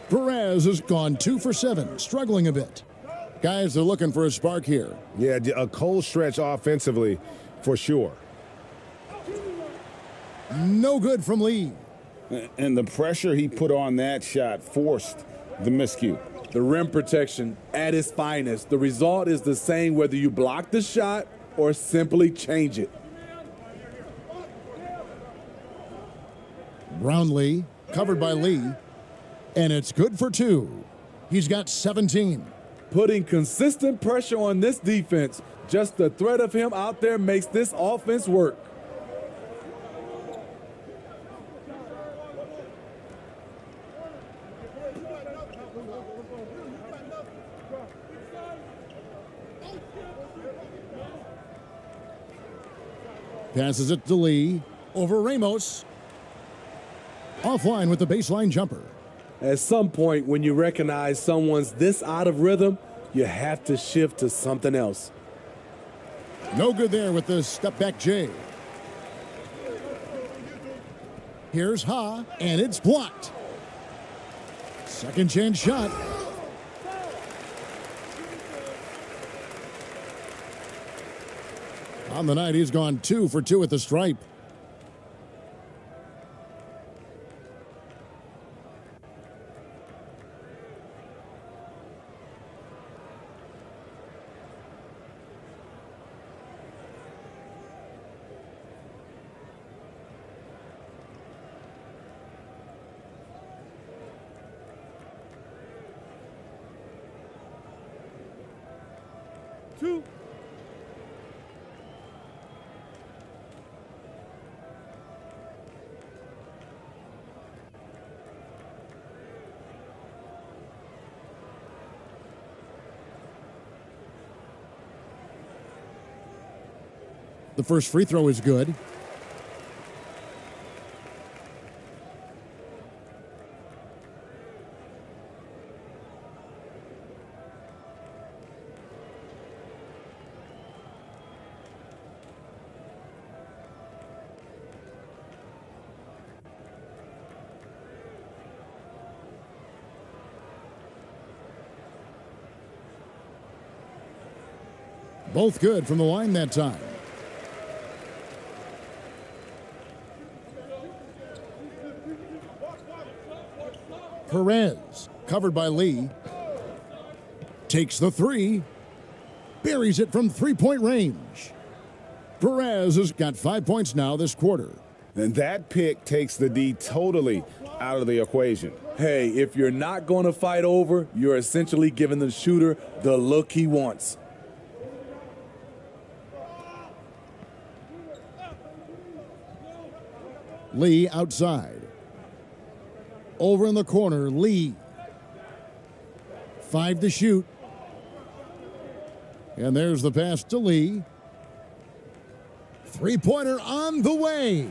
Perez has gone 2 for 7, struggling a bit. Guys are looking for a spark here. Yeah, a cold stretch offensively, for sure. No good from Lee. And the pressure he put on that shot forced the miscue. The rim protection at its finest. The result is the same whether you block the shot or simply change it. Brownlee, covered by Lee. And it's good for 2. He's got 17. Putting consistent pressure on this defense. Just the threat of him out there makes this offense work. Passes it to Lee. Over Ramos. Offline with the baseline jumper. At some point, when you recognize someone's this out of rhythm, you have to shift to something else. No good there with the step back J. Here's Ha, and it's blocked. Second chance shot. On the night, he's gone 2 for 2 at the stripe. Two. The first free throw is good. Both good from the line that time. Perez, covered by Lee, takes the three, buries it from three-point range. Perez has got 5 points now this quarter. And that pick takes the D totally out of the equation. Hey, if you're not going to fight over, you're essentially giving the shooter the look he wants. Lee outside. Over in the corner, Lee. 5 to shoot. And there's the pass to Lee. Three-pointer on the way.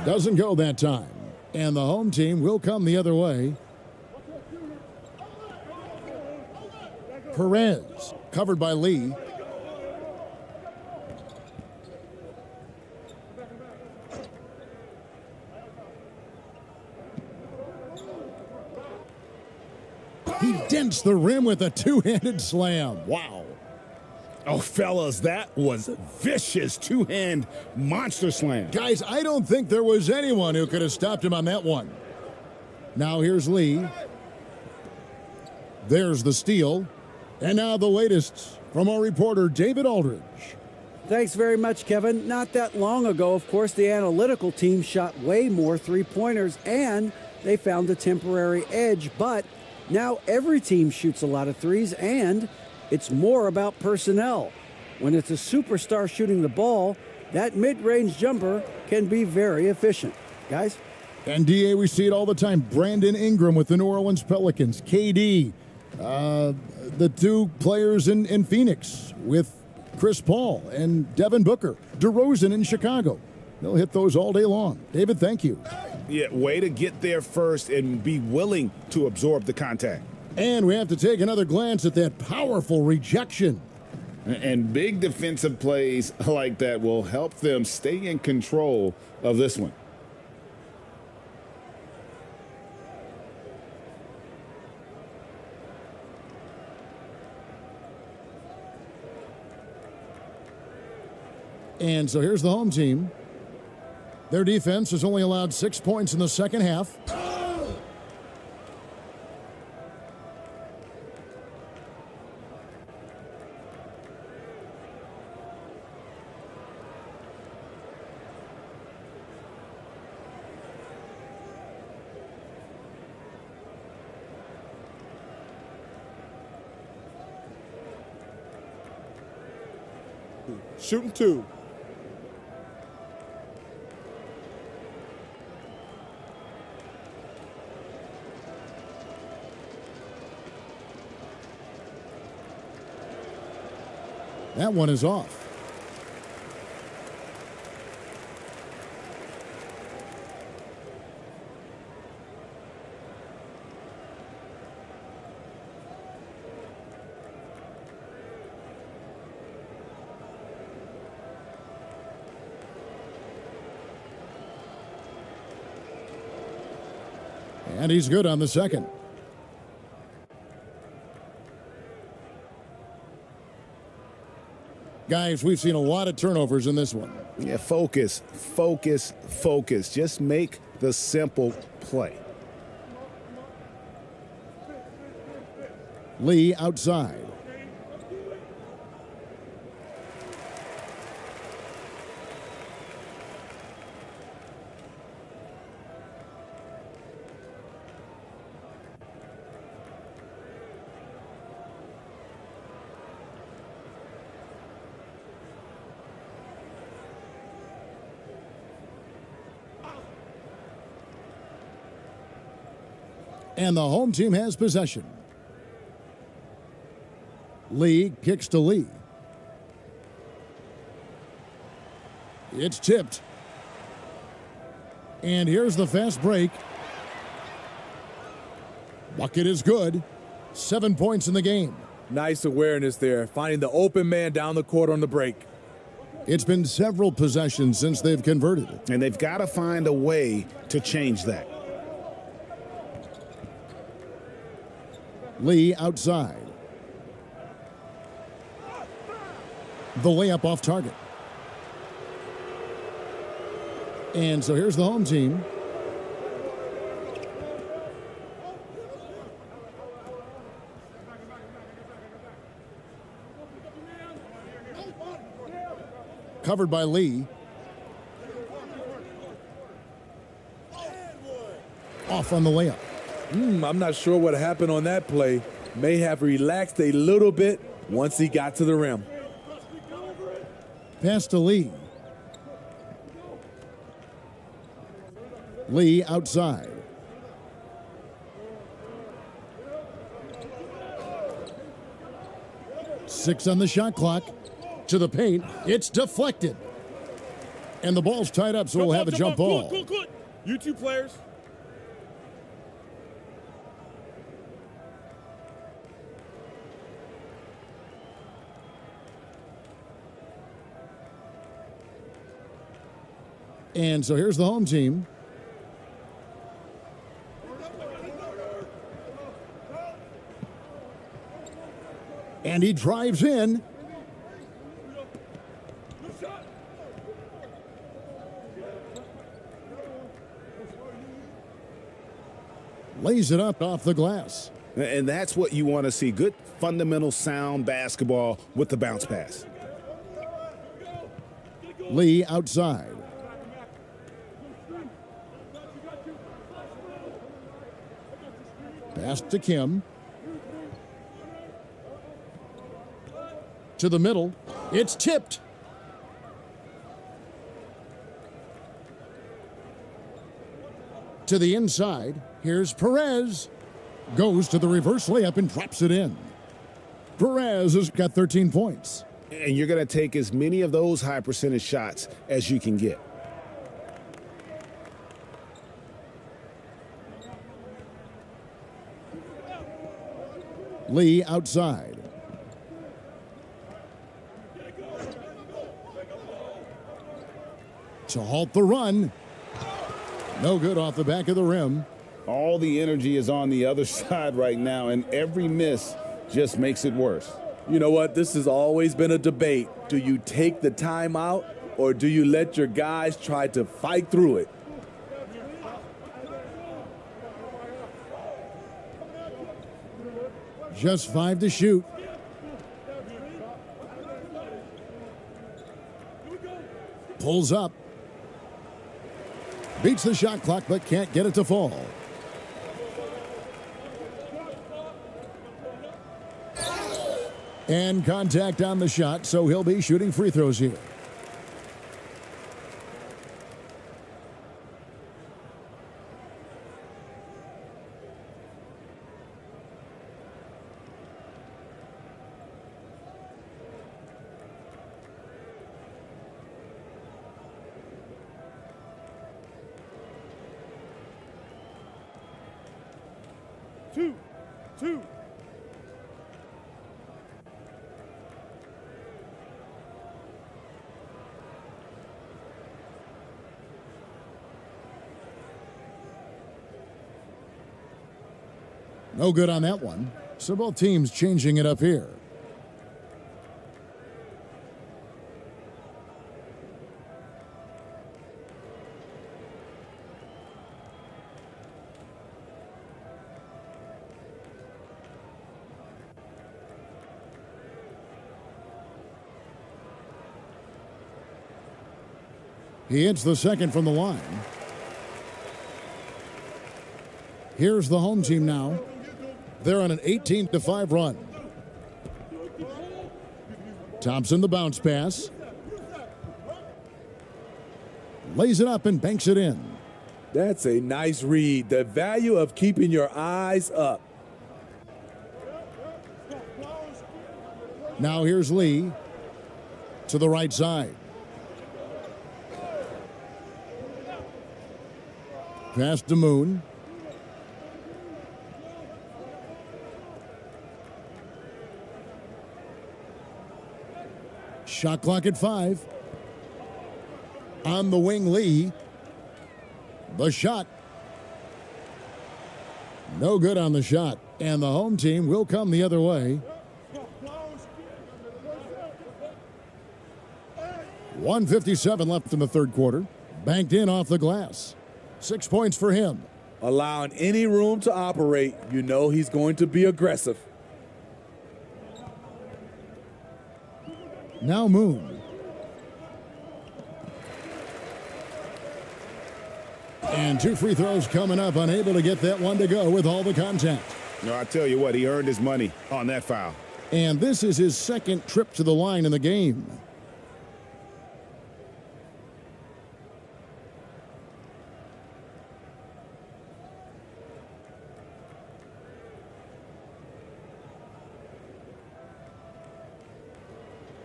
Doesn't go that time. And the home team will come the other way. Perez, covered by Lee. He dents the rim with a two-handed slam. Wow. Oh, fellas, that was a vicious two-hand monster slam. Guys, I don't think there was anyone who could have stopped him on that one. Now here's Lee. There's the steal. And now the latest from our reporter, David Aldridge. Thanks very much, Kevin. Not that long ago, of course, the analytical team shot way more three-pointers, and they found a temporary edge. But now every team shoots a lot of threes, and it's more about personnel. When it's a superstar shooting the ball, that mid-range jumper can be very efficient. Guys? And DA, we see it all the time. Brandon Ingram with the New Orleans Pelicans. KD, the two players in Phoenix with Chris Paul and Devin Booker. DeRozan in Chicago. They'll hit those all day long. David, thank you. Yeah, way to get there first and be willing to absorb the contact. And we have to take another glance at that powerful rejection. And big defensive plays like that will help them stay in control of this one. And so here's the home team. Their defense has only allowed 6 points in the second half. Shooting two. That one is off. And he's good on the second. Guys, we've seen a lot of turnovers in this one. Yeah, focus. Just make the simple play. Lee outside. And the home team has possession. Lee kicks to Lee. It's tipped. And here's the fast break. Bucket is good. 7 points in the game. Nice awareness there, finding the open man down the court on the break. It's been several possessions since they've converted. And they've got to find a way to change that. Lee outside. The layup off target. And so here's the home team. Covered by Lee. Off on the layup. I'm not sure what happened on that play. May have relaxed a little bit once he got to the rim. Pass to Lee. Lee outside. Six on the shot clock. To the paint. It's deflected. And the ball's tied up, so we'll have a jump ball. Cool. You two players. And so here's the home team. And he drives in. Lays it up off the glass. And that's what you want to see. Good, fundamental, sound basketball with the bounce pass. Lee outside. Pass to Kim. To the middle. It's tipped. To the inside. Here's Perez. Goes to the reverse layup and drops it in. Perez has got 13 points. And you're going to take as many of those high percentage shots as you can get. Lee outside. To halt the run. No good off the back of the rim. All the energy is on the other side right now, and every miss just makes it worse. You know what? This has always been a debate. Do you take the timeout or do you let your guys try to fight through it? Just 5 to shoot. Pulls up. Beats the shot clock, but can't get it to fall. And contact on the shot, so he'll be shooting free throws here. Two. No good on that one. So both teams changing it up here. He hits the second from the line. Here's the home team now. They're on an 18-5 run. Thompson, the bounce pass. Lays it up and banks it in. That's a nice read. The value of keeping your eyes up. Now here's Lee to the right side. Pass to Moon. Shot clock at 5. On the wing, Lee. The shot. No good on the shot. And the home team will come the other way. 1:57 left in the third quarter. Banked in off the glass. 6 points for him. Allowing any room to operate, you know he's going to be aggressive. Now Moon. And 2 free throws coming up, unable to get that one to go with all the contact. No, I tell you what, he earned his money on that foul. And this is his second trip to the line in the game.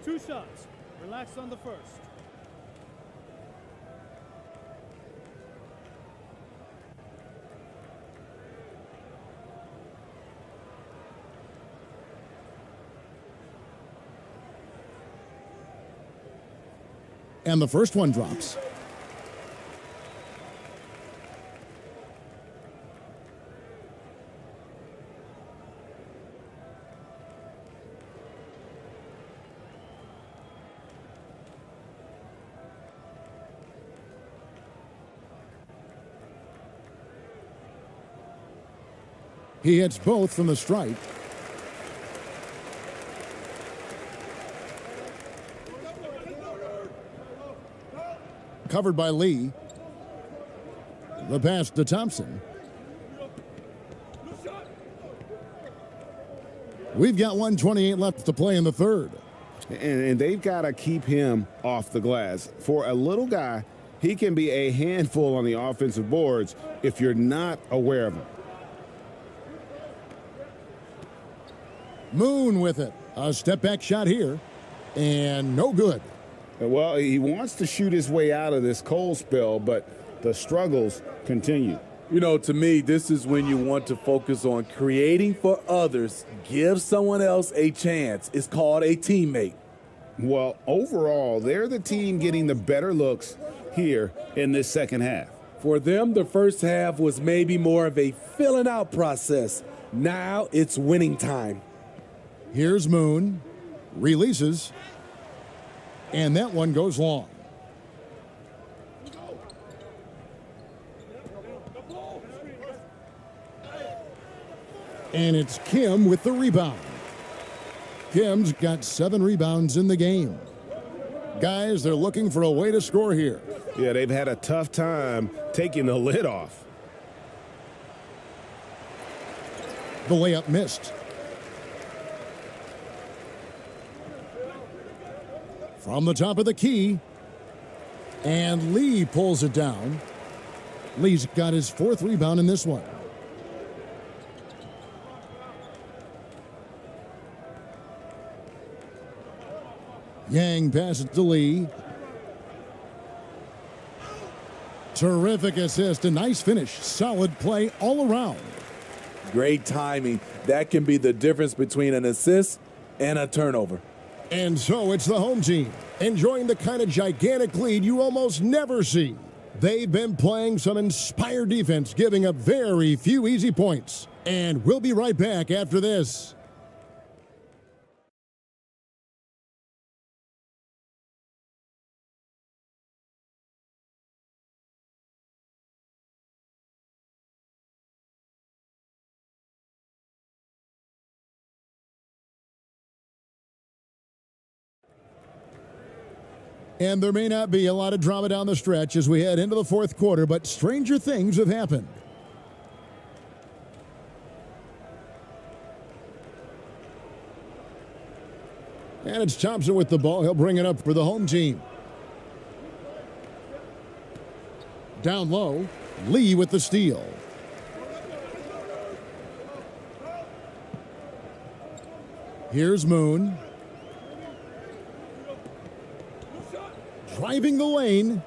Two shots. Relax on the first. And the first one drops. He hits both from the stripe. Covered by Lee. The pass to Thompson. We've got 1:28 left to play in the third. And they've got to keep him off the glass. For a little guy, he can be a handful on the offensive boards if you're not aware of him. Moon with it. A step back shot here. And no good. Well, he wants to shoot his way out of this cold spell, but the struggles continue. You know, to me, this is when you want to focus on creating for others. Give someone else a chance. It's called a teammate. Well, overall, they're the team getting the better looks here in this second half. For them, the first half was maybe more of a filling out process. Now it's winning time. Here's Moon. Releases. And that one goes long. And it's Kim with the rebound. Kim's got 7 rebounds in the game. Guys, they're looking for a way to score here. Yeah, they've had a tough time taking the lid off. The layup missed. From the top of the key. And Lee pulls it down. Lee's got his 4th rebound in this one. Yang passes to Lee. Terrific assist, a nice finish. Solid play all around. Great timing. That can be the difference between an assist and a turnover. And so it's the home team, enjoying the kind of gigantic lead you almost never see. They've been playing some inspired defense, giving up very few easy points. And we'll be right back after this. And there may not be a lot of drama down the stretch as we head into the fourth quarter, but stranger things have happened. And it's Thompson with the ball. He'll bring it up for the home team. Down low, Lee with the steal. Here's Moon. Driving the lane.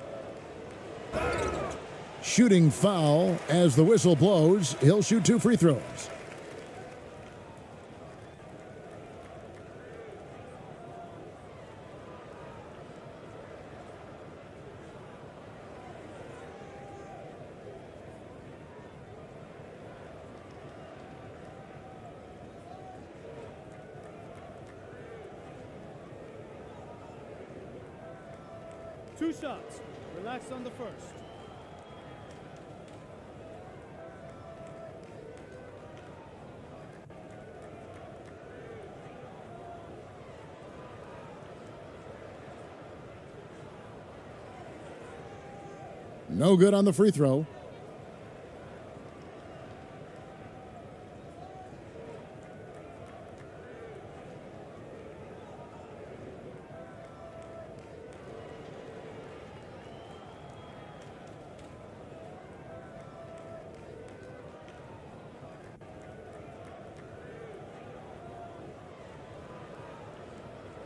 Shooting foul as the whistle blows. He'll shoot 2 free throws. Two shots. Relax on the first. No good on the free throw.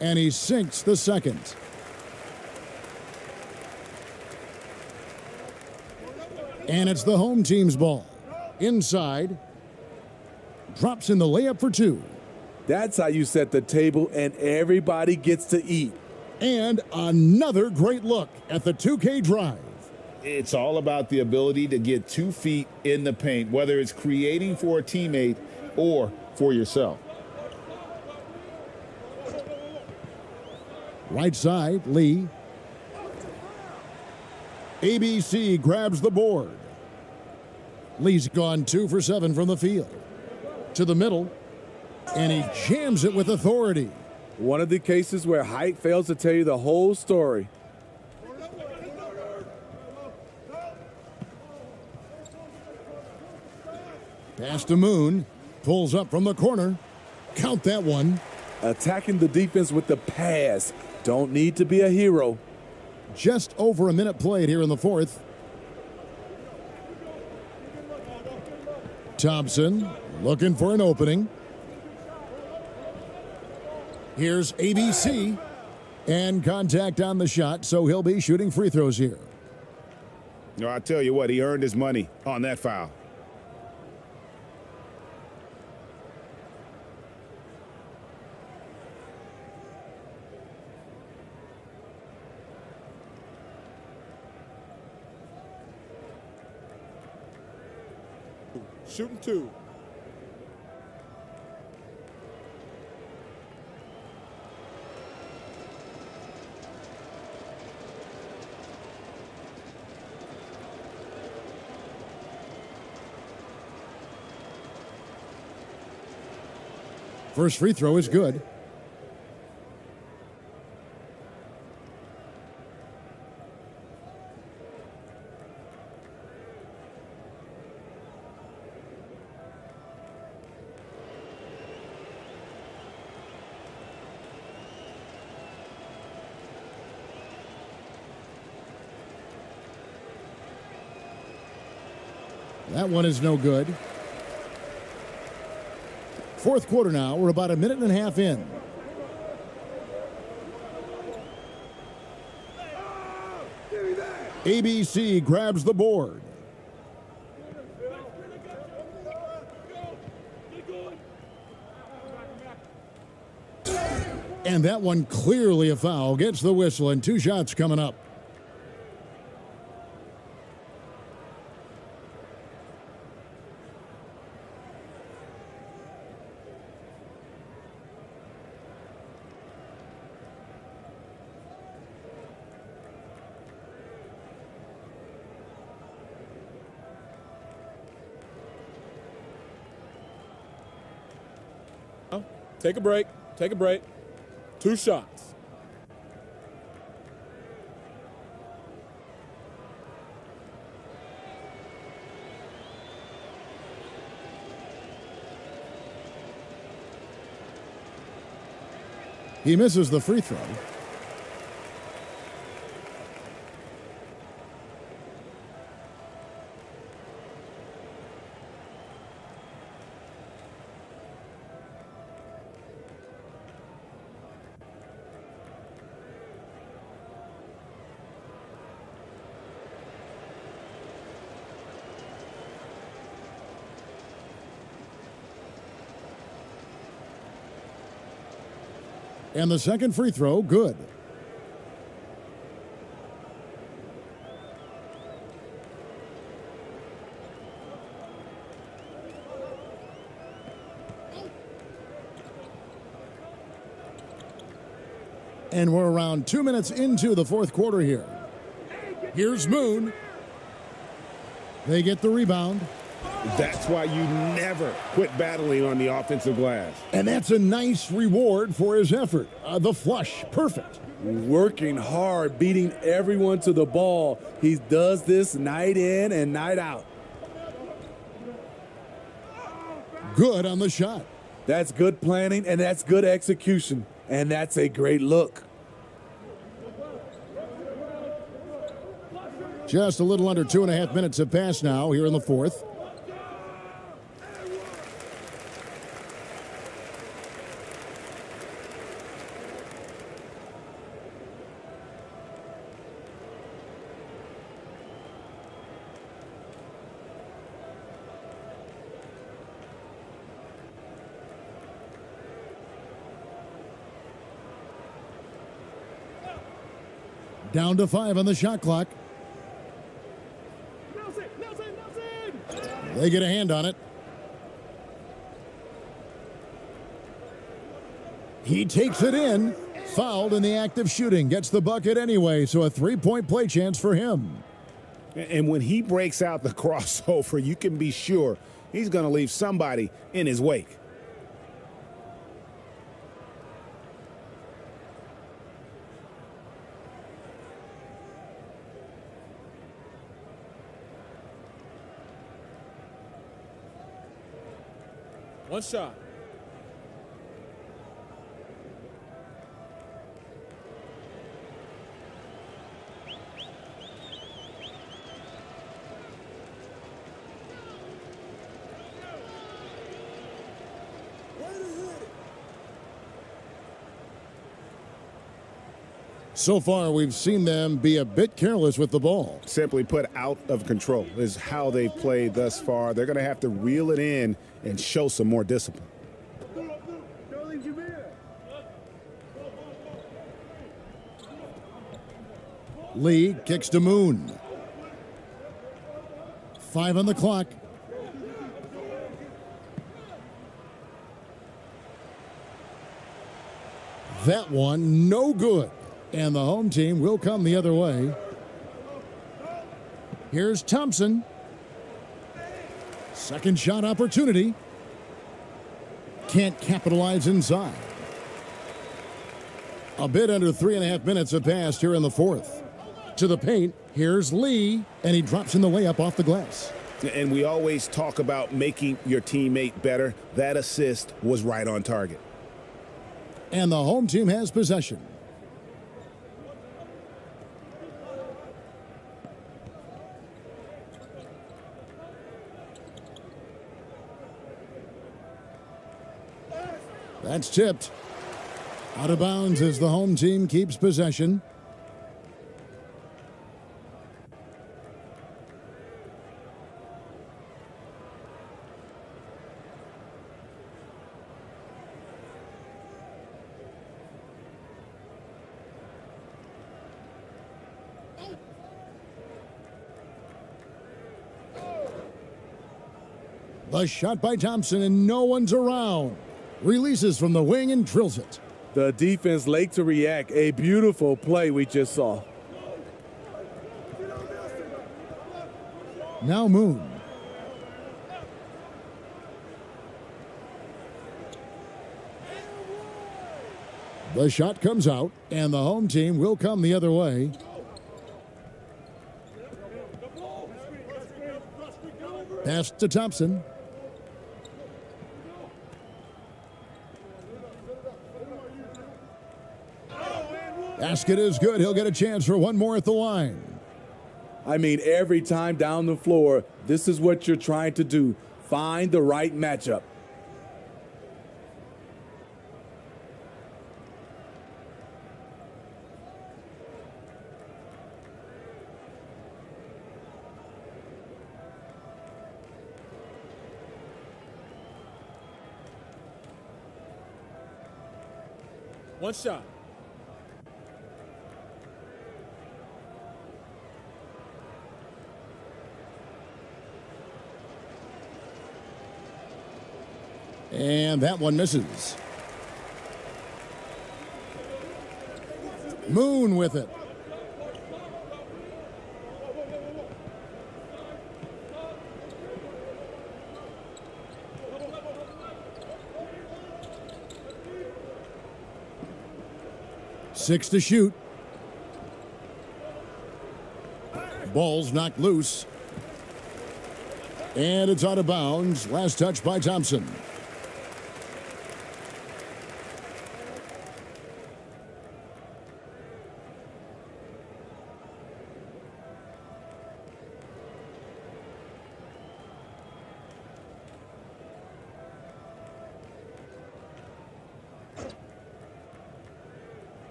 And he sinks the second. And it's the home team's ball. Inside. Drops in the layup for 2. That's how you set the table and everybody gets to eat. And another great look at the 2K drive. It's all about the ability to get 2 feet in the paint, whether it's creating for a teammate or for yourself. Right side, Lee. ABC grabs the board. Lee's gone 2 for 7 from the field. To the middle, and he jams it with authority. One of the cases where height fails to tell you the whole story. Pass to Moon. Pulls up from the corner. Count that one. Attacking the defense with the pass. Don't need to be a hero. Just over a minute played here in the fourth. Thompson looking for an opening. Here's ABC. And contact on the shot, so he'll be shooting free throws here. No, I tell you what, he earned his money on that foul. Shooting 2. First free throw is good. That one is no good. Fourth quarter now. We're about a minute and a half in. ABC grabs the board. And that one clearly a foul. Gets the whistle and 2 shots coming up. Take a break. Take a break. 2 shots. He misses the free throw. And the second free throw, good. And we're around 2 minutes into the fourth quarter here. Here's Moon. They get the rebound. That's why you never quit battling on the offensive glass. And that's a nice reward for his effort. The flush, perfect. Working hard, beating everyone to the ball. He does this night in and night out. Good on the shot. That's good planning, and that's good execution. And that's a great look. Just a little under 2.5 minutes have passed now here in the fourth. Down to 5 on the shot clock. They get a hand on it. He takes it in. Fouled in the act of shooting. Gets the bucket anyway, so a 3-point play chance for him. And when he breaks out the crossover, you can be sure he's going to leave somebody in his wake. One shot. So far, we've seen them be a bit careless with the ball. Simply put, out of control is how they've played thus far. They're going to have to reel it in and show some more discipline. Lee kicks to Moon. 5 on the clock. That one, no good. And the home team will come the other way. Here's Thompson. Second shot opportunity. Can't capitalize inside. A bit under 3.5 minutes have passed here in the fourth. To the paint, here's Lee, and he drops in the layup off the glass. And we always talk about making your teammate better. That assist was right on target. And the home team has possession. That's tipped. Out of bounds as the home team keeps possession. The shot by Thompson, and no one's around. Releases from the wing and drills it. The defense late to react. A beautiful play we just saw. Now Moon. The shot comes out, and the home team will come the other way. Pass to Thompson. Basket is good. He'll get a chance for one more at the line. I mean, every time down the floor, this is what you're trying to do. Find the right matchup. One shot. And that one misses. Moon with it. Six to shoot. Ball's knocked loose. And it's out of bounds. Last touch by Thompson.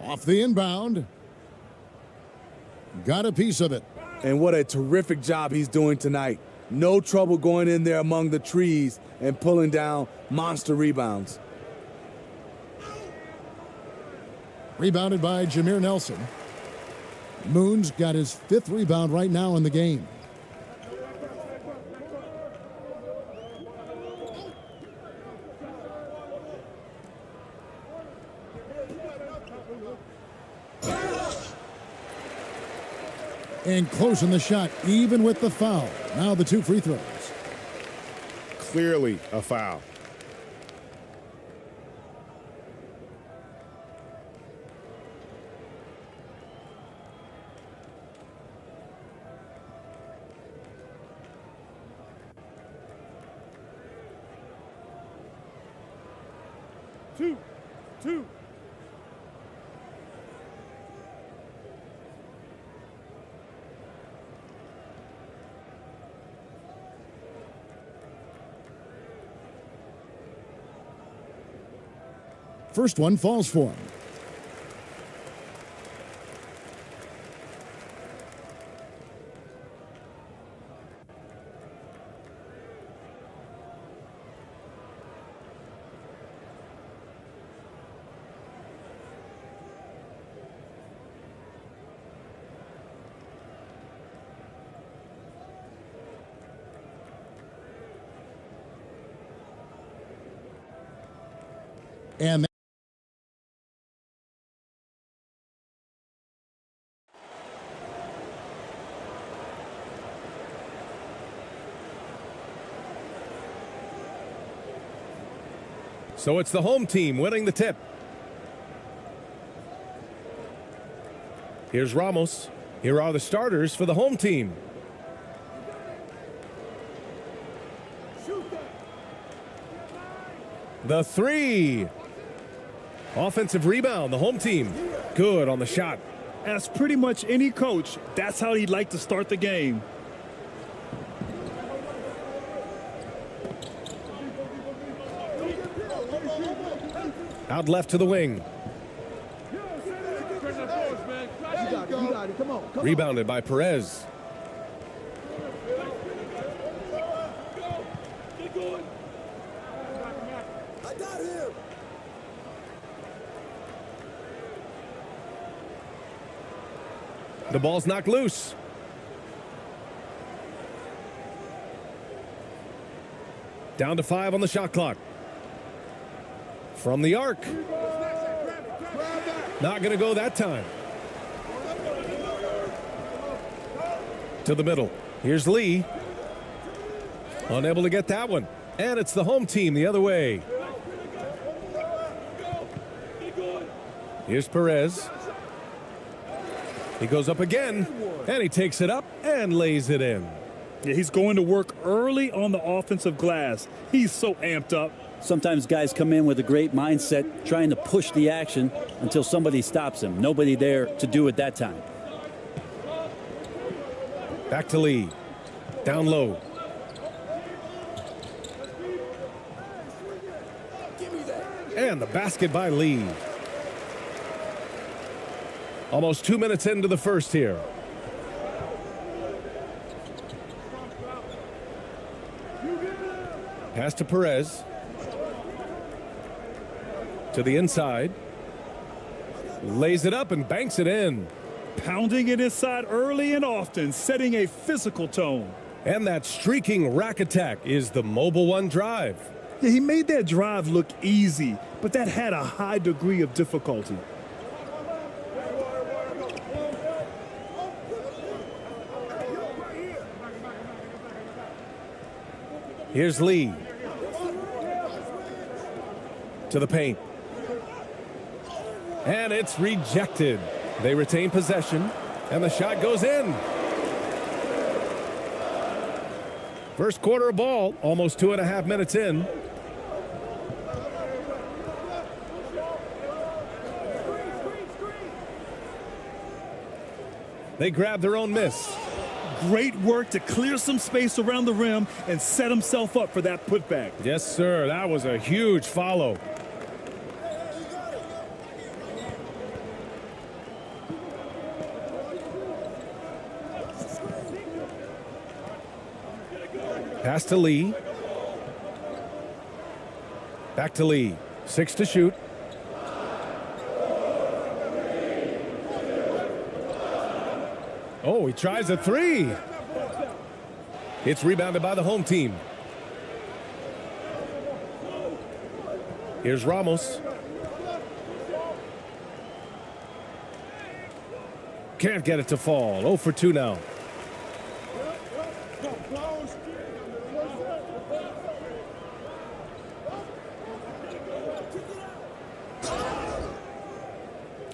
Off the inbound. Got a piece of it. And what a terrific job he's doing tonight. No trouble going in there among the trees and pulling down monster rebounds. Rebounded by Jameer Nelson. Moon's got his 5th rebound right now in the game. And closing the shot, even with the foul. Now the 2 free throws. Clearly a foul. Two. First one falls for him. And So it's the home team winning the tip. Here's Ramos. Here are the starters for the home team. The 3. Offensive rebound, the home team. Good on the shot. As pretty much any coach, that's how he'd like to start the game. Out left to the wing. Rebounded by Perez. I got him. The ball's knocked loose. Down to 5 on the shot clock. From the arc. Not going to go that time. To the middle. Here's Lee. Unable to get that one. And it's the home team the other way. Here's Perez. He goes up again, and he takes it up and lays it in. Yeah, he's going to work early on the offensive glass. He's so amped up. Sometimes guys come in with a great mindset, trying to push the action until somebody stops him. Nobody there to do it that time. Back to Lee. Down low. And the basket by Lee. Almost 2 minutes into the first here. Pass to Perez. To the inside. Lays it up and banks it in. Pounding it inside early and often, setting a physical tone. And that streaking rack attack is the Mobile One drive. Yeah, he made that drive look easy, but that had a high degree of difficulty. Here's Lee. To the paint. And it's rejected. They retain possession, and the shot goes in. First quarter of ball, almost 2.5 minutes in. They grab their own miss. Great work to clear some space around the rim and set himself up for that putback. Yes, sir. That was a huge follow. Pass to Lee. Back to Lee. 6 to shoot. Oh, he tries a 3. It's rebounded by the home team. Here's Ramos. Can't get it to fall. 0 for 2 now.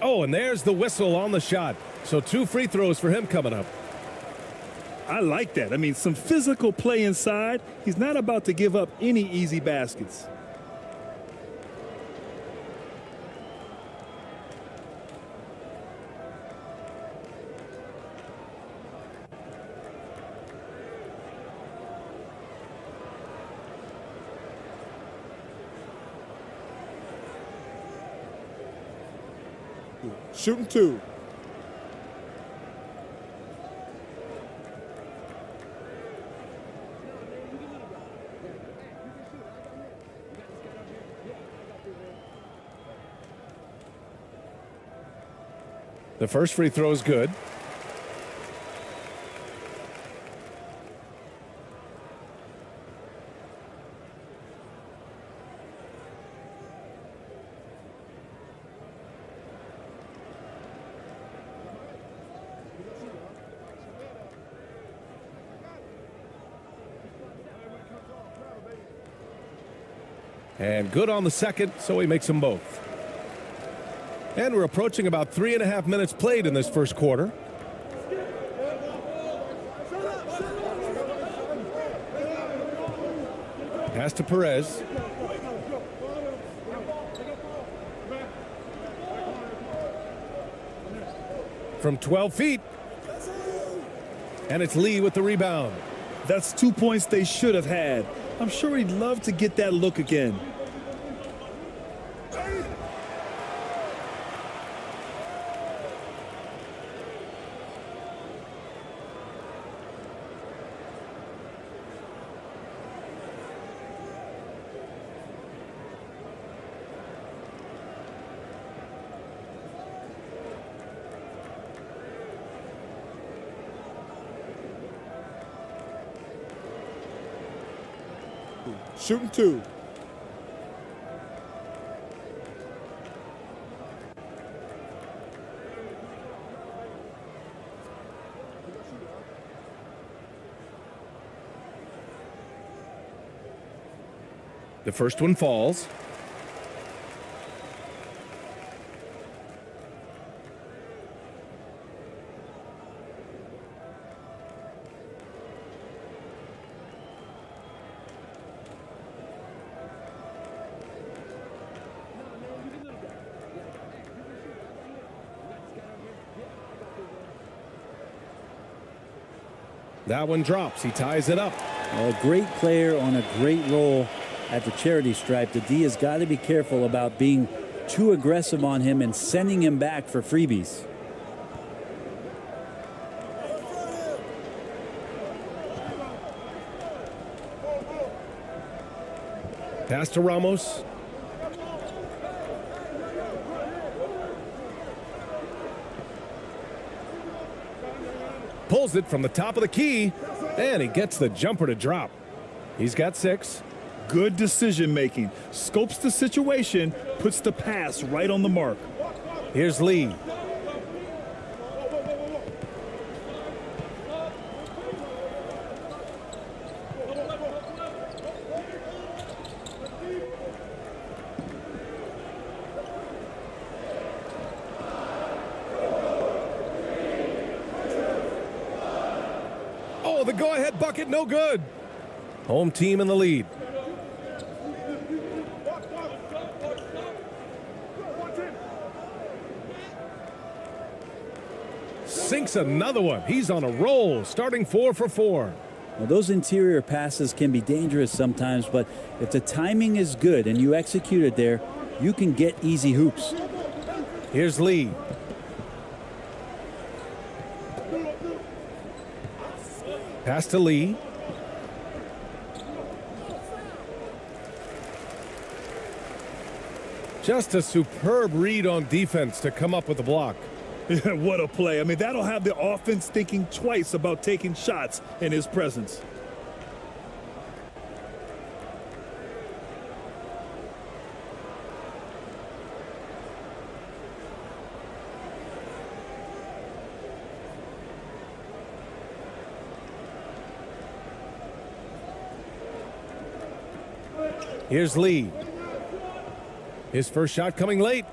Oh, and there's the whistle on the shot. So 2 free throws for him coming up. I like that. I mean, some physical play inside. He's not about to give up any easy baskets. Shooting 2. The first free throw is good. And good on the second, so he makes them both. And we're approaching about 3.5 minutes played in this first quarter. Pass to Perez. From 12 feet. And it's Lee with the rebound. That's 2 points they should have had. I'm sure he'd love to get that look again. Shooting 2. The first one falls. That one drops. He ties it up. A great player on a great roll at the charity stripe. The D has got to be careful about being too aggressive on him and sending him back for freebies. Pass to Ramos. Pulls it from the top of the key, and he gets the jumper to drop. He's got 6. Good decision making. Scopes the situation, puts the pass right on the mark. Here's Lee. Oh, the go-ahead bucket, no good. Home team in the lead. Sinks another one. He's on a roll, starting 4 for 4. Well, those interior passes can be dangerous sometimes, but if the timing is good and you execute it there, you can get easy hoops. Here's Lee. Pass to Lee. Just a superb read on defense to come up with the block. What a play. I mean, that'll have the offense thinking twice about taking shots in his presence. Here's Lee. His first shot coming late.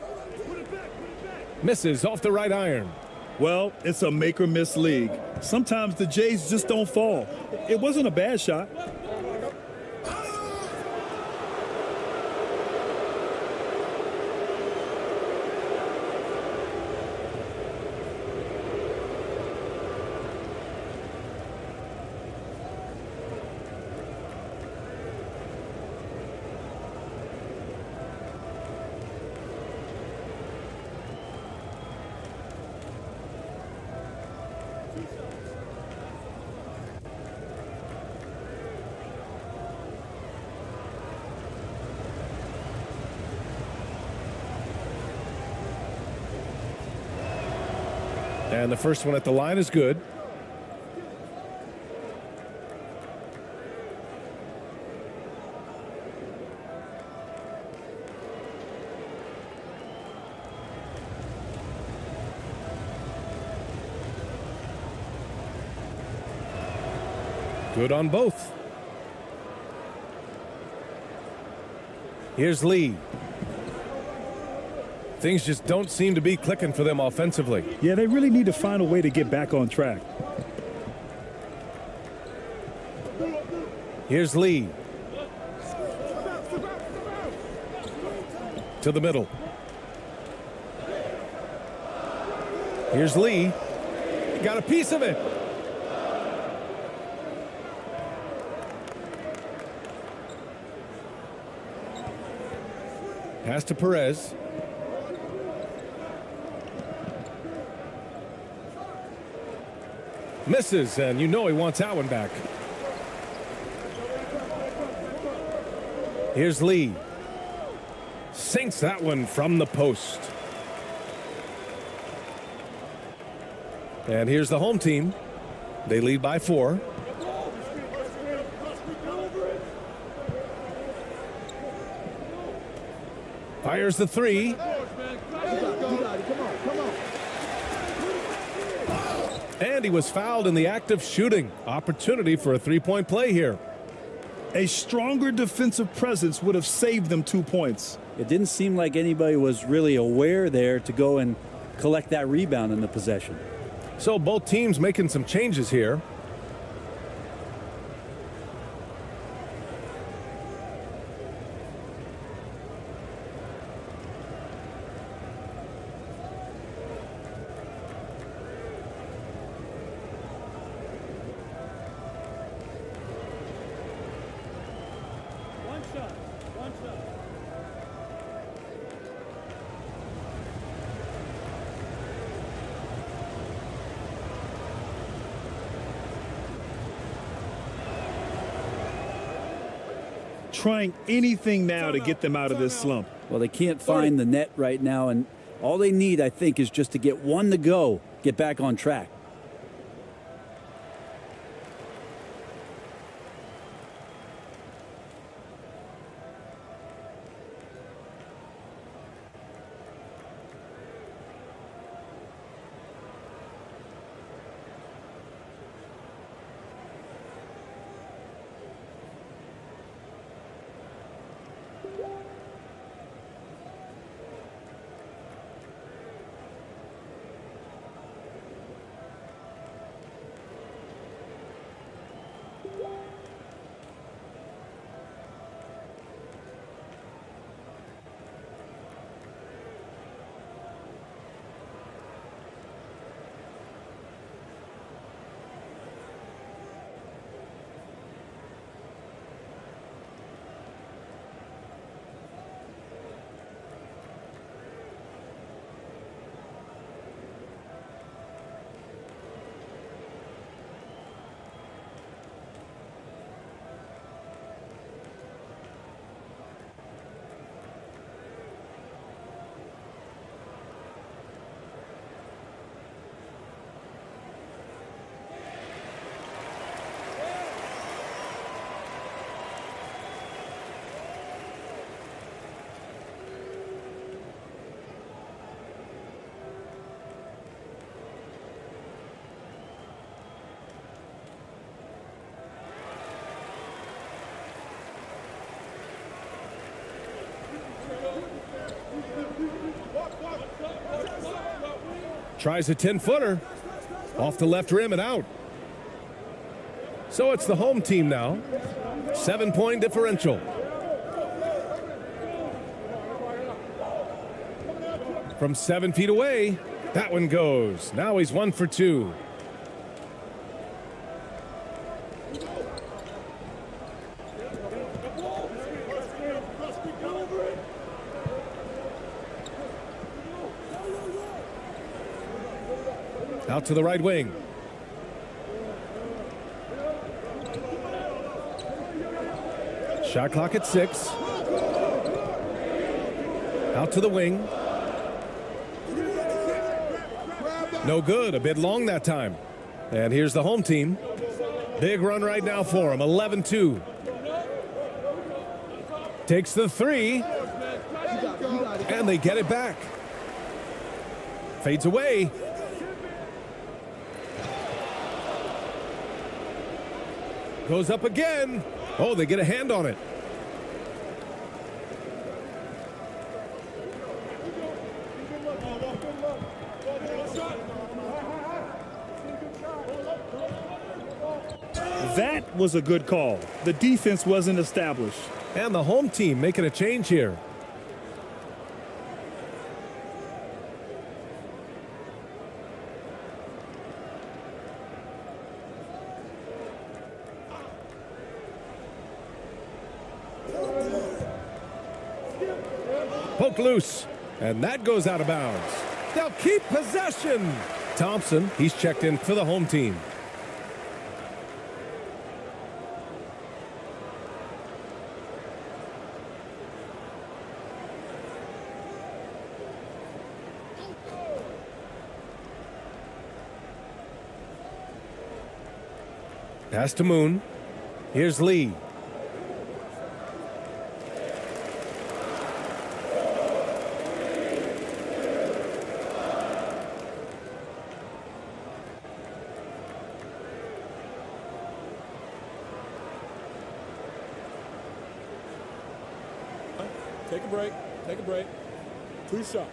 Misses off the right iron. Well, it's a make or miss league. Sometimes the Jays just don't fall. It wasn't a bad shot. And the first one at the line is good. Good on both. Here's Lee. Things just don't seem to be clicking for them offensively. Yeah, they really need to find a way to get back on track. Here's Lee. To the middle. Here's Lee. He got a piece of it. Pass to Perez. Misses, and you know he wants that one back. Here's Lee. Sinks that one from the post. And here's the home team. They lead by 4. Fires the 3. And he was fouled in the act of shooting. Opportunity for a three-point play here. A stronger defensive presence would have saved them 2 points. It didn't seem like anybody was really aware there to go and collect that rebound in the possession. So both teams making some changes here. Trying anything now to get them out of this slump. Well, they can't find the net right now, and all they need, I think, is just to get one to go, get back on track. Tries a 10-footer off the left rim and out. So it's the home team now. 7-point differential. From 7 feet away, that one goes. Now he's 1 for 2. Out to the right wing. Shot clock at 6. Out to the wing. No good. A bit long that time. And here's the home team. Big run right now for them. 11-2. Takes the 3. And they get it back. Fades away. Goes up again. Oh, they get a hand on it. That was a good call. The defense wasn't established. And the home team making a change here. Poke loose, and that goes out of bounds. They'll keep possession. Thompson, he's checked in for the home team. Pass to Moon. Here's Lee. Take a break. Take a break. 2 shots.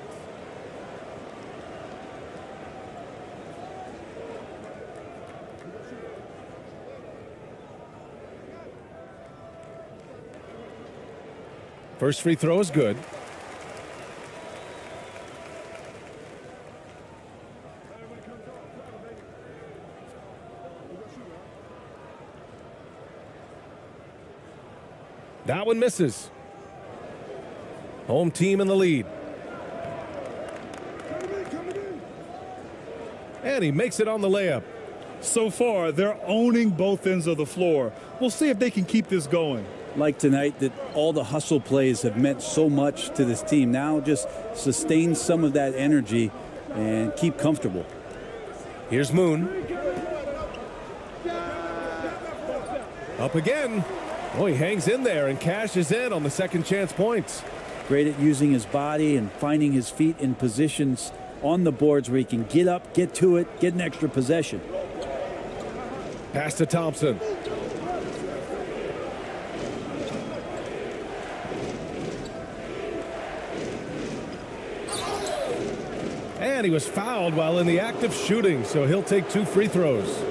First free throw is good. Down That one misses. Home team in the lead. And he makes it on the layup. So far, they're owning both ends of the floor. We'll see if they can keep this going. Like tonight, that all the hustle plays have meant so much to this team. Now just sustain some of that energy and keep comfortable. Here's Moon. Up again. Oh, he hangs in there and cashes in on the second chance points. Great at using his body and finding his feet in positions on the boards where he can get up, get to it, get an extra possession. Pass to Thompson. And he was fouled while in the act of shooting, so he'll take 2 free throws.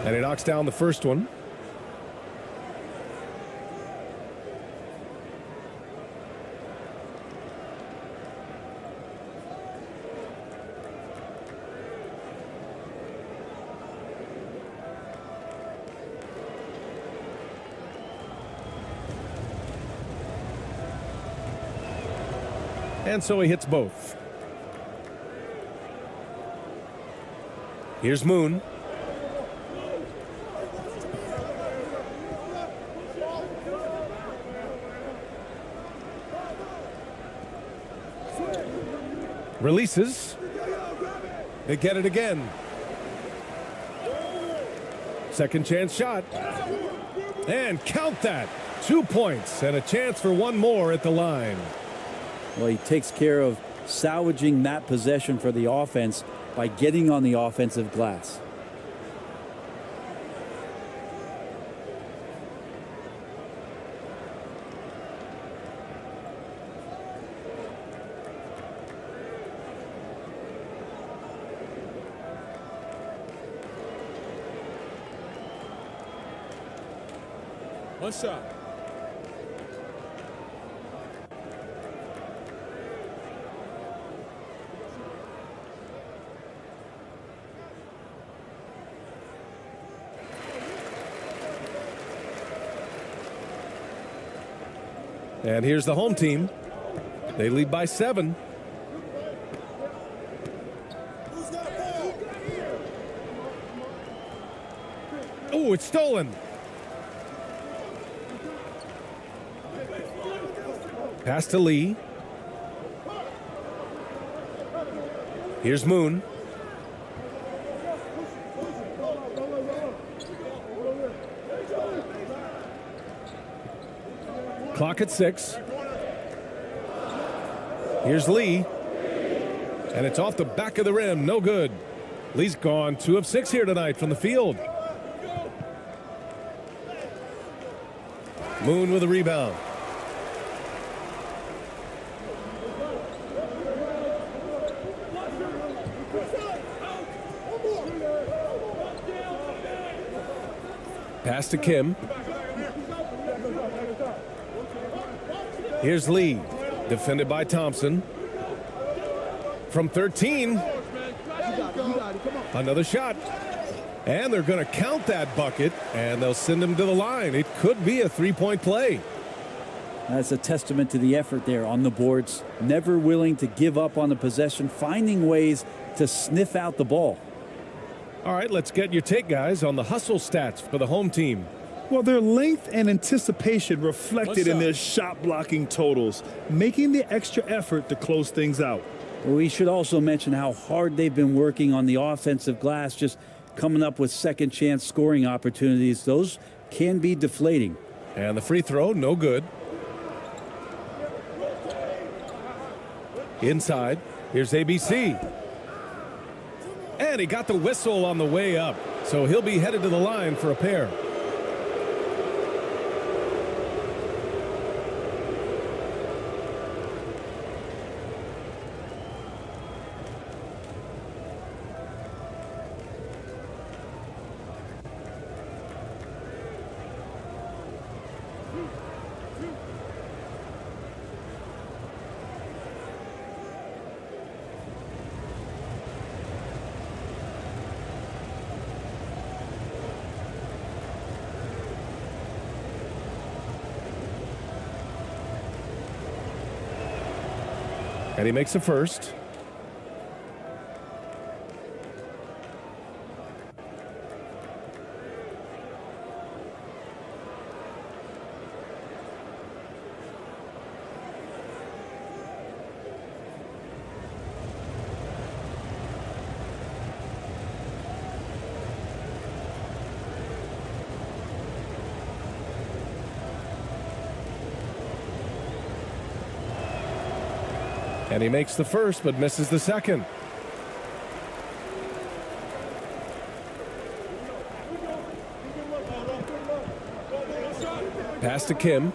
And he knocks down the first one. And so he hits both. Here's Moon. Releases. They get it again. Second chance shot. And count that. 2 points and a chance for one more at the line. Well, he takes care of salvaging that possession for the offense by getting on the offensive glass. One shot. And here's the home team. They lead by 7. Oh, it's stolen. Pass to Lee. Here's Moon. Clock at 6. Here's Lee. And it's off the back of the rim. No good. Lee's gone 2 of 6 here tonight from the field. Moon with a rebound. Pass to Kim. Here's Lee, defended by Thompson. From 13. Another shot. And they're going to count that bucket, and they'll send him to the line. It could be a 3-point play. That's a testament to the effort there on the boards. Never willing to give up on the possession, finding ways to sniff out the ball. All right, let's get your take, guys, on the hustle stats for the home team. Well, their length and anticipation reflected in their shot blocking totals, making the extra effort to close things out. We should also mention how hard they've been working on the offensive glass, just coming up with second chance scoring opportunities. Those can be deflating. And the free throw, no good. Inside, here's ABC. And he got the whistle on the way up, so he'll be headed to the line for a pair. And he makes the first. And he makes the first, but misses the second. Pass to Kim.